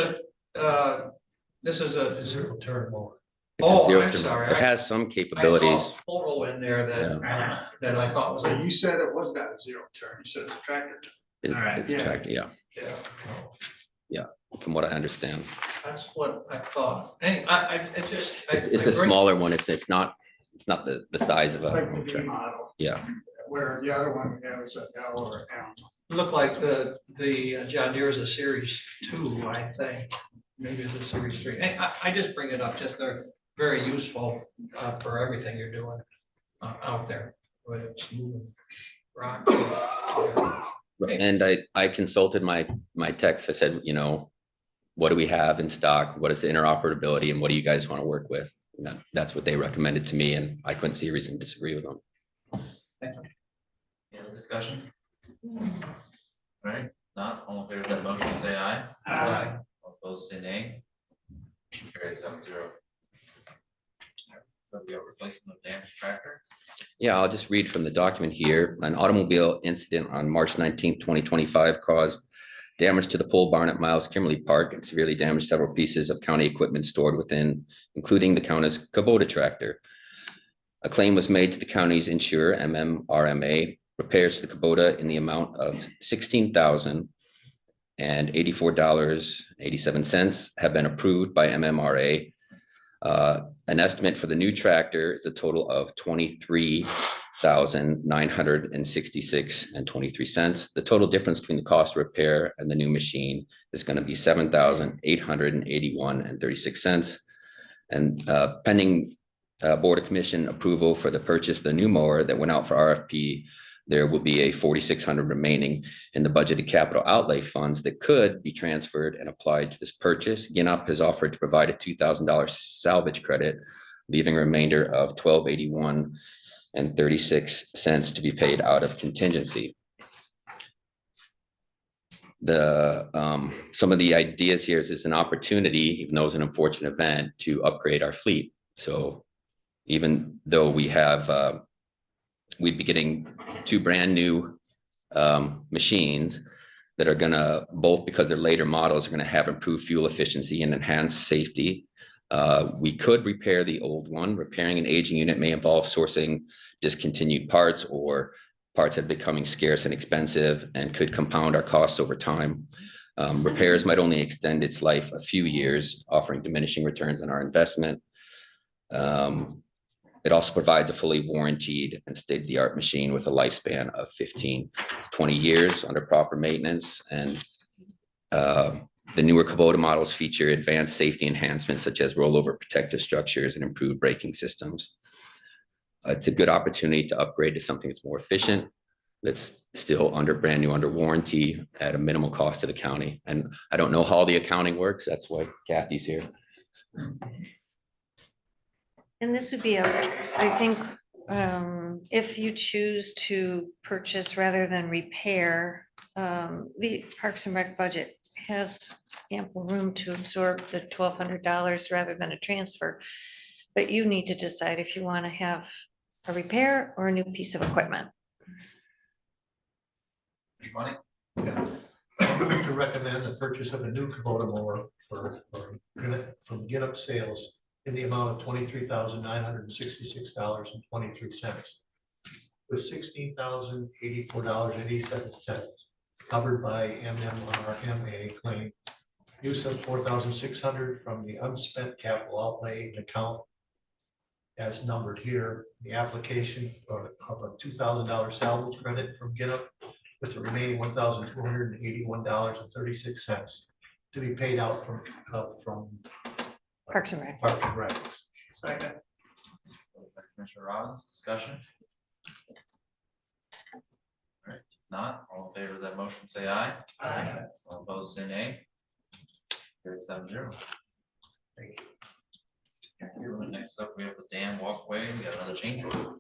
this is a zero turn mower. It's a Oh, zero I'm turn. sorry. It has some I saw a capabilities. photo in there that I thought was. So you said it was not a zero turn, you said it's a tractor. It's All right. it's a tractor, yeah, Yeah, from what I understand. that's what I thought. Hey, it just. It's a agree. smaller one. It's not the size of It's like a the V tractor. model, Yeah, where the other one we have is an L or an M. Look like the John Deere is a series 2, I think. Maybe it's a series 3. Hey, I just bring it up, just they're very useful for everything you're doing out there, whether it's moving rock. and I consulted my techs. I said, you know, what do we have in stock? What is the interoperability and what do you guys want to work with? And that's what they recommended to me, and I couldn't see a reason to disagree with them. Any other discussion? All right, not all in favor of that motion, say aye. Aye. All opposed, say nay. Motion carries 7-0. There'll be a replacement of damaged tractor. Yeah, I'll just read from the document here. An automobile incident on March 19th, 2025 caused damage to the pole barn at Miles Kimberly Park and severely damaged several pieces of county equipment stored within, including the county's Kubota tractor. A claim was made to the county's insurer, MMRMA. Repairs to the Kubota in the amount of $16,084.87 have been approved by MMRA. An estimate for the new tractor is a total of $23,966.23. The total difference between the cost of repair and the new machine is going to be $7,881.36. And pending Board of Commission approval for the purchase of the new mower that went out for RFP, there will be a $4,600 remaining in the budgeted capital outlay funds that could be transferred and applied to this purchase. Ginup has offered to provide a $2,000 salvage credit, leaving a remainder of $1,281.36 to be paid out of contingency. Some of the ideas here is it's an opportunity, even though it's an unfortunate event, to upgrade our fleet. So even though we have we'd be getting 2 brand new machines that are gonna, both because they're later models, are gonna have improved fuel efficiency and enhanced safety. We could repair the old one. Repairing an aging unit may involve sourcing discontinued parts or parts that are becoming scarce and expensive and could compound our costs over time. Repairs might only extend its life a few years, offering diminishing returns on our investment. It also provides a fully warranted and state-of-the-art machine with a lifespan of 15, 20 years under proper maintenance. And the newer Kubota models feature advanced safety enhancements such as rollover protective structures and improved braking systems. It's a good opportunity to upgrade to something that's more efficient, that's still brand new under warranty at a minimal cost to the county. And I don't know how the accounting works. That's why Kathy's here. And this would be I think, if you choose to purchase rather than repair, the Parks and Rec budget has ample room to absorb the $1,200 rather than a transfer. But you need to decide if you want to have a repair, or a new piece of equipment. Mr. Money? I move to recommend the purchase of a new Kubota mower from Get Up Sales in the amount of $23,966.23, with $16,084.87 covered by MMRMA claim. Use of $4,600 from the unspent capital outlay account as numbered here. The application of a $2,000 salvage credit from Get Up, with the remaining $1,281.36 to be paid out from Parks and Rec. Parks and Rec. Second. Commissioner Robbins, discussion? All right, not, all in favor of that motion, say aye. Aye. All opposed, say nay. Carried 7-0. Thank you. Next up, we have the dam walkway. We got another change order.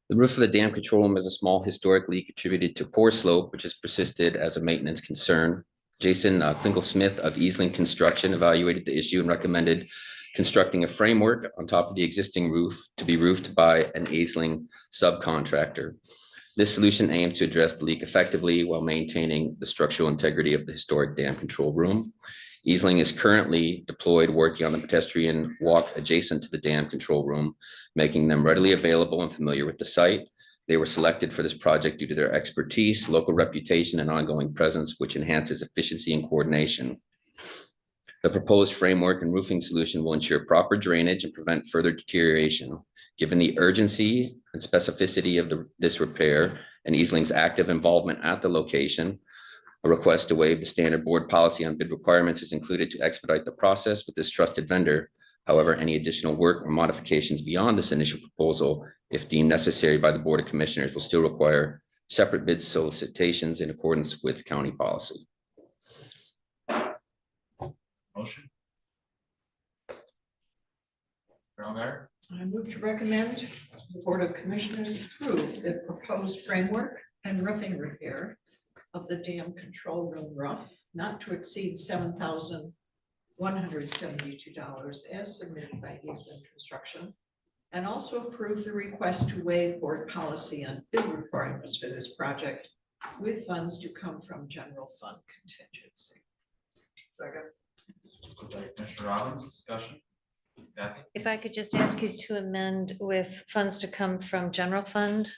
The roof of the dam control room is a small historic leak attributed to poor slope, which has persisted as a maintenance concern. Jason Klinkle-Smith of Easling Construction evaluated the issue and recommended constructing a framework on top of the existing roof to be roofed by an Easling subcontractor. This solution aims to address the leak effectively while maintaining the structural integrity of the historic dam control room. Easling is currently deployed working on the pedestrian walk adjacent to the dam control room, making them readily available and familiar with the site. They were selected for this project due to their expertise, local reputation, and ongoing presence, which enhances efficiency and coordination. The proposed framework and roofing solution will ensure proper drainage and prevent further deterioration. Given the urgency and specificity of this repair and Easling's active involvement at the location, a request to waive the standard board policy on bid requirements is included to expedite the process with this trusted vendor. However, any additional work or modifications beyond this initial proposal, if deemed necessary by the Board of Commissioners, will still require separate bid solicitations in accordance with county policy. Motion? Earl I move to recommend the Board of Commissioners approve the proposed framework and roofing repair of the dam control room roof not to exceed $7,172 as submitted by Eastman Construction, and also approve the request to waive board policy on bid requirements for this project with funds to come from general fund contingency. Second. Commissioner Robbins, discussion? Kathy? If I could just ask you to amend with funds to come from general fund.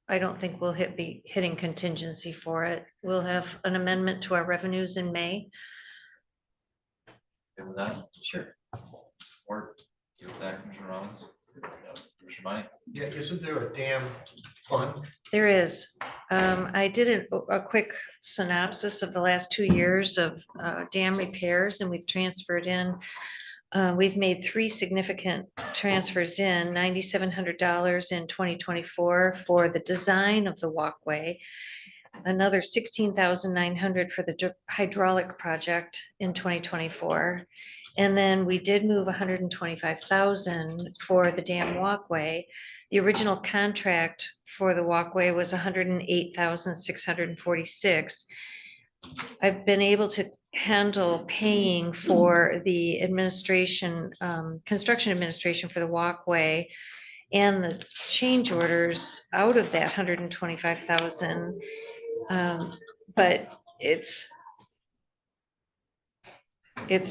I don't think we'll be hitting contingency for it. We'll have an amendment to our revenues in May. Good with that? Sure. Support. Good with that, Commissioner Robbins? Commissioner Money? Yeah, isn't there a dam fund? There is. I did a quick synopsis of the last 2 years of dam repairs, and we've transferred in. We've made 3 significant transfers in, $9,700 in 2024 for the design of the walkway, another $16,900 for the hydraulic project in 2024. And then we did move $125,000 for the dam walkway. The original contract for the walkway was $108,646. I've been able to handle paying for the administration, construction administration for the walkway and the change orders out of that $125,000. But it's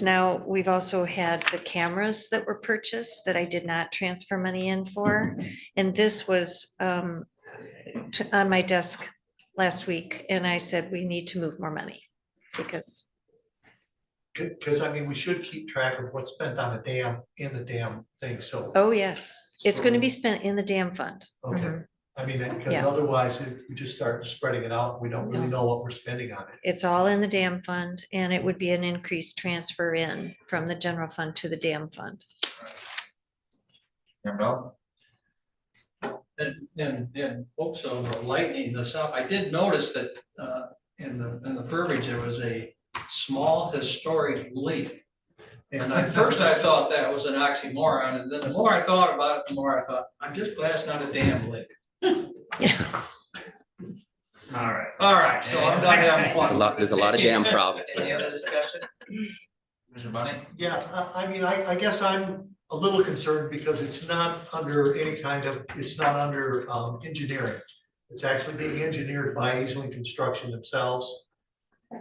now, we've also had the cameras that were purchased that I did not transfer money in for. And this was on my desk last week, and I said, we need to move more money because. Because I mean, we should keep track of what's spent on a dam in the dam thing, so. Oh, yes, it's going to be spent in the dam fund. Okay, Mhm. I mean, because Yeah. otherwise, if we just start spreading it out, we don't really know what we're spending on it. It's all in the dam fund, and it would be an increased transfer in from the general fund to the dam fund. Campbell? And hopes of lightening this up, I did notice that in the verbiage, there was a small historic leak. And at first I thought that was an oxymoron, and then the more I thought about it, the more I thought, I'm just glad it's not a damn leak. All right, so I'm done having fun. There's a lot of dam problems. Any other discussion? Commissioner Money? Yeah, I mean, I guess I'm a little concerned because it's not under any kind of, it's not under engineering. It's actually being engineered by Easily Construction themselves.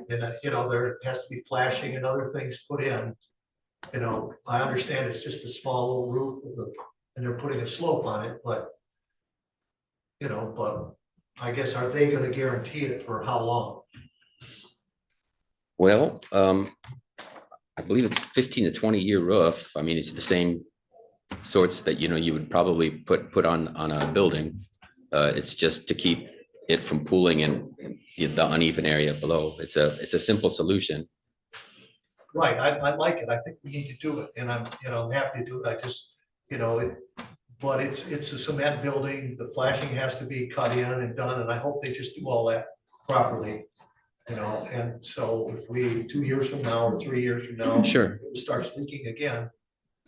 And, you know, there has to be flashing and other things put in. You know, I understand it's just a small little roof with a, and they're putting a slope on it, but you know, but I guess, are they gonna guarantee it for how long? Well, I believe it's 15 to 20-year roof. I mean, it's the same sorts that, you know, you would probably put on a building. It's just to keep it from pooling in the uneven area below. It's a simple solution. Right, I like it. I think we need to do it, and I'm, you know, I'm happy to do it. I just, you know, but it's a cement building. The flashing has to be cut in and done, and I hope they just do all that properly. You know, and so if we, 2 years from now or 3 years from now, Sure. it starts leaking again,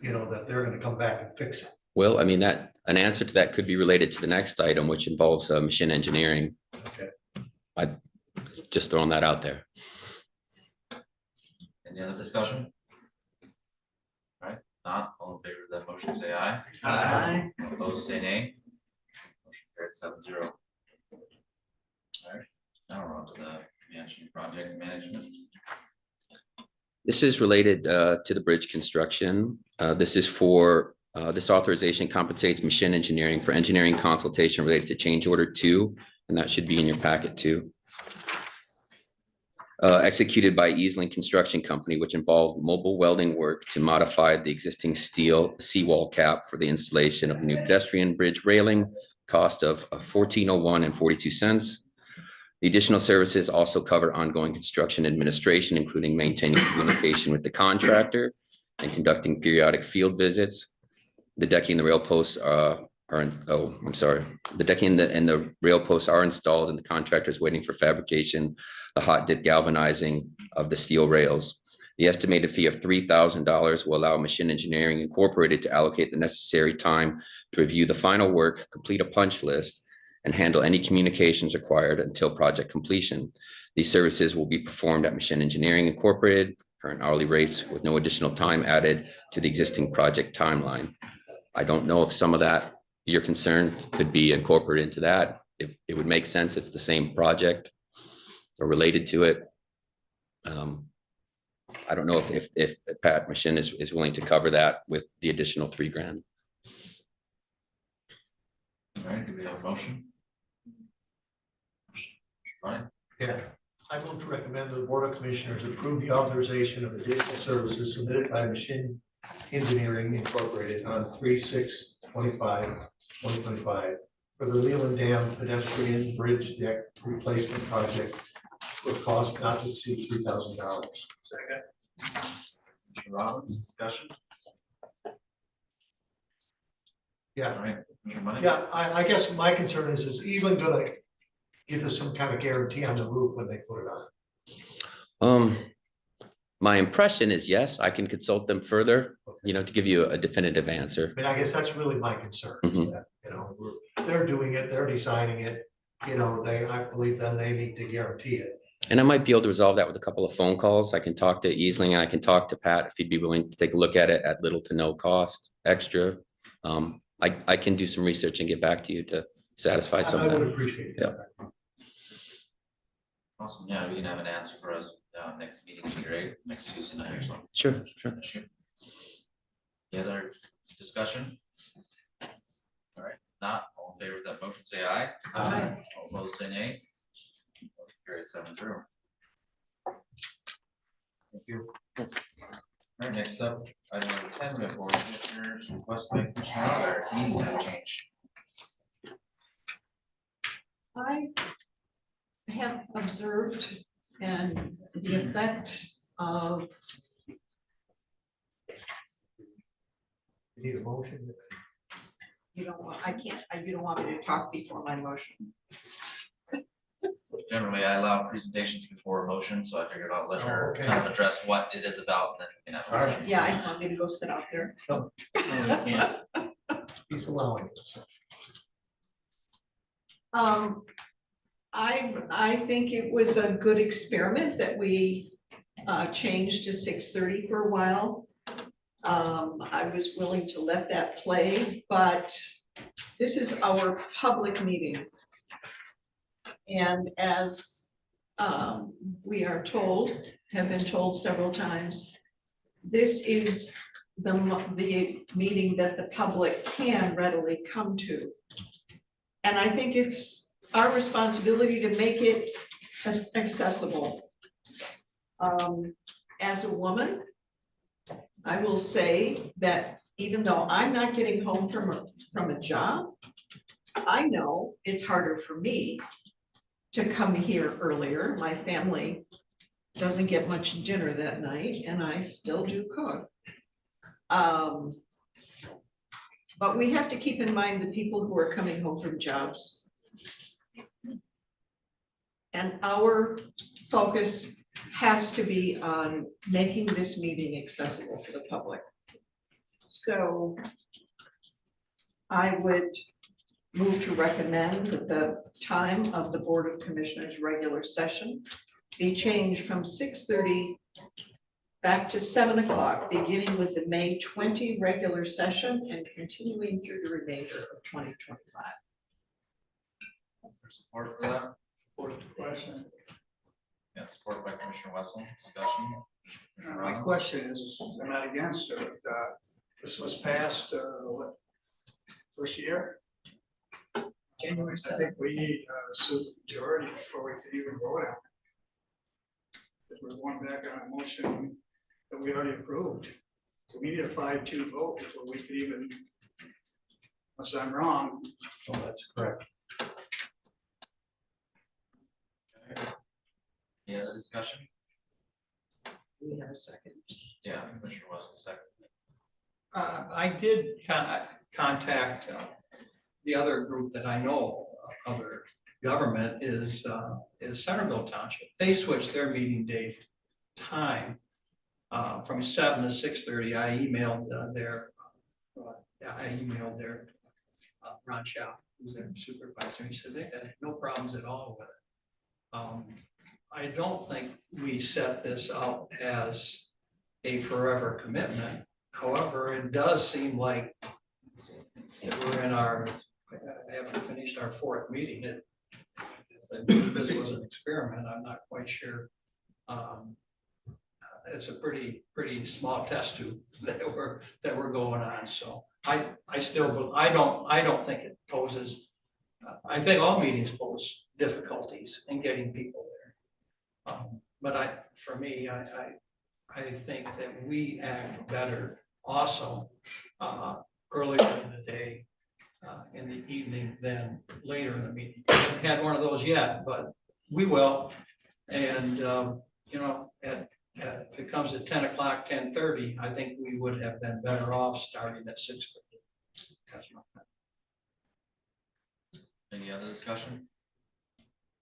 you know, that they're gonna come back and fix it. Well, I mean, that an answer to that could be related to the next item, which involves machine engineering. Okay. I just throwing that out there. Any other discussion? All right, not all in favor of that motion, say aye. Aye. Opposed, say nay. Motion carried 7-0. All right, now we're on to the mansion project management. This is related to the bridge construction. This is for, this authorization compensates Machine Engineering for engineering consultation related to change order 2, and that should be in your packet too. Executed by Easling Construction Company, which involved mobile welding work to modify the existing steel seawall cap for the installation of new pedestrian bridge railing, cost of $14.01 and 42 cents. The additional services also cover ongoing construction administration, including maintaining communication with the contractor and conducting periodic field visits. The decking and the rail posts the decking and the rail posts are installed, and the contractor is waiting for fabrication, the hot dip galvanizing of the steel rails. The estimated fee of $3,000 will allow Machine Engineering Incorporated to allocate the necessary time to review the final work, complete a punch list, and handle any communications required until project completion. These services will be performed at Machine Engineering Incorporated, current hourly rates with no additional time added to the existing project timeline. I don't know if some of that, your concern, could be incorporated into that. It would make sense. It's the same project or related to it. I don't know if Pat Machine is willing to cover that with the additional $3,000. All right, do we have a motion? Ryan? Yeah, I move to recommend the Board of Commissioners approve the authorization of additional services submitted by Machine Engineering Incorporated on 3/6/25/2025 for the Leland Dam pedestrian bridge deck replacement project with cost not to exceed $3,000. Second. Mr. Robbins, discussion? Yeah. All right, Mr. Money? Yeah, I guess my concern is Easland gonna give us some kind of guarantee on the roof when they put it on? My impression is yes, I can consult them further, you know, to give you a definitive answer. I mean, I guess that's really my concern, is Mhm. that, you know, they're doing it, they're designing it, you know, I believe then they need to guarantee it. And I might be able to resolve that with a couple of phone calls. I can talk to Easling and I can talk to Pat if he'd be willing to take a look at it at little to no cost extra. I can do some research and get back to you to satisfy some I of would that. appreciate that. Awesome, yeah, we can have an answer for us, next meeting, would be great, next Tuesday night or something. Sure. Any other discussion? All right, not all in favor of that motion, say aye. Aye. All opposed, say nay. Motion carried 7-0. Thank you. All right, next up, item number 10, we have board commissioners request by Commissioner Otto, meeting time change. I have observed and the effect of, You need a motion? you don't want, you don't want me to talk before my motion. Generally, I allow presentations before a motion, so I figured I'll let her okay. kind of address what it is about, and then we can have a All right. motion. Yeah, I want me to go sit out there. No, Yeah. he's allowing it. So. I think it was a good experiment that we changed to 6:30 for a while. I was willing to let that play, but this is our public meeting. And as we are told, have been told several times, this is the meeting that the public can readily come to. And I think it's our responsibility to make it accessible. As a woman, I will say that even though I'm not getting home from a job, I know it's harder for me to come here earlier. My family doesn't get much dinner that night, and I still do cook. But we have to keep in mind the people who are coming home from jobs. And our focus has to be on making this meeting accessible for the public. So I would move to recommend that the time of the Board of Commissioners regular session be changed from 6:30 back to 7 o'clock, beginning with the May 20 regular session and continuing through the remainder of 2025. Support for that? Question. Yeah, support by Commissioner Wessel. Discussion. Commissioner My Robbins? question is, I'm not against it. This was passed, what, first year? January I think we need a super majority before we can even vote on it. Because we're going back on a motion that we already approved. So we need a 5-2 vote before we can even, unless I'm wrong. Oh, that's correct. Any other discussion? We have a second. Yeah, Commissioner Wessel, second. I did contact the other group that I know, other government is Centerville Township. They switched their meeting date time from 7 to 6:30. I emailed their Ron Shaw, who's their supervisor. He said they had no problems at all with it. I don't think we set this up as a forever commitment. However, it does seem like we're in our, haven't finished our 4th meeting. If this was an experiment, I'm not quite sure. It's a pretty small test tube that we're going on. So I don't think it poses. I think all meetings pose difficulties in getting people there. But for me, I think that we act better also earlier in the day, in the evening than later in the meeting. I haven't had one of those yet, but we will. And if it comes at 10 o'clock, 10:30, I think we would have been better off starting at 6:30. That's my point. Any other discussion?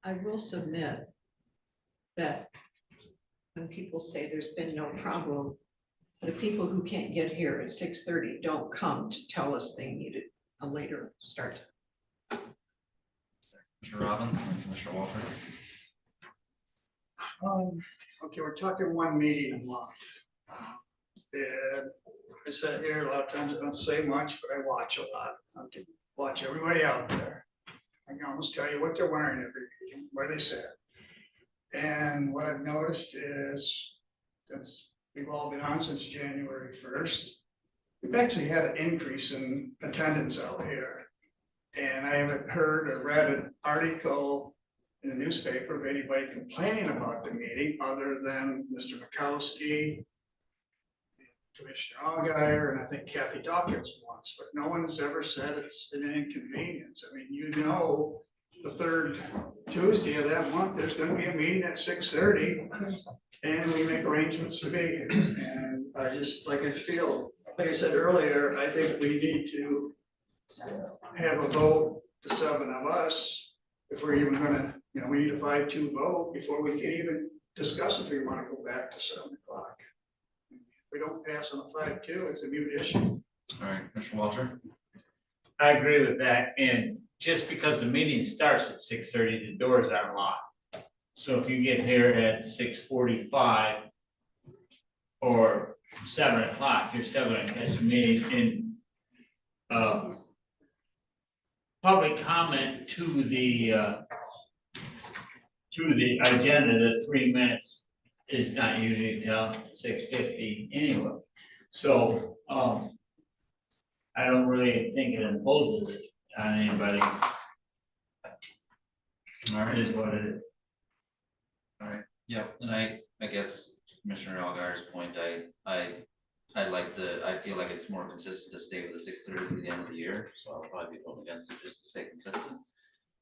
I will submit that when people say there's been no problem, the people who can't get here at 6:30 don't come to tell us they needed a later start. Commissioner Robbins and Commissioner Walter. Okay, we're talking one meeting a month. And I sit here, a lot of times I don't say much, but I watch a lot. I can watch everybody out there. I can almost tell you what they're wearing every meeting, what they said. And what I've noticed is, since we've all been on since January 1st, we've actually had an increase in attendance out here. And I haven't heard or read an article in the newspaper of anybody complaining about the meeting other than Mr. Mikowski, Commissioner Allgaier, and I think Kathy Dawkins once, but no one's ever said it's an inconvenience. I mean, the 3rd Tuesday of that month, there's gonna be a meeting at 6:30, and we make arrangements to be here. And I just, like I said earlier, I think we need to have a vote, the 7 of us, if we're even gonna, we need a 5-2 vote before we can even discuss if we wanna go back to 7 o'clock. If we don't pass on a 5-2, it's a mute issue. All right, Commissioner Walter. I agree with that, and just because the meeting starts at 6:30, the doors aren't locked. So if you get here at 6:45 or 7 o'clock, you're still gonna catch me in, public comment to the agenda, the 3 minutes is not usually till 6:50 anyway. So, I don't really think it imposes it on anybody. All right. It is what it is. All right, yep, and I guess Commissioner Algar's point, I feel like it's more consistent to stay with the 6:30 at the end of the year, so I'll probably be voting against it just to stay consistent.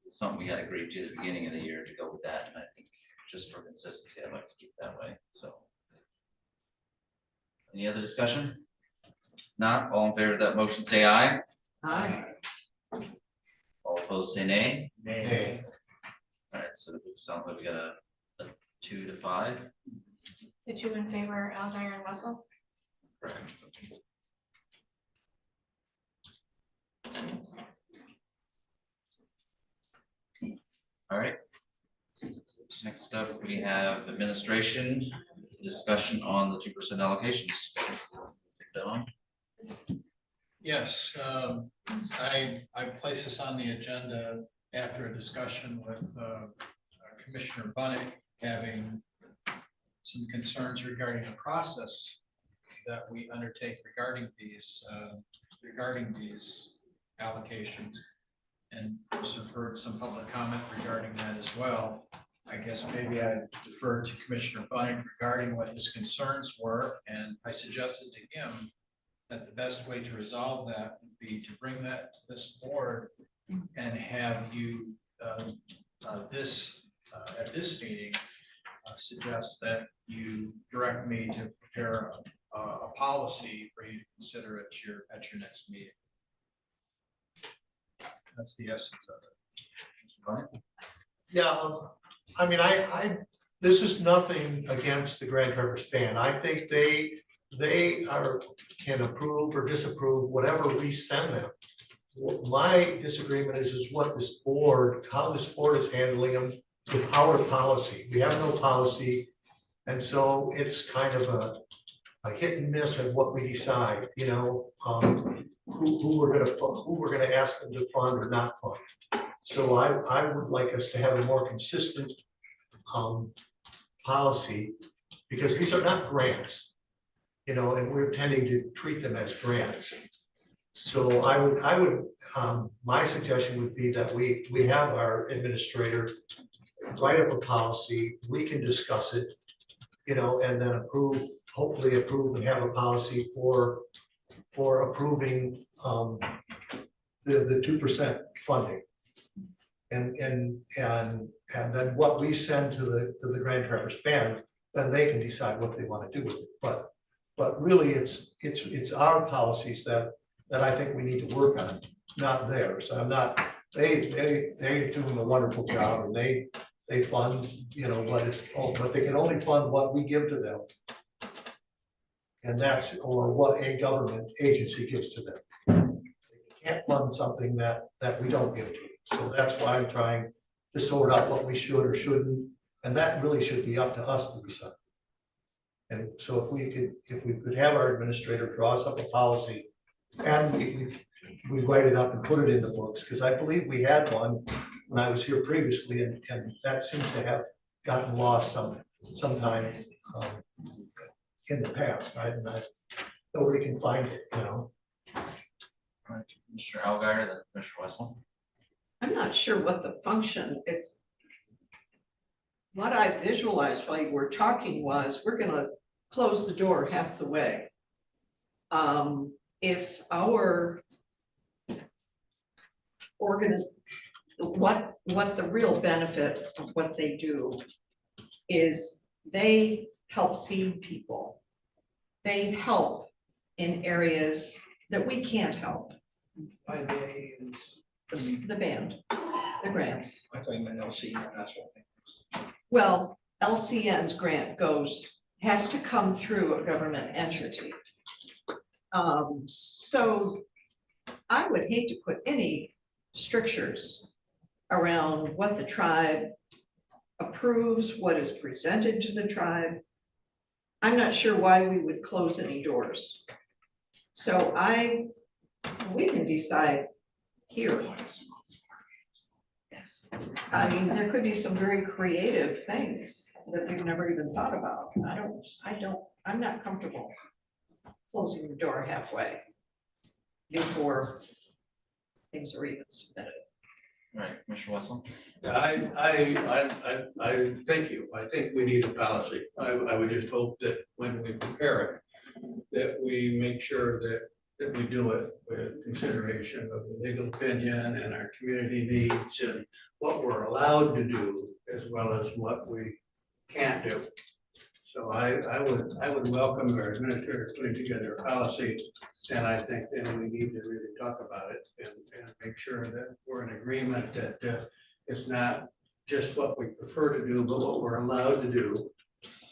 It's something we had agreed to at the beginning of the year to go with that, and I think just for consistency, I'd like to keep it that way, so. Any other discussion? Not, all in favor of that motion, say aye. Aye. All opposed, say nay. Nay. All right, so it sounds like we got a 2 to 5. The two in favor, Algar and Russell? Correct. All right. Next up, we have administration, discussion on the 2% allocations. Take that on. Yes, I placed this on the agenda after a discussion with Commissioner Bunnick, having some concerns regarding the process that we undertake regarding these allocations. And also heard some public comment regarding that as well. I guess maybe I defer to Commissioner Bunnick regarding what his concerns were, and I suggested to him that the best way to resolve that would be to bring that to this board and have you at this meeting suggest that you direct me to prepare a policy for you to consider at your next meeting. That's the essence of it. Yeah, I mean, this is nothing against the Grand Traverse Band. I think they can approve or disapprove whatever we send them. My disagreement is what this board, how this board is handling them with our policy. We have no policy. And so it's kind of a hit and miss of what we decide, you know, who we're gonna ask them to fund or not fund. So I would like us to have a more consistent policy, because these are not grants, you know, and we're tending to treat them as grants. So I would, my suggestion would be that we have our administrator write up a policy, we can discuss it, you know, and then hopefully approve and have a policy for approving the 2% funding. And then what we send to the Grand Traverse Band, then they can decide what they want to do with it. But really it's our policies that I think we need to work on, not theirs. I'm not, they're doing a wonderful job, and they fund, you know, but they can only fund what we give to them. And that's, or what a government agency gives to them. They can't fund something that we don't give to them. So that's why I'm trying to sort out what we should or shouldn't, and that really should be up to us to decide. And so if we could have our administrator draw us up a policy, and we write it up and put it in the books, because I believe we had one when I was here previously, and that seems to have gotten lost sometime in the past. Nobody can find it, you know. All right, Mr. Algar, then Mr. Westphal. I'm not sure what the function, it's what I visualized while you were talking was we're gonna close the door half the way. If our what the real benefit of what they do is they help feed people. They help in areas that we can't help. By they is, The band, the grants. I thought you meant LC, that's what. Well, LCN's grant has to come through a government entity. So I would hate to put any strictures around what the tribe approves, what is presented to the tribe. I'm not sure why we would close any doors. So we can decide here. I mean, there could be some very creative things that we've never even thought about. I'm not comfortable closing the door halfway before things are even submitted. Right, Commissioner Westland? I thank you. I think we need a policy. I would just hope that when we prepare it, that we make sure that we do it with consideration of the legal opinion and our community needs and what we're allowed to do as well as what we can't do. So I would welcome our administrator putting together a policy, and I think then we need to really talk about it and make sure that we're in agreement that it's not just what we prefer to do, but what we're allowed to do.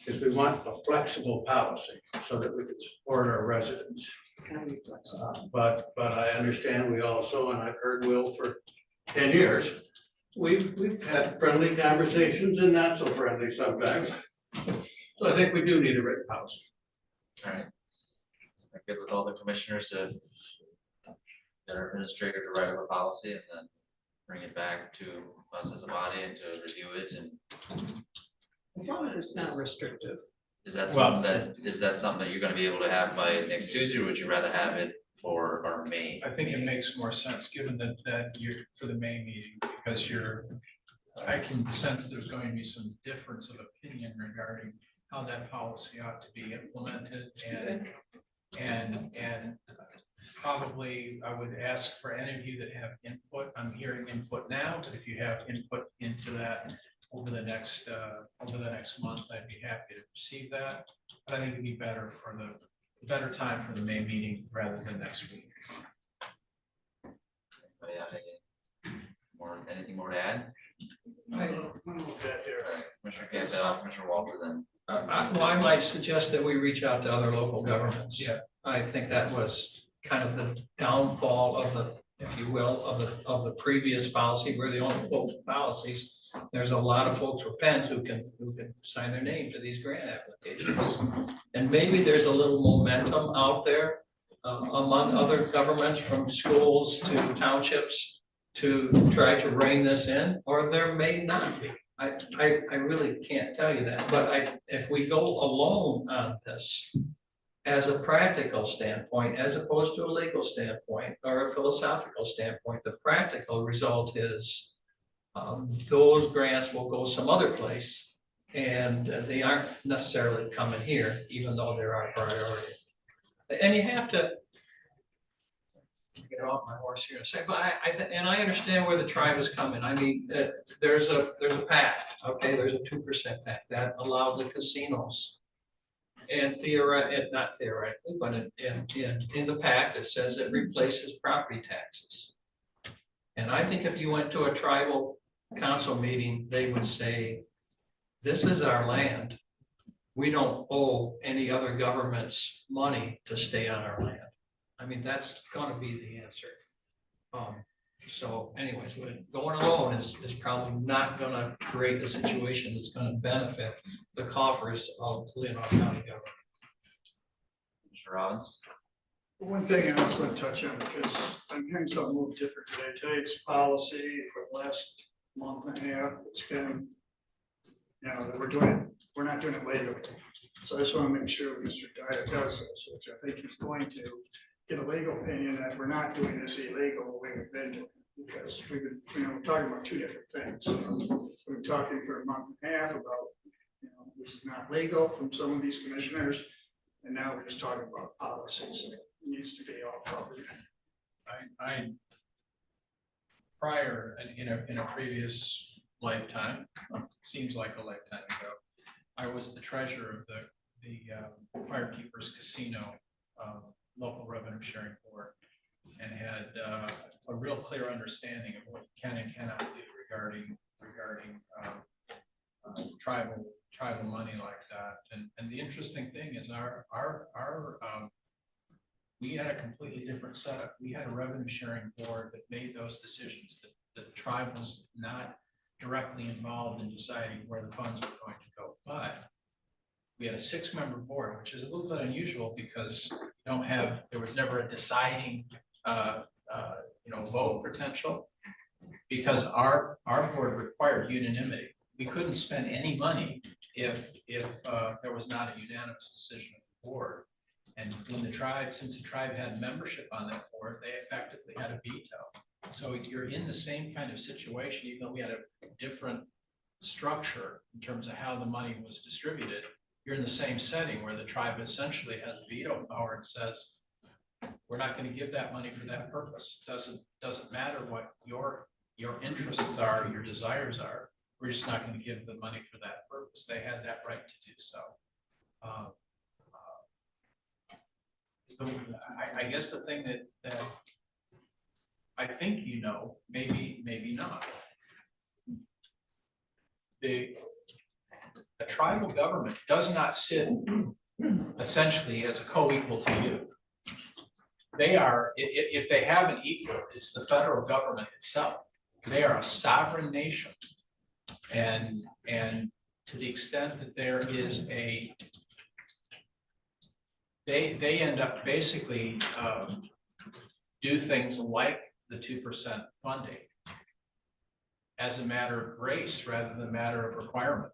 Because we want a flexible policy so that we can support our residents. But I understand we also, and I've heard Will for 10 years, we've had friendly conversations and not so friendly sometimes. So I think we do need a written policy. All right. I'm good with all the commissioners to get our administrator to write up a policy and then bring it back to us as a body and to review it and. As long as it's not restrictive. Is that something that you're gonna be able to have by next Tuesday, or would you rather have it for our May? I think it makes more sense, given that you're for the May meeting, because I can sense there's going to be some difference of opinion regarding how that policy ought to be implemented and probably I would ask for any of you that have input. I'm hearing input now, but if you have input into that over the next month, I'd be happy to receive that. But I think it'd be better time for the May meeting rather than next week. Anybody have anything more to add? Commissioner Campbell, Commissioner Walter, then. Well, I might suggest that we reach out to other local governments. Yeah. I think that was kind of the downfall of the, if you will, of the previous policy. We're the only folks with policies. There's a lot of folks with pens who can sign their name to these grant applications. And maybe there's a little momentum out there among other governments, from schools to townships, to try to rein this in, or there may not be. I really can't tell you that, but if we go alone on this as a practical standpoint, as opposed to a legal standpoint or a philosophical standpoint, the practical result is those grants will go some other place, and they aren't necessarily coming here, even though they're our priority. And you have to get off my horse here and say, but I understand where the tribe is coming. I mean, there's a pact, okay? There's a 2% pact that allowed the casinos. And not theoretically, but in the pact, it says it replaces property taxes. And I think if you went to a tribal council meeting, they would say, this is our land. We don't owe any other governments money to stay on our land. I mean, that's gonna be the answer. So anyways, going alone is probably not gonna create a situation that's gonna benefit the coffers of Leelanau County government. Mr. Robbins? One thing I also want to touch on, because I'm hearing something a little different today. Today's policy for the last month and a half, it's been, that we're not doing it legally. So I just want to make sure Mr. Dyer does this, which I think he's going to get a legal opinion that we're not doing this illegal the way we've been doing it, because we've been, we're talking about two different things. We've been talking for a month and a half about, this is not legal from some of these commissioners, and now we're just talking about policies. It needs to be all covered. I prior in a previous lifetime, seems like a lifetime ago, I was the treasurer of the Firekeepers Casino local revenue sharing board, and had a real clear understanding of what you can and cannot do regarding tribal money like that. And the interesting thing is we had a completely different setup. We had a revenue sharing board that made those decisions. That the tribe was not directly involved in deciding where the funds were going to go, but we had a 6-member board, which is a little bit unusual because there was never a deciding, vote potential. Because our board required unanimity. We couldn't spend any money if there was not a unanimous decision of the board. And since the tribe had membership on that board, they effectively had a veto. So you're in the same kind of situation, even though we had a different structure in terms of how the money was distributed. You're in the same setting where the tribe essentially has veto power and says, we're not going to give that money for that purpose. Doesn't matter what your interests are, your desires are. We're just not going to give the money for that purpose. They had that right to do so. So I guess the thing that I think maybe not. The tribal government does not sit essentially as a co-equal to you. They are, if they have an equal, it's the federal government itself. They are a sovereign nation. And to the extent that there is they end up basically do things like the 2% funding as a matter of grace rather than a matter of requirement,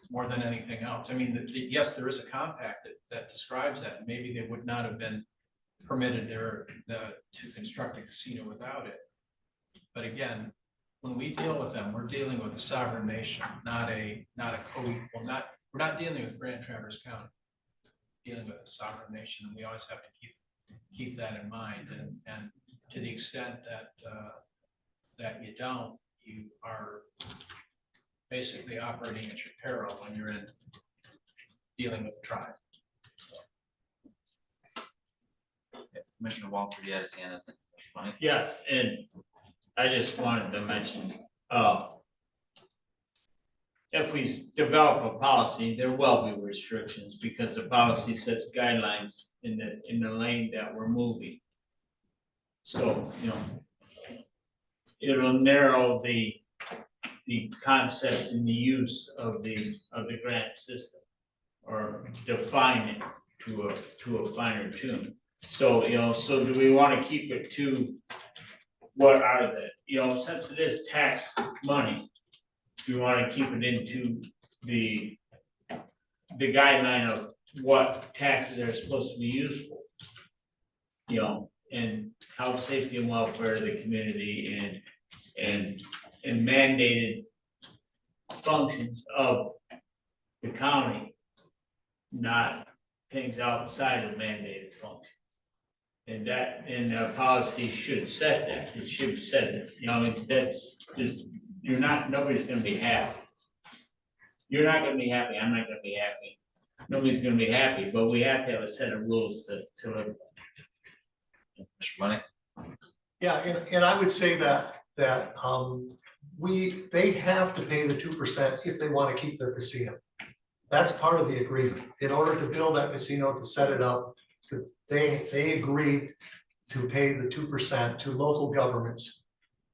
more than anything else. I mean, yes, there is a compact that describes that. Maybe they would not have been permitted to construct a casino without it. But again, when we deal with them, we're dealing with a sovereign nation, not a co-equal. We're not dealing with Grand Traverse County. We're dealing with a sovereign nation, and we always have to keep that in mind. And to the extent that you don't, you are basically operating at your peril when you're in dealing with the tribe. Commissioner Walter, you had his hand up. Mike? Yes, and I just wanted to mention, if we develop a policy, there will be restrictions because the policy sets guidelines in the lane that we're moving. So, it'll narrow the concept and the use of the grant system, or define it to a finer tune. So, so do we want to keep it to what are since it is tax money, do you want to keep it into the guideline of what taxes are supposed to be used for? And health, safety, and welfare of the community and mandated functions of the county, not things outside of mandated function. And the policy should set that. It should set it. That's just, nobody's gonna be happy. You're not gonna be happy. I'm not gonna be happy. Nobody's gonna be happy, but we have to have a set of rules to live by. Mr. Money? Yeah, and I would say that they have to pay the 2% if they want to keep their casino. That's part of the agreement. In order to build that casino, to set it up, they agreed to pay the 2% to local governments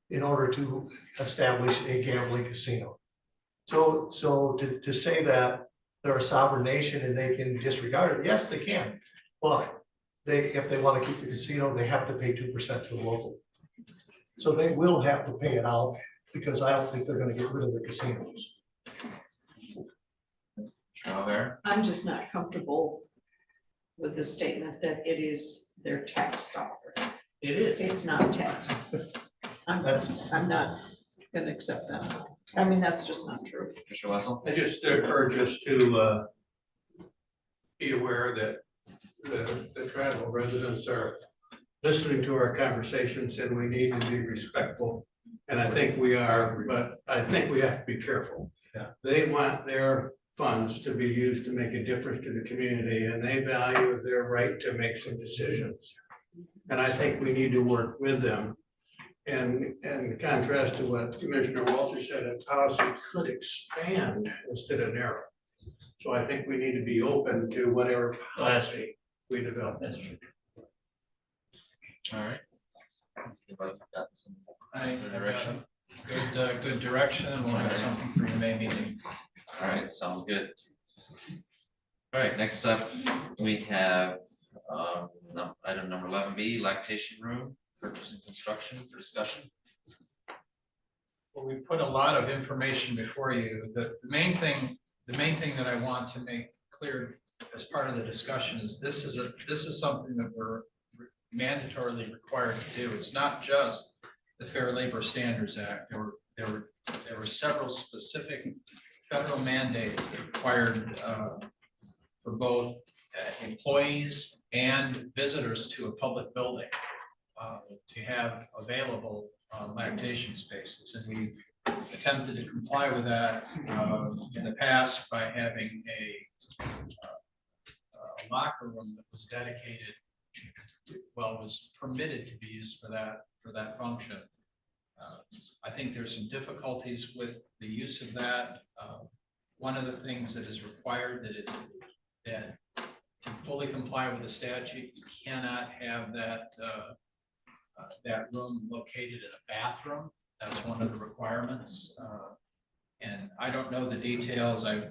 in order to establish a gambling casino. So to say that they're a sovereign nation and they can disregard it, yes, they can. But if they want to keep the casino, they have to pay 2% to the local. So they will have to pay it out because I don't think they're going to get rid of the casinos. I'm just not comfortable with the statement that it is their tax dollar. It is. It's not tax. I'm not gonna accept that. I mean, that's just not true. Mr. Wessel? I just urge us to be aware that the tribal residents are listening to our conversations and we need to be respectful. And I think we are, but I think we have to be careful. Yeah. They want their funds to be used to make a difference to the community and they value their right to make some decisions. And I think we need to work with them. And in contrast to what Commissioner Walter said, a policy could expand instead of narrow. So I think we need to be open to whatever policy we develop. That's true. All right. Direction. Good direction, and we'll have something for your May meeting. All right, sounds good. All right, next up, we have item number 11B, lactation room, purchase and construction for discussion. Well, we put a lot of information before you. The main thing that I want to make clear as part of the discussion is this is something that we're mandatorily required to do. It's not just the Fair Labor Standards Act. There were several specific federal mandates that required for both employees and visitors to a public building to have available lactation spaces. And we attempted to comply with that in the past by having a locker room that was dedicated, well, was permitted to be used for that function. I think there's some difficulties with the use of that. One of the things that is required that to fully comply with the statute, you cannot have that room located in a bathroom. That's one of the requirements. And I don't know the details. I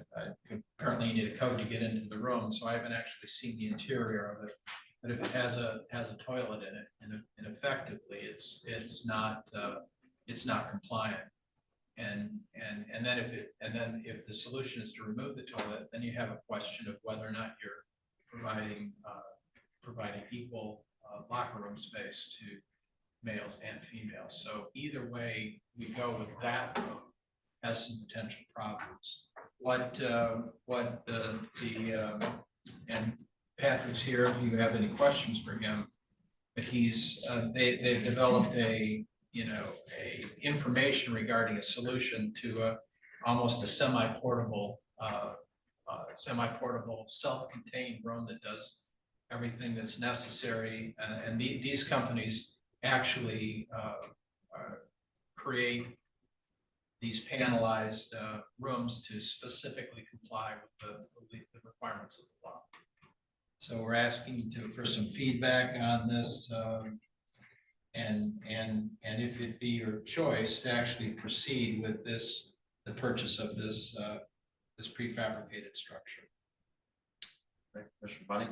apparently need a code to get into the room, so I haven't actually seen the interior of it. But if it has a toilet in it, and effectively, it's not compliant. And then if the solution is to remove the toilet, then you have a question of whether or not you're providing equal locker room space to males and females. So either way we go with that room has some potential problems. And Patrick's here if you have any questions for him, but they've developed a information regarding a solution to almost a semi-portable self-contained room that does everything that's necessary. And these companies actually create these panelized rooms to specifically comply with the requirements of the law. So we're asking for some feedback on this, and if it be your choice to actually proceed with the purchase of this prefabricated structure. Commissioner Bunny?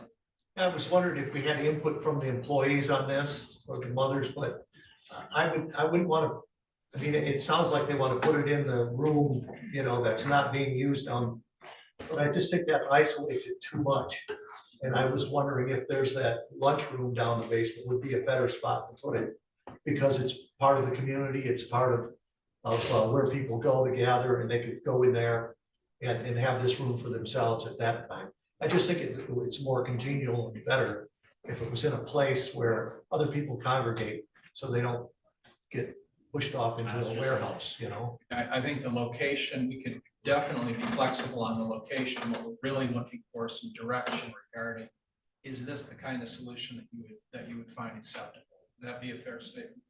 I was wondering if we had input from the employees on this or the mothers, but I wouldn't want to. I mean, it sounds like they want to put it in the room, that's not being used on, but I just think that isolates it too much. And I was wondering if there's that lunchroom down the basement would be a better spot to put it, because it's part of the community, it's part of where people go to gather, and they could go in there and have this room for themselves at that time. I just think it's more congenial and better if it was in a place where other people congregate, so they don't get pushed off into a warehouse, I think the location, we could definitely be flexible on the location. What we're really looking for is some direction regarding, is this the kind of solution that you would find acceptable? Would that be a fair statement?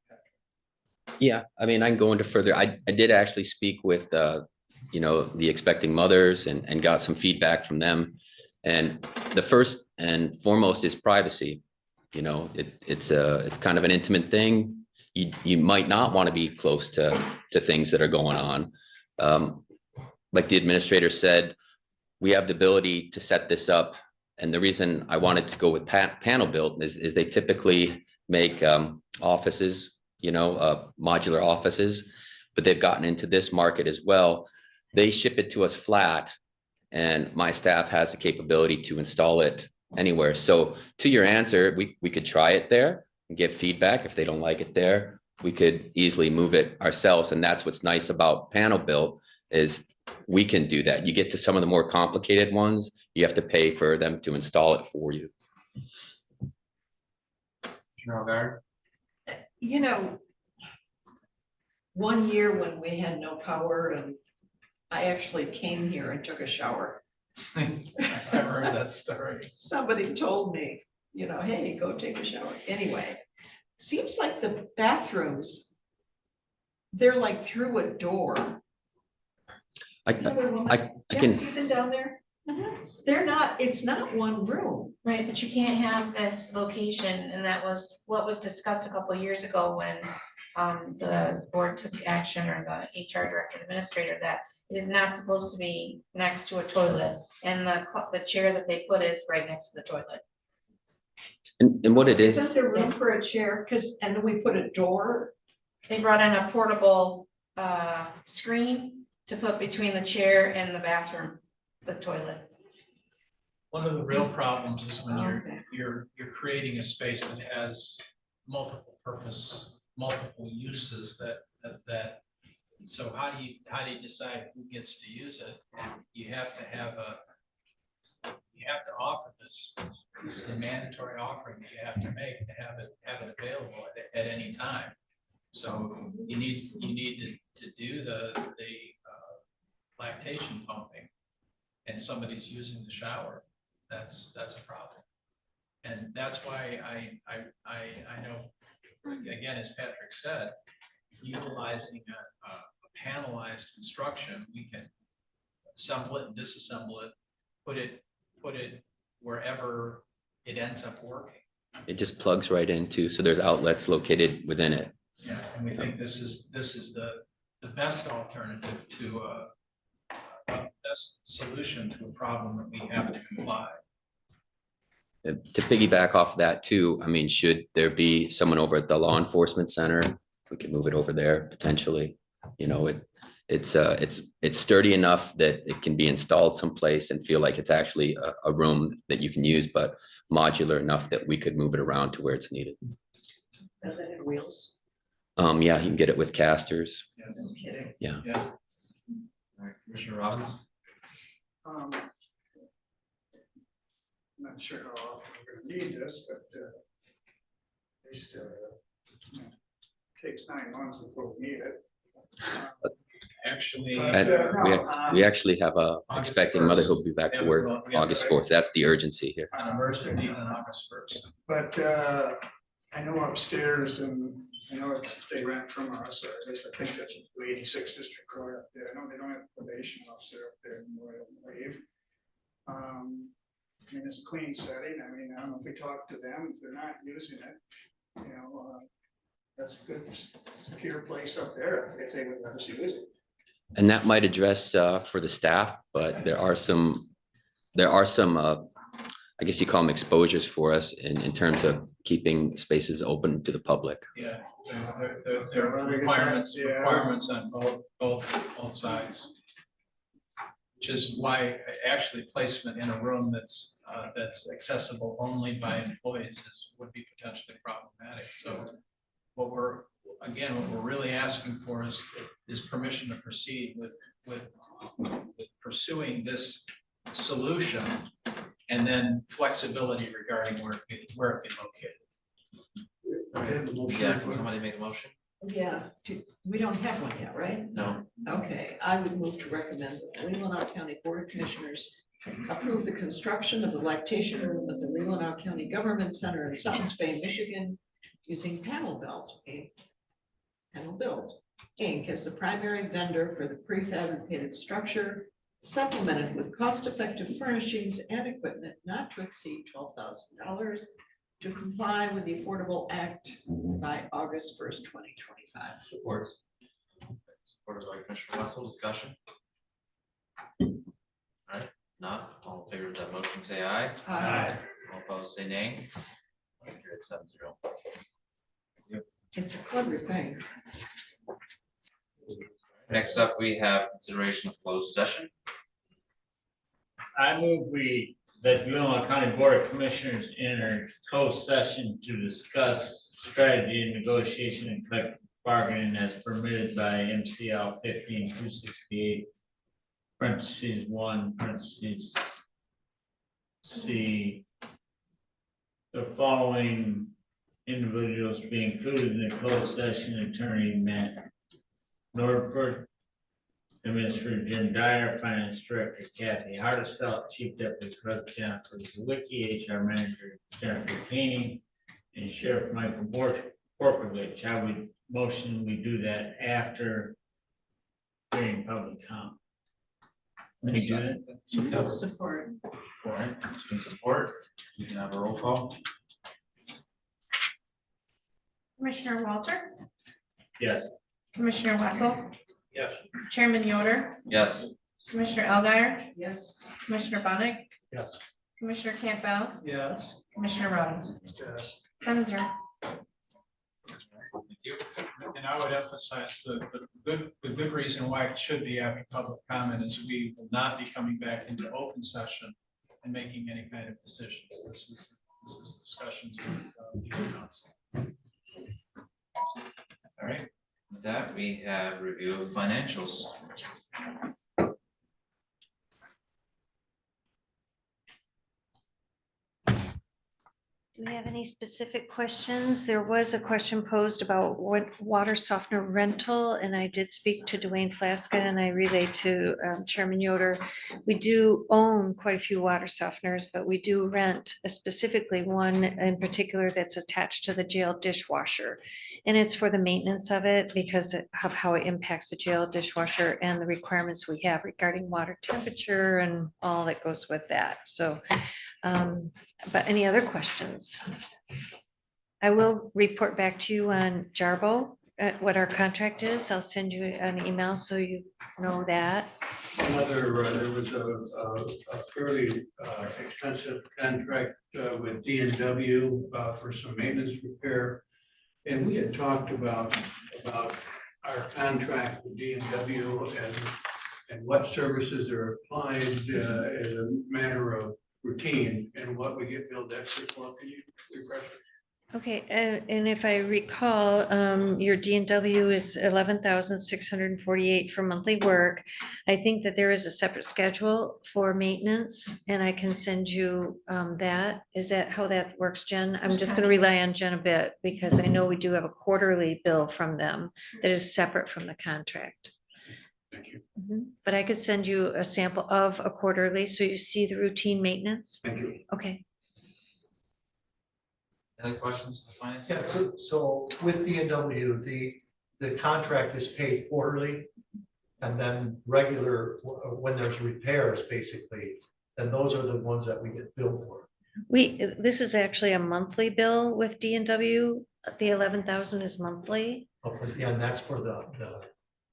Yeah, I mean, I can go into further. I did actually speak with, the expecting mothers and got some feedback from them. And the first and foremost is privacy. It's kind of an intimate thing. You might not want to be close to things that are going on. Like the administrator said, we have the ability to set this up. And the reason I wanted to go with panel built is they typically make offices, modular offices, but they've gotten into this market as well. They ship it to us flat, and my staff has the capability to install it anywhere. So to your answer, we could try it there and give feedback. If they don't like it there, we could easily move it ourselves. And that's what's nice about panel built is we can do that. You get to some of the more complicated ones, you have to pay for them to install it for you. One year when we had no power and I actually came here and took a shower. I heard that story. Somebody told me, hey, go take a shower. Anyway, seems like the bathrooms, they're like through a door. I can. You've been down there? They're not, it's not one room. Right, but you can't have this location, and that was what was discussed a couple of years ago when the board took action, or the HR director administrator, that it is not supposed to be next to a toilet, and the chair that they put is right next to the toilet. And what it Isn't is, there room for a chair? Because, and then we put a door. They brought in a portable screen to put between the chair and the bathroom, the toilet. One of the real problems is when Okay. you're creating a space that has multiple purpose, multiple uses that. So how do you decide who gets to use it? You have to offer this. This is a mandatory offering that you have to make to have it available at any time. So you need to do the lactation pumping, and somebody's using the shower. That's a problem. And that's why I know, again, as Patrick said, utilizing a panelized construction, we can assemble it and disassemble it, put it wherever it ends up working. it just plugs right into, so there's outlets located within it. Yeah, and we think this is the best alternative to a best solution to a problem that we have to comply. To piggyback off that too, I mean, should there be someone over at the law enforcement center, we could move it over there potentially. You know, it's sturdy enough that it can be installed someplace and feel like it's actually a room that you can use, but modular enough that we could move it around to where it's needed. Does it have wheels? Yeah, you can get it with casters. Yes. No kidding. Yeah. Yeah. All right, Commissioner Robbins? I'm not sure how often we're gonna need this, but at least takes 9 months before we need it. Actually, We actually have a August expecting mother 1st. who'll be back to Yeah, work we have August 4th. That's the urgency here. an emergency need on August 1st. But I know upstairs, and I know they rent from us, or at least I think that's 86 District Court up there. I know they don't have a probation officer up there anymore, I don't believe. I mean, it's a clean setting. I mean, I don't know if we talk to them, if they're not using it, you know, that's a good, secure place up there if they would let us use it. And that might address for the staff, but there are some, I guess you call them exposures for us in terms of keeping spaces open to the public. Yeah, there are requirements on both sides. Which is why actually placement in a room that's accessible only by employees would be potentially problematic. So what we're really asking for is permission to proceed with pursuing this solution, and then flexibility regarding where it be located. Yeah, can somebody make a motion? Yeah, we don't have one yet, right? No. Okay, I would move to recommend that the Leelanau County Board of Commissioners approve the construction of the lactation room at the Leelanau County Government Center in Suttons Bay, Michigan, using Panel Build Inc. as the primary vendor for the prefabricated structure, supplemented with cost-effective furnishings and equipment not to exceed $12,000 to comply with the Affordable Act by August 1st, 2025. Support. Supported by Commissioner Wessel. Discussion? All right, not all in favor of that motion, say aye. Aye. All opposed, say nay. Motion carried 7-0. It's a clever thing. Next up, we have consideration of closed session. I move that Leelanau County Board of Commissioners enter closed session to discuss strategy and negotiation and collective bargaining as permitted by MCL 15268, parentheses 1, parentheses C. The following individuals be included in the closed session: Attorney Matt Nordford, Administrator Jim Dyer, Finance Director Kathy Hardisfeld, Chief Deputy Clerk Jennifer Zwicky, HR Manager Jennifer Caney, and Sheriff Michael Borkovich. I would motion we do that after hearing public comment. Can you do that? Support. All right, it's been support. You can have a roll call. Commissioner Walter, Yes. Commissioner Wessel, Yes. Chairman Yoder, Yes. Commissioner Alguier, Yes. Commissioner Bunnick, Yes. Commissioner Campbell, Yes. Commissioner Robbins. Yes. 7-0. Thank you. And I would emphasize the good reason why it should be having public comment is we will not be coming back into open session and making any kind of decisions. This is discussions with legal counsel. All right, with that, we have review of financials. Do we have any specific questions? There was a question posed about what water softener rental, and I did speak to Dwayne Flaska and I relayed to Chairman Yoder. We do own quite a few water softeners, but we do rent specifically one in particular that's attached to the jail dishwasher. And it's for the maintenance of it because of how it impacts the jail dishwasher and the requirements we have regarding water temperature and all that goes with that. So but any other questions? I will report back to you on Jarbo, what our contract is. I'll send you an email so you know that. Another, there was a fairly extensive contract with D&W for some maintenance repair. And we had talked about our contract with D&W and what services are applied as a matter of routine and what we get billed extra for. Can you refresh? Okay, and if I recall, your D&W is 11,648 for monthly work. I think that there is a separate schedule for maintenance, and I can send you that. Is that how that works, Jen? I'm just gonna rely on Jen a bit, because I know we do have a quarterly bill from them that is separate from the contract. Thank you. But I could send you a sample of a quarterly, so you see the routine maintenance. Thank you. Okay. Any other questions? on finance? Yeah, so with D&W, the contract is paid quarterly. And then regular, when there's repairs, basically, then those are the ones that we get billed for. This is actually a monthly bill with D&W. The 11,000 is monthly. Oh, yeah, and that's for the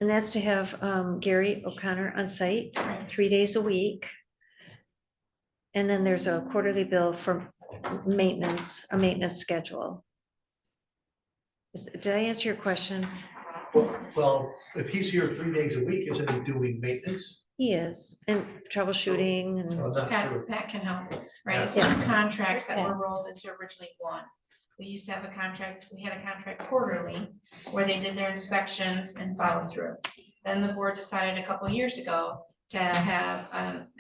And that's to have Gary O'Connor on site 3 days a week. And then there's a quarterly bill for maintenance, a maintenance schedule. Did I answer your question? well, if he's here 3 days a week, isn't he doing maintenance? He is, and troubleshooting So I'm and, not sure. Pat can help, right? It's Yeah. two contracts that were rolled into originally one. We used to have a contract, we had a contract quarterly where they did their inspections and followed through. Then the board decided a couple of years ago to have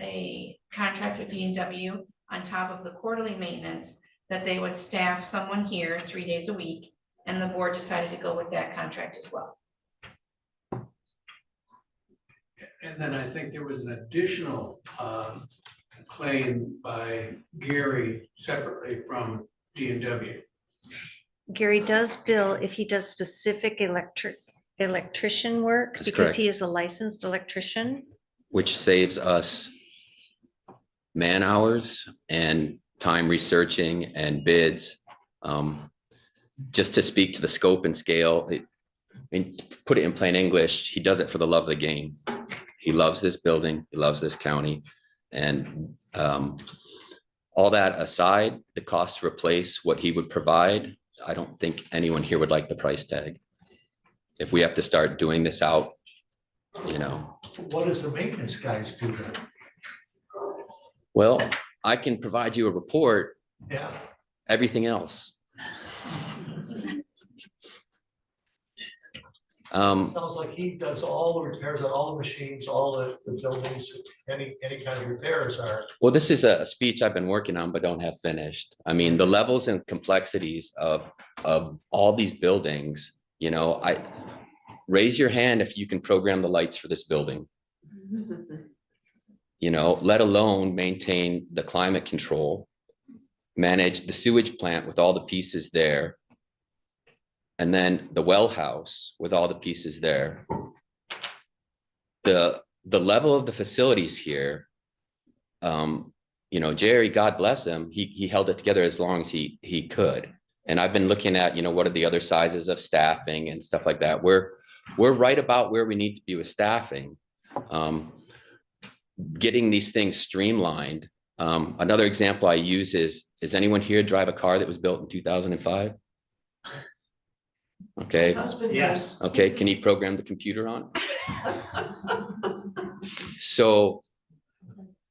a contract with D&W on top of the quarterly maintenance, that they would staff someone here 3 days a week. And the board decided to go with that contract as well. And then I think there was an additional claim by Gary separately from D&W. Gary does bill if he does specific electrician work, That's because correct. he is a licensed electrician. Which saves us man hours and time researching and bids. Just to speak to the scope and scale, I mean, put it in plain English, he does it for the love of the game. He loves this building, he loves this county, and all that aside, the cost to replace what he would provide, I don't think anyone here would like the price tag. If we have to start doing this out, you know. What does the maintenance guys do then? Well, I can provide you a report, Yeah. everything else. Sounds like he does all the repairs on all the machines, all the buildings, any kind of repairs are. Well, this is a speech I've been working on, but don't have finished. I mean, the levels and complexities of all these buildings, you know, raise your hand if you can program the lights for this building. You know, let alone maintain the climate control, manage the sewage plant with all the pieces there. And then the well house with all the pieces there. The level of the facilities here, you know, Jerry, God bless him, he held it together as long as he could. And I've been looking at, what are the other sizes of staffing and stuff like that. We're right about where we need to be with staffing. Getting these things streamlined. Another example I use is anyone here drive a car that was built in 2005? Okay. Husband Yes. does. Okay, can he program the computer on? So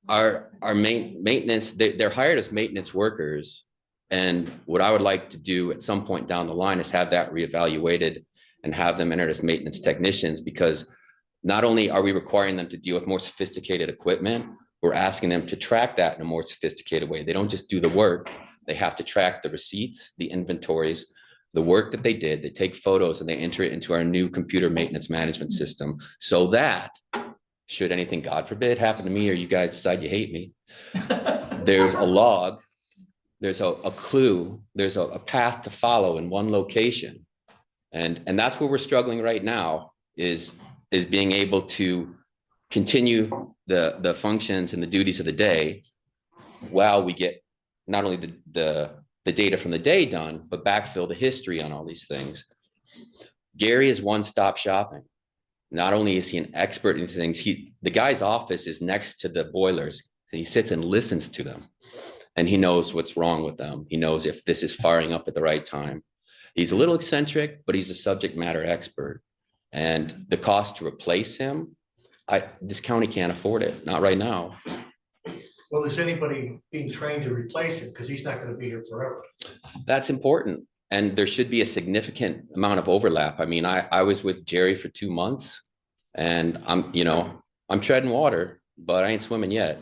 our maintenance, they're hired as maintenance workers. And what I would like to do at some point down the line is have that reevaluated and have them entered as maintenance technicians, because not only are we requiring them to deal with more sophisticated equipment, we're asking them to track that in a more sophisticated way. They don't just do the work, they have to track the receipts, the inventories, the work that they did. They take photos and they enter it into our new computer maintenance management system, so that should anything, God forbid, happen to me, or you guys decide you hate me, there's a log, there's a clue, there's a path to follow in one location. And that's where we're struggling right now, is being able to continue the functions and the duties of the day while we get not only the data from the day done, but backfill the history on all these things. Gary is one-stop shopping. Not only is he an expert in things, the guy's office is next to the boilers. And he sits and listens to them, and he knows what's wrong with them. He knows if this is firing up at the right time. He's a little eccentric, but he's a subject matter expert. And the cost to replace him, this county can't afford it, not right now. Well, is anybody being trained to replace him? Because he's not going to be here forever. That's important. And there should be a significant amount of overlap. I mean, I was with Jerry for 2 months, and I'm treading water, but I ain't swimming yet.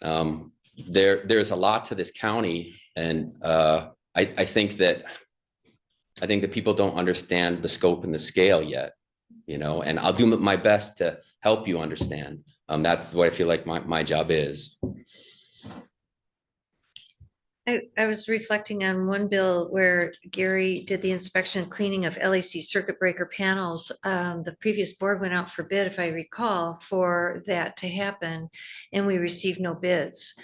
There's a lot to this county, and I think that people don't understand the scope and the scale yet, and I'll do my best to help you understand. That's what I feel like my job is. I was reflecting on one bill where Gary did the inspection and cleaning of LAC circuit breaker panels. The previous board went out for bid, if I recall, for that to happen, and we received no bids.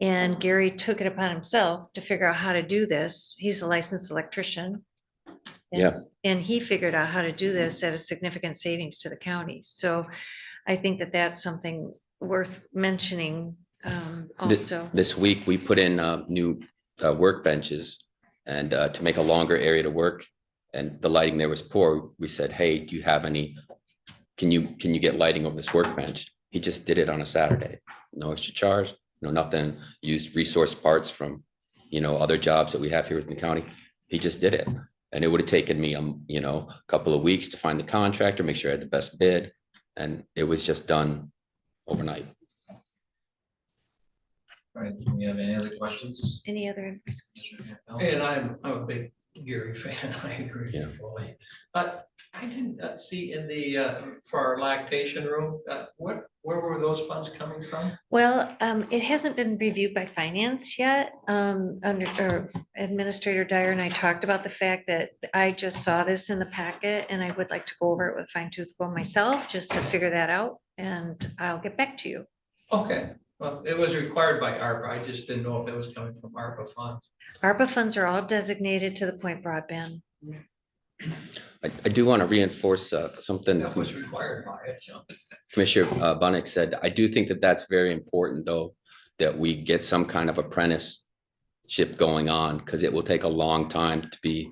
And Gary took it upon himself to figure out how to do this. He's a licensed electrician. Yeah. And he figured out how to do this at a significant savings to the county. So I think that that's something worth mentioning also. This week, we put in new workbenches, and to make a longer area to work, and the lighting there was poor. We said, hey, do you have any, can you get lighting over this workbench? He just did it on a Saturday. No extra charge, nothing, used resource parts from, other jobs that we have here within the county. He just did it. And it would have taken me, a couple of weeks to find the contractor, make sure I had the best bid. And it was just done overnight. All right, do we have any other questions? Any other? And I'm a big Gary fan, I agree Yeah. fully. But I didn't see in the, for our lactation room, where were those funds coming from? Well, it hasn't been reviewed by finance yet. Administrator Dyer and I talked about the fact that I just saw this in the packet, and I would like to go over it with fine tooth comb myself, just to figure that out, and I'll get back to you. Okay, well, it was required by ARPA. I just didn't know if it was coming from ARPA funds. ARPA funds are all designated to the point broadband. I do want to reinforce something That was required by it, so. Commissioner Bunnick said. I do think that that's very important, though, that we get some kind of apprenticeship going on, because it will take a long time to be,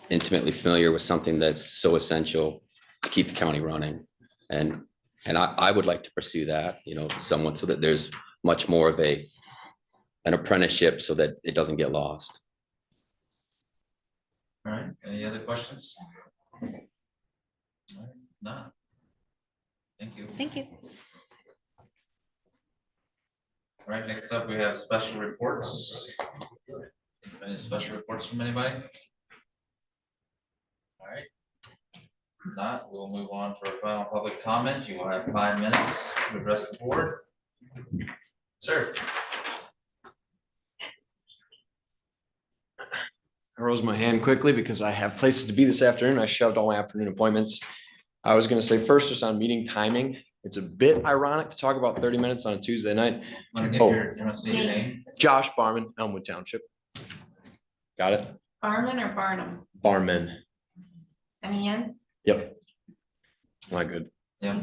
intimately familiar with something that's so essential to keep the county running. And I would like to pursue that, someone, so that there's much more of an apprenticeship, so that it doesn't get lost. All right, any other questions? All right, none. Thank you. Thank you. All right, next up, we have special reports. Any special reports from anybody? All right. If not, we'll move on to our final public comment. You will have 5 minutes to address the board. Sir. I rose my hand quickly because I have places to be this afternoon. I shoved all my afternoon appointments. I was going to say first, just on meeting timing, it's a bit ironic to talk about 30 minutes on a Tuesday night. Want to give your, you want to state your name? Josh Barman, Elmwood Township. Got it? Barman or Barnum? Barman. MEN? Yep. Am I good? Yeah.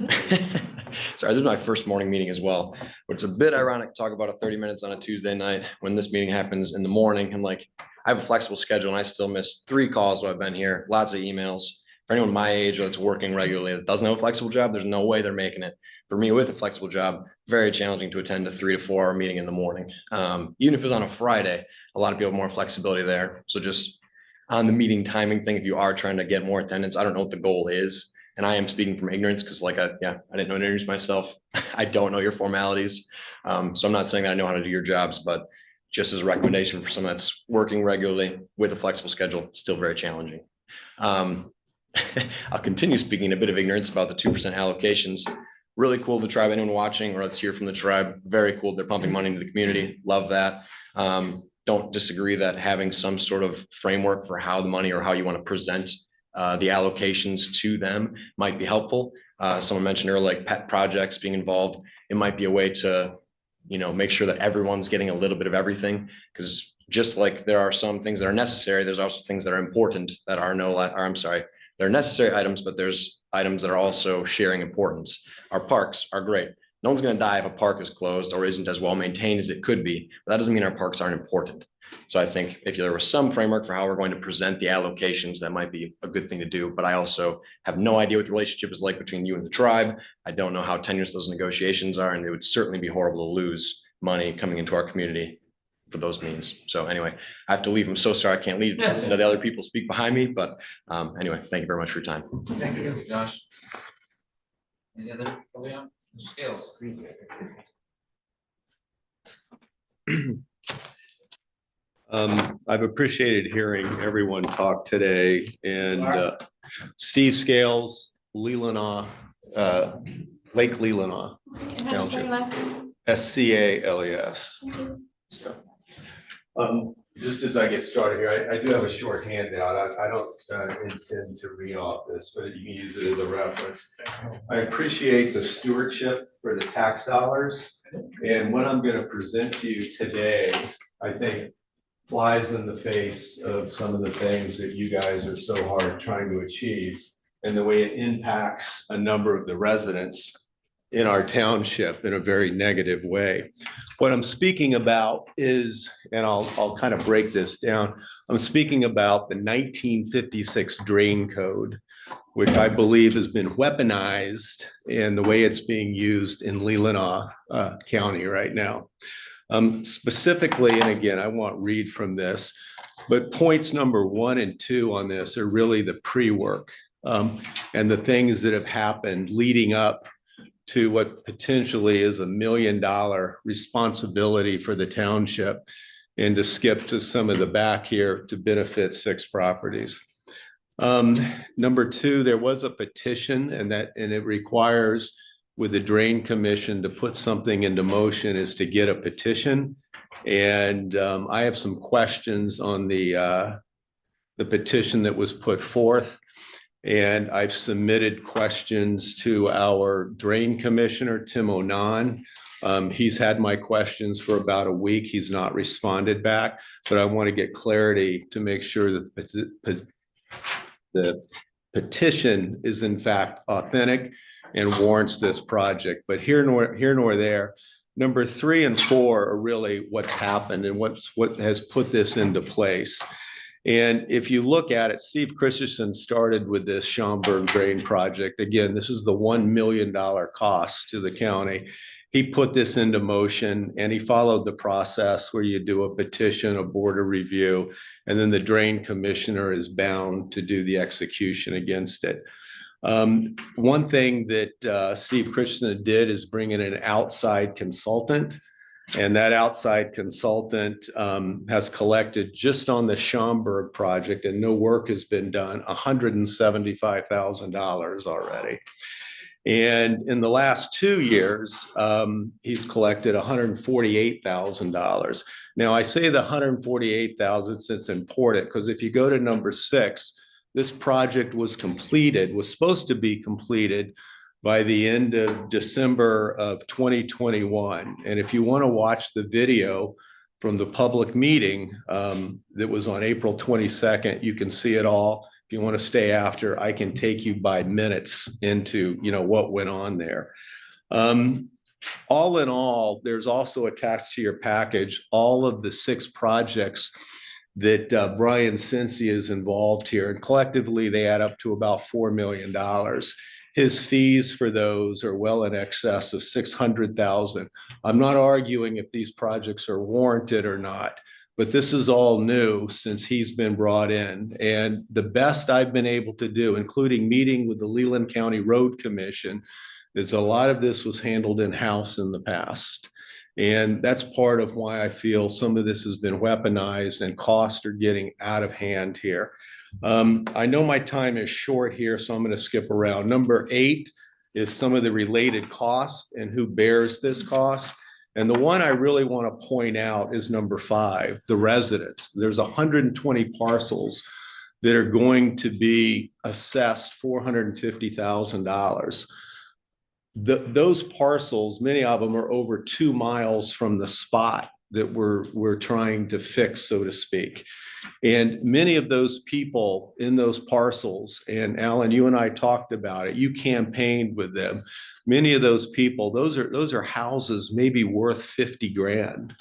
Sorry, this is my first morning meeting as well, but it's a bit ironic to talk about 30 minutes on a Tuesday night when this meeting happens in the morning. I'm like, I have a flexible schedule and I still miss 3 calls while I've been here, lots of emails. For anyone my age that's working regularly that doesn't have a flexible job, there's no way they're making it. For me with a flexible job, very challenging to attend a 3 to 4 hour meeting in the morning. Even if it was on a Friday, a lot of people have more flexibility there. So just on the meeting timing thing, if you are trying to get more attendance, I don't know what the goal is. And I am speaking from ignorance because I didn't know to introduce myself. I don't know your formalities. So I'm not saying that I know how to do your jobs, but just as a recommendation for someone that's working regularly with a flexible schedule, still very challenging. I'll continue speaking a bit of ignorance about the 2% allocations. Really cool. The tribe, anyone watching or let's hear from the tribe. Very cool. They're pumping money into the community. Love that. Don't disagree that having some sort of framework for how the money or how you want to present the allocations to them might be helpful. Someone mentioned earlier, like pet projects being involved. It might be a way to, make sure that everyone's getting a little bit of everything. Because just like there are some things that are necessary, there's also things that are important that are they're necessary items, but there's items that are also sharing importance. Our parks are great. No one's going to die if a park is closed or isn't as well maintained as it could be. But that doesn't mean our parks aren't important. So I think if there was some framework for how we're going to present the allocations, that might be a good thing to do. But I also have no idea what the relationship is like between you and the tribe. I don't know how tenuous those negotiations are, and it would certainly be horrible to lose money coming into our community for those means. So anyway, I have to leave. I'm so sorry I can't leave. The other people speak behind me, but anyway, thank you very much for your time. Thank you, Josh. Any other, Mr. Scales? I've appreciated hearing everyone talk today, and Steve Scales, Leelanau, Lake Leelanau And how do you spell your last name? SCALES. Okay. Just as I get started here, I do have a short handout. I don't intend to read off this, but you can use it as a reference. I appreciate the stewardship for the tax dollars, and what I'm going to present to you today, I think, flies in the face of some of the things that you guys are so hard trying to achieve and the way it impacts a number of the residents in our township in a very negative way. What I'm speaking about is, and I'll kind of break this down, I'm speaking about the 1956 drain code, which I believe has been weaponized in the way it's being used in Leelanau County right now. Specifically, and again, I won't read from this, but points number 1 and 2 on this are really the pre-work and the things that have happened leading up to what potentially is $1 million responsibility for the township, and to skip to some of the back here to benefit 6 properties. Number 2, there was a petition, and it requires with the Drain Commission to put something into motion is to get a petition. And I have some questions on the petition that was put forth. And I've submitted questions to our Drain Commissioner, Tim Onan. He's had my questions for about a week. He's not responded back, but I want to get clarity to make sure that the petition is in fact authentic and warrants this project. But here nor there. Number 3 and 4 are really what's happened and what has put this into place. And if you look at it, Steve Christensen started with this Schaumburg drain project. Again, this is the $1 million cost to the county. He put this into motion and he followed the process where you do a petition, a board of review, and then the drain commissioner is bound to do the execution against it. One thing that Steve Christensen did is bring in an outside consultant. And that outside consultant has collected just on the Schaumburg project, and no work has been done, $175,000 already. And in the last 2 years, he's collected $148,000. Now I say the $148,000 since it's important, because if you go to number 6, this project was supposed to be completed by the end of December of 2021. And if you want to watch the video from the public meeting that was on April 22nd. You can see it all. If you want to stay after, I can take you by minutes into, what went on there. All in all, there's also attached to your package all of the 6 projects that Brian Cincy is involved here, and collectively they add up to about $4 million. His fees for those are well in excess of $600,000. I'm not arguing if these projects are warranted or not, but this is all new since he's been brought in. And the best I've been able to do, including meeting with the Leelanau County Road Commission, is a lot of this was handled in-house in the past. And that's part of why I feel some of this has been weaponized and costs are getting out of hand here. I know my time is short here, so I'm going to skip around. Number 8 is some of the related costs and who bears this cost. And the one I really want to point out is number 5, the residents. There's 120 parcels that are going to be assessed $450,000. Those parcels, many of them are over 2 miles from the spot that we're trying to fix, so to speak. And many of those people in those parcels, and Alan, you and I talked about it, you campaigned with them. Many of those people, those are houses maybe worth 50 grand.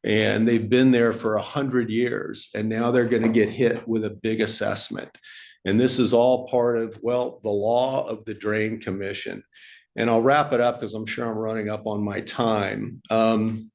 And they've been there for 100 years, and now they're going to get hit with a big assessment. And this is all part of, well, the law of the Drain Commission. And I'll wrap it up because I'm sure I'm running up on my time. One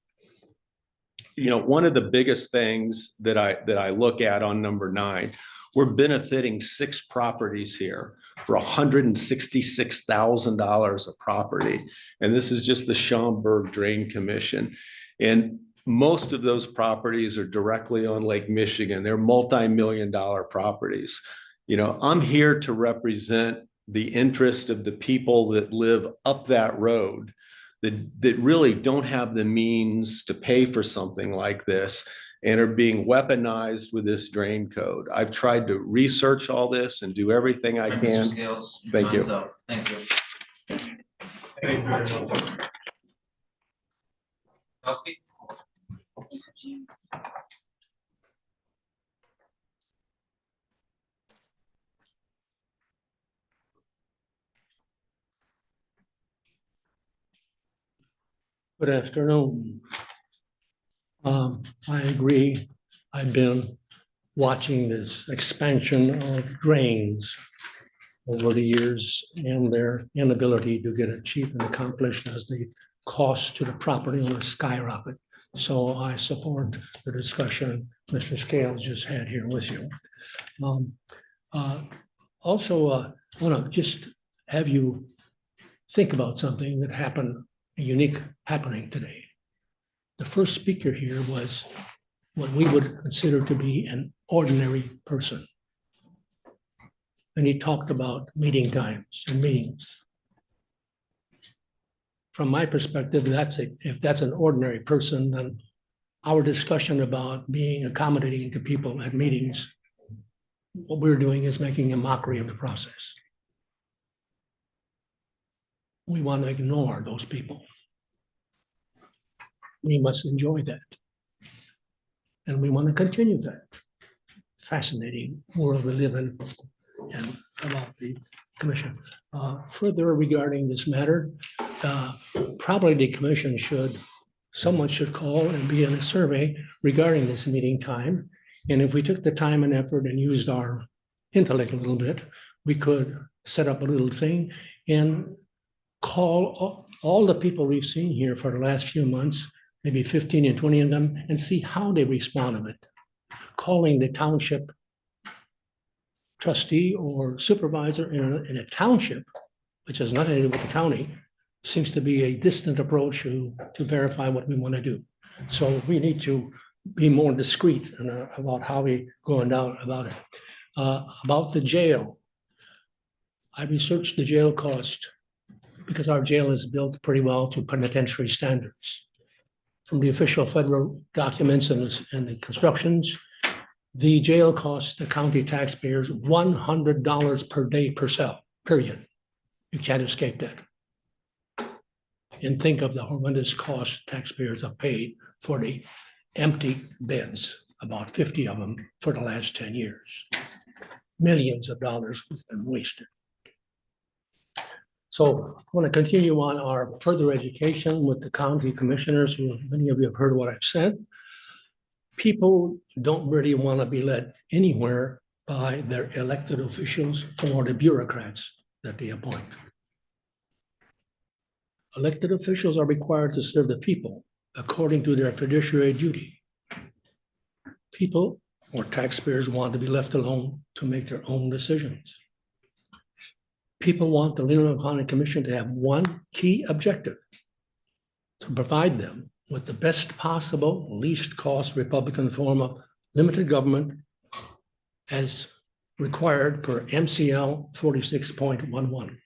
of the biggest things that I look at on number 9, we're benefiting 6 properties here for $166,000 a property. And this is just the Schaumburg Drain Commission. And most of those properties are directly on Lake Michigan. They're multi-million-dollar properties. I'm here to represent the interest of the people that live up that road that really don't have the means to pay for something like this and are being weaponized with this drain code. I've tried to research all this and do everything I Mr. can. Scales, your Thank you. time's up. Thank you. Kowski? Good afternoon. I agree. I've been watching this expansion of drains over the years and their inability to get it cheap and accomplished as the cost to the property owners skyrocket. So I support the discussion Mr. Scales just had here with you. Also, I want to just have you think about something that happened, a unique happening today. The first speaker here was what we would consider to be an ordinary person. And he talked about meeting times and meetings. From my perspective, if that's an ordinary person, then our discussion about being accommodating to people at meetings, what we're doing is making a mockery of the process. We want to ignore those people. We must enjoy that. And we want to continue that fascinating world we live in and about the commission. Further regarding this matter, probably the commission someone should call and be in a survey regarding this meeting time. And if we took the time and effort and used our intellect a little bit, we could set up a little thing and call all the people we've seen here for the last few months, maybe 15 and 20 of them, and see how they respond to it. Calling the township trustee or supervisor in a township, which has nothing to do with the county, seems to be a distant approach to verify what we want to do. So we need to be more discreet about how we go down about it. About the jail, I researched the jail cost because our jail is built pretty well to penitentiary standards. From the official federal documents and the constructions, the jail costs the county taxpayers $100 per day per cell, period. You can't escape that. And think of the horrendous cost taxpayers have paid for the empty beds, about 50 of them for the last 10 years. Millions of dollars has been wasted. So I want to continue on our further education with the county commissioners, who many of you have heard what I've said. People don't really want to be led anywhere by their elected officials or the bureaucrats that they appoint. Elected officials are required to serve the people according to their fiduciary duty. People or taxpayers want to be left alone to make their own decisions. People want the Leelanau County Commission to have one key objective: to provide them with the best possible, least cost Republican form of limited government as required per MCL 46.11,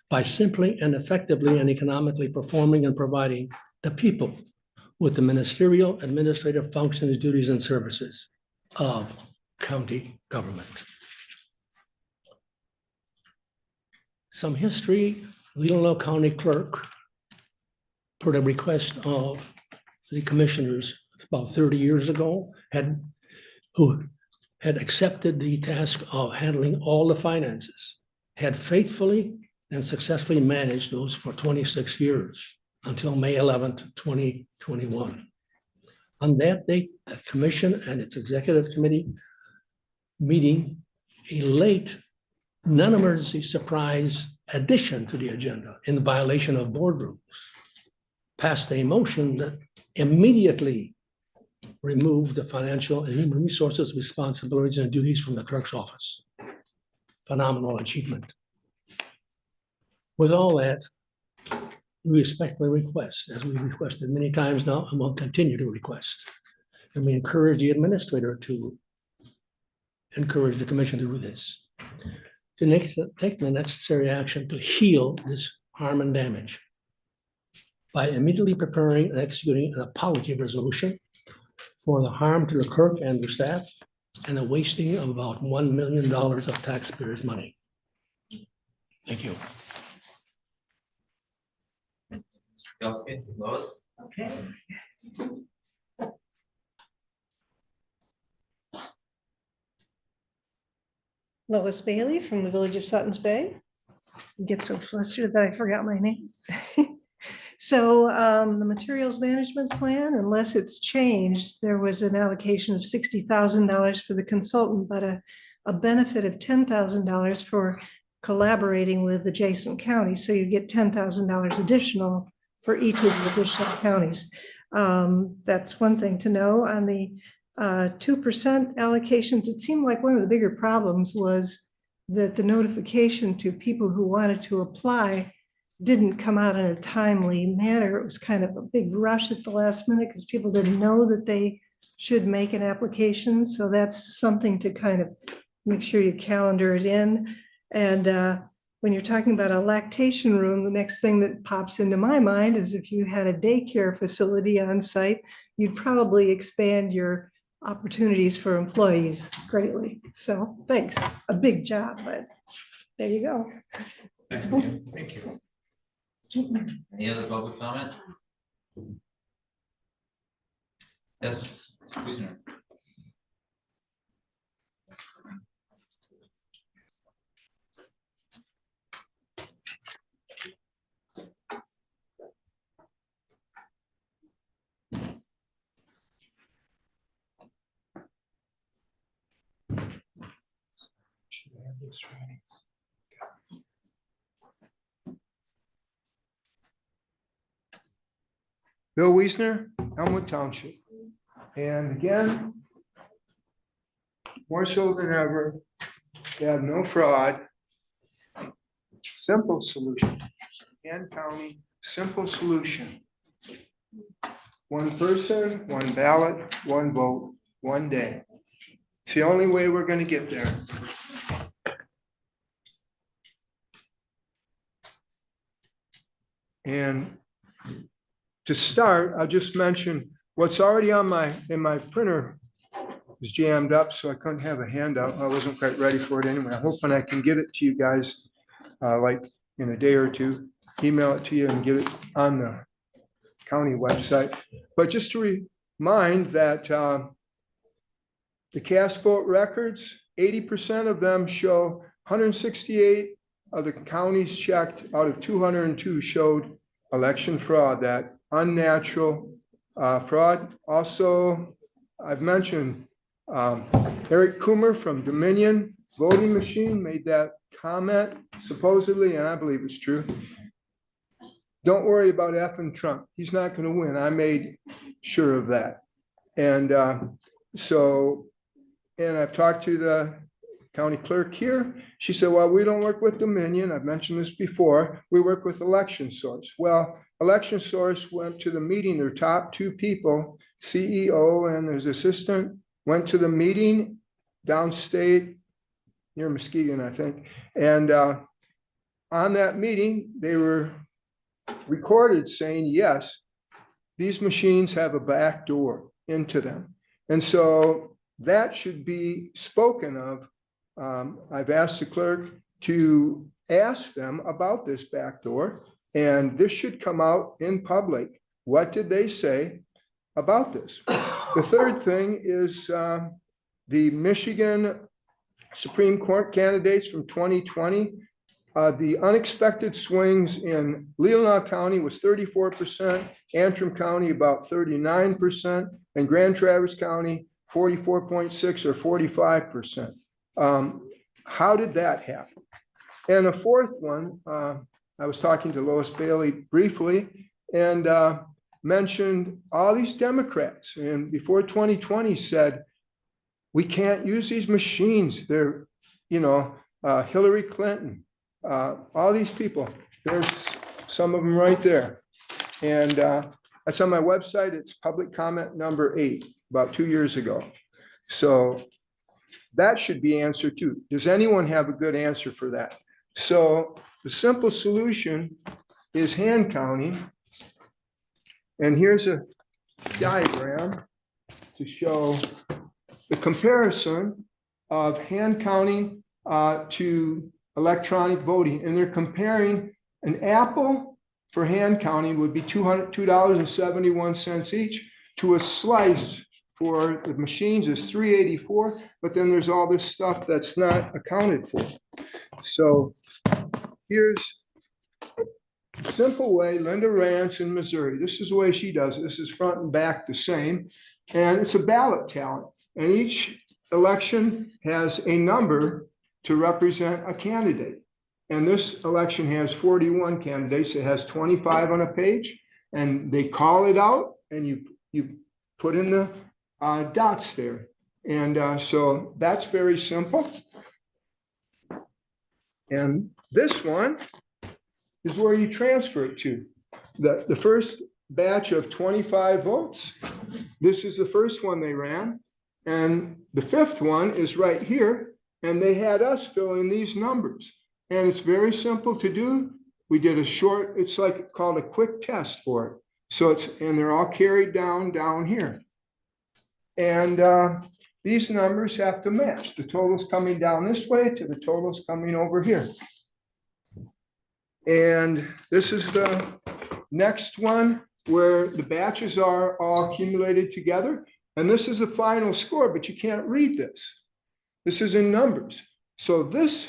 by simply and effectively and economically performing and providing the people with the ministerial, administrative functions, duties, and services of county government. Some history: Leelanau County Clerk, per the request of the commissioners about 30 years ago, who had accepted the task of handling all the finances, had faithfully and successfully managed those for 26 years until May 11th, 2021. On that date, the commission and its executive committee meeting a late non-emergency surprise addition to the agenda in violation of board rules, passed a motion that immediately removed the financial and human resources responsibilities and duties from the clerk's office. Phenomenal achievement. With all that, we respectfully request, as we've requested many times now, and will continue to request, and we encourage the administrator to encourage the commission to do this, to take the necessary action to heal this harm and damage by immediately preparing and executing an apology resolution for the harm to the clerk and the staff and the wasting of about $1 million of taxpayers' money. Thank you. Kelsey, Lois? Okay. Lois Bailey from the village of Suttons Bay. I get so flustered that I forgot my name. So the materials management plan, unless it's changed, there was an allocation of $60,000 for the consultant, but a benefit of $10,000 for collaborating with adjacent counties. So you get $10,000 additional for each of the additional counties. That's one thing to know. On the 2% allocations, it seemed like one of the bigger problems was that the notification to people who wanted to apply didn't come out in a timely manner. It was kind of a big rush at the last minute because people didn't know that they should make an application. So that's something to kind of make sure you calendar it in. And when you're talking about a lactation room, the next thing that pops into my mind is if you had a daycare facility on site, you'd probably expand your opportunities for employees greatly. So thanks, a big job, but there you go. Thank you. Thank you. Any other public comment? Yes, Mr. Wiesner. Bill Wiesner, Elmwood Township. And again, more so than ever, they have no fraud. Simple solution. Ann County, simple solution. One person, one ballot, one vote, one day. It's the only way we're going to get there. And to start, I'll just mention what's already on in my printer was jammed up, so I couldn't have a handout. I wasn't quite ready for it anyway. I'm hoping I can get it to you guys like in a day or two, email it to you and get it on the county website. But just to mind that the cast vote records, 80% of them show 168 of the counties checked out of 202 showed election fraud, that unnatural fraud. Also, I've mentioned Eric Coomer from Dominion Voting Machine made that comment supposedly, and I believe it's true. Don't worry about effing Trump. He's not going to win. I made sure of that. And and I've talked to the county clerk here. She said, well, we don't work with Dominion. I've mentioned this before. We work with Election Source. Well, Election Source went to the meeting. Their top two people, CEO and his assistant, went to the meeting downstate near Muskegon, I think. And on that meeting, they were recorded saying, yes, these machines have a back door into them. And so that should be spoken of. I've asked the clerk to ask them about this back door, and this should come out in public. What did they say about this? The third thing is the Michigan Supreme Court candidates from 2020. The unexpected swings in Leelanau County was 34%, Antrim County about 39%, and Grand Traverse County 44.6 or 45%. How did that happen? And a fourth one, I was talking to Lois Bailey briefly and mentioned all these Democrats, and before 2020 said, we can't use these machines. They're, Hillary Clinton, all these people. There's some of them right there. And that's on my website. It's public comment number 8, about 2 years ago. So that should be answered too. Does anyone have a good answer for that? So the simple solution is hand counting. And here's a diagram to show the comparison of hand counting to electronic voting. And they're comparing an apple for hand counting would be $2.71 each, to a slice for the machines is $3.84, but then there's all this stuff that's not accounted for. So here's a simple way. Linda Rance in Missouri, this is the way she does it. This is front and back the same, and it's a ballot tally. And each election has a number to represent a candidate. And this election has 41 candidates. It has 25 on a page, and they call it out, and you put in the dots there. And so that's very simple. And this one is where you transfer it to. The first batch of 25 votes, this is the first one they ran. And the fifth one is right here. And they had us fill in these numbers. And it's very simple to do. We did a short, it's like called a quick test for it. So and they're all carried down here. And these numbers have to match. The totals coming down this way to the totals coming over here. And this is the next one where the batches are all accumulated together. And this is the final score, but you can't read this. This is in numbers. So this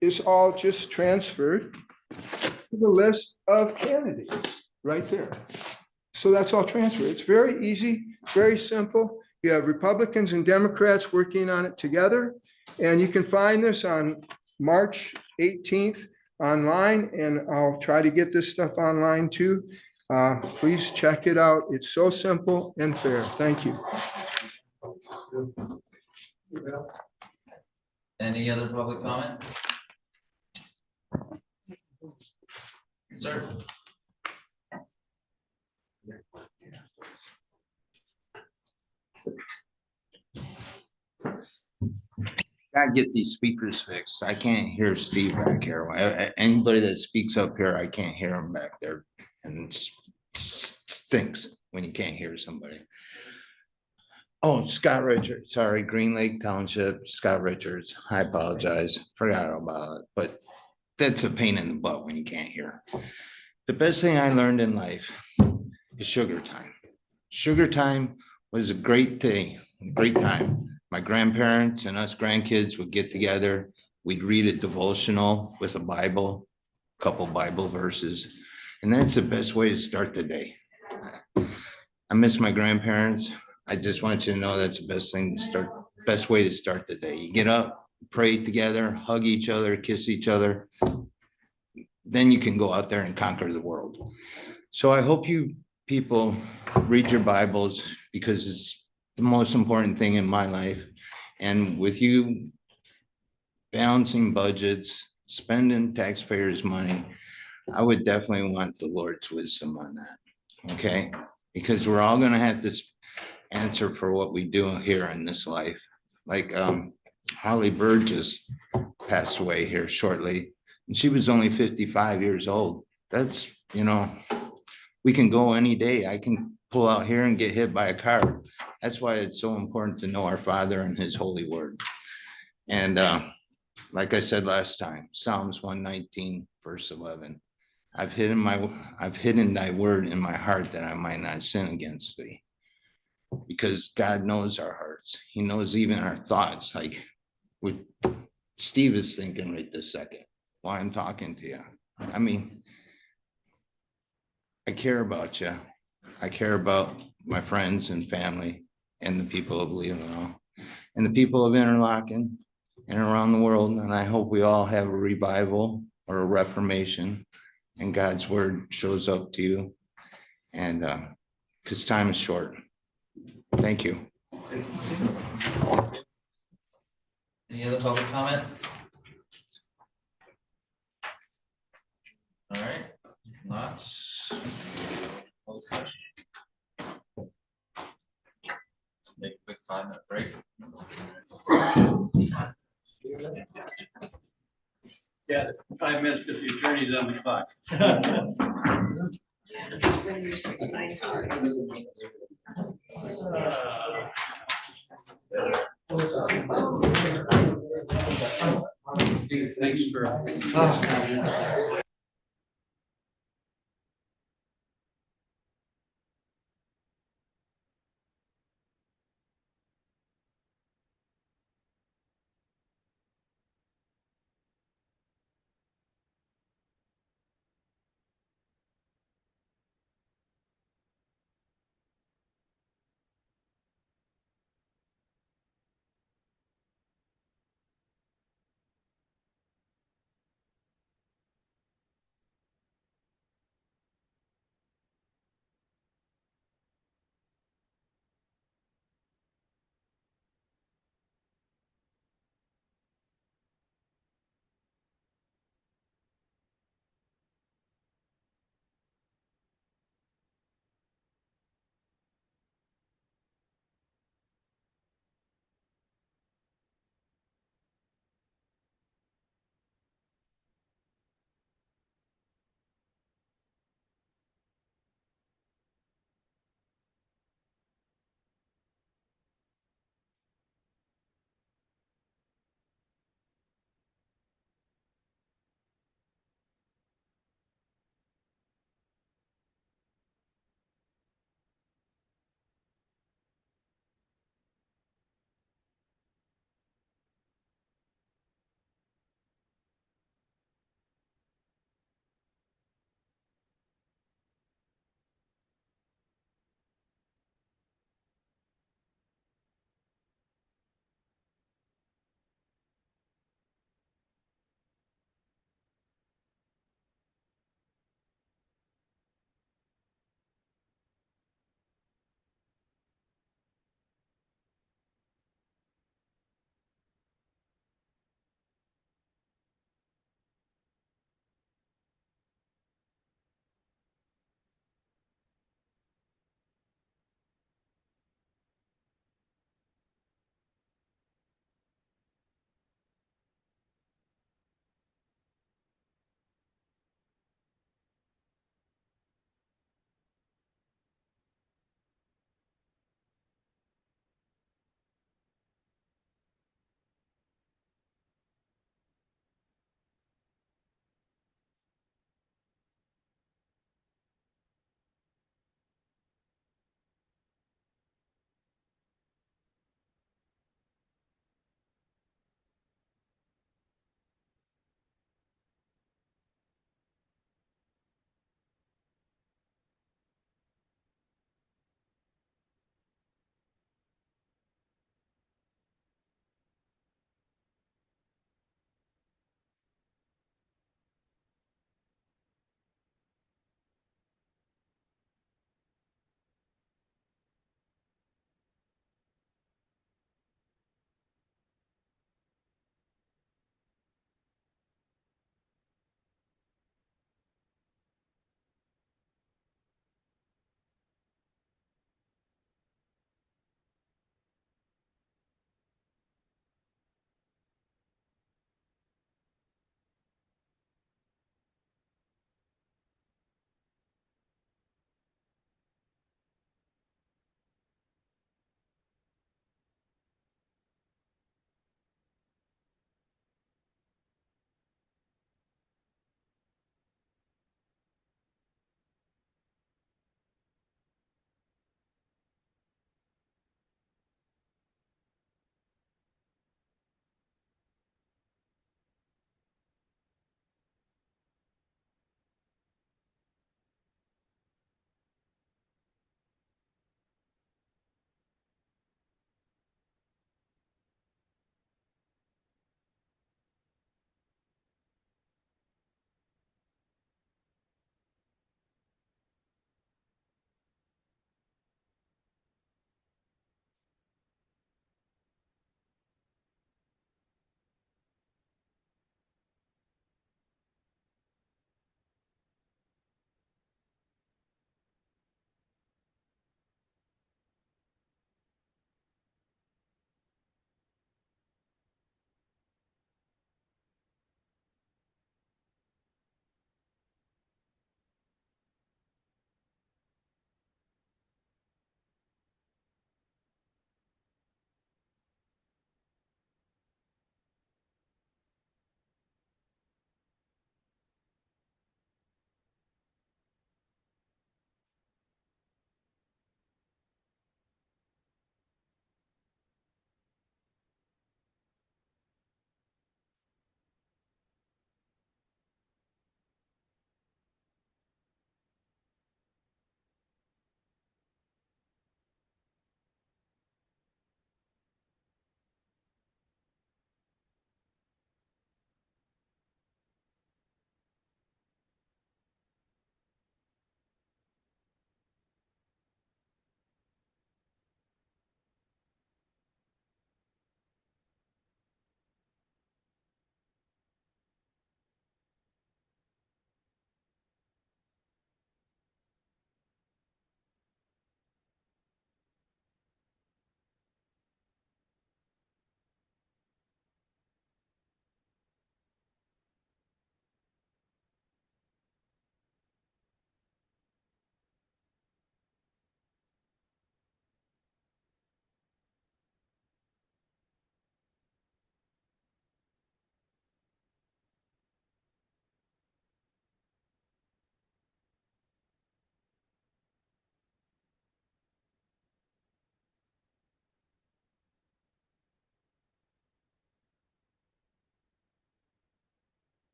is all just transferred to the list of candidates right there. So that's all transferred. It's very easy, very simple. You have Republicans and Democrats working on it together. And you can find this on March 18th online, and I'll try to get this stuff online too. Please check it out. It's so simple and fair. Thank you. Any other public comment? Sir? Gotta get these speakers fixed. I can't hear Steve back here. Anybody that speaks up here, I can't hear him back there. And it stinks when you can't hear somebody. Oh, Scott Richards, sorry, Green Lake Township, Scott Richards. I apologize, forgot about it, but that's a pain in the butt when you can't hear. The best thing I learned in life is sugar time. Sugar time was a great day, a great time. My grandparents and us grandkids would get together. We'd read a devotional with a Bible, couple Bible verses, and that's the best way to start the day. I miss my grandparents. I just want you to know that's the best way to start the day. You get up, pray together, hug each other, kiss each other. Then you can go out there and conquer the world. So I hope you people read your Bibles, because it's the most important thing in my life. And with you balancing budgets, spending taxpayers' money, I would definitely want the Lord's wisdom on that, okay? Because we're all gonna have to answer for what we do here in this life. Like Holly Bird just passed away here shortly, and she was only 55 years old. That's, you know, we can go any day. I can pull out here and get hit by a car. That's why it's so important to know our Father and his holy word. And like I said last time, Psalms 119, verse 11. I've hidden thy word in my heart that I might not sin against thee. Because God knows our hearts. He knows even our thoughts, like what Steve is thinking right this second while I'm talking to you. I mean, I care about you. I care about my friends and family and the people of Leelanau and the people of Interlochen and around the world. And I hope we all have a revival or a reformation and God's word shows up to you. And because time is short. Thank you. Any other public comment? All right, lots. Closed session. Make a quick 5-minute break. Yeah, 5 minutes because the attorney's on the clock. It's been here since 9:30. Thanks for.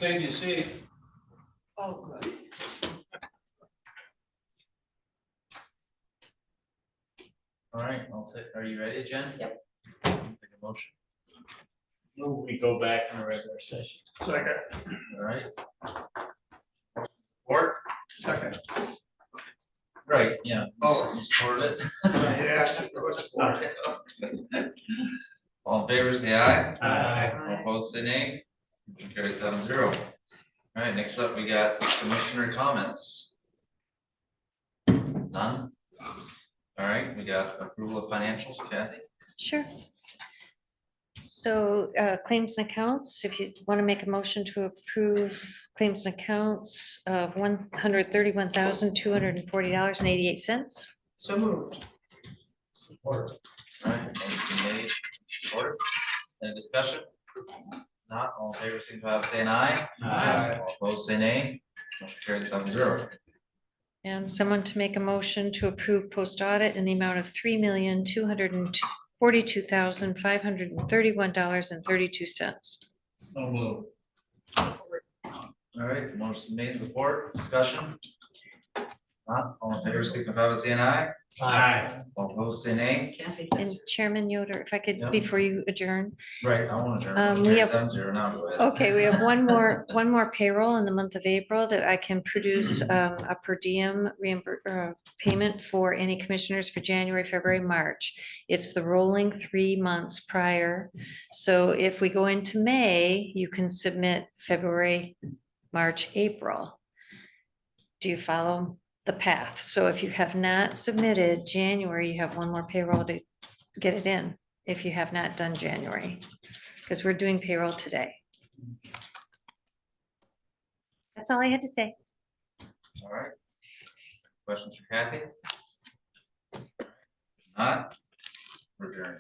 Save you seat. Oh, good. All right, are you ready, Jen? Yep. Take a motion. Move we go back in a regular session. Second. All right. Support? Second. Right, yeah. Oh. You supported it? Yeah, it was support. All in favor, say aye. Aye. All opposed, say nay. Motion carries 7-0. All right, next up, we got commissioner comments. None? All right, we got approval of financials, Kathy. Sure. So claims and accounts, if you want to make a motion to approve claims and accounts of $131,240.88. So moved. Support. All right, motion made, support. Any discussion? Not, all in favor, signify by saying aye. Aye. All opposed, say nay. Motion carried 7-0. And someone to make a motion to approve post audit in the amount of $3,242,531.32. So move. All right, motion made, support, discussion. Not, all in favor, signify by saying aye. Aye. All opposed, say nay. Kathy, And that's Chairman Yoder, if I could, Yep. before you adjourn. Right, I want to turn. We Motion have- carried 7-0 now, go ahead. Okay, we have one more payroll in the month of April that I can produce a per diem payment for any commissioners for January, February, March. It's the rolling 3 months prior. So if we go into May, you can submit February, March, April. Do you follow the path? So if you have not submitted January, you have one more payroll to get it in, if you have not done January, because we're doing payroll today. That's all I had to say. All right. Questions for Kathy? Not, we're adjourned.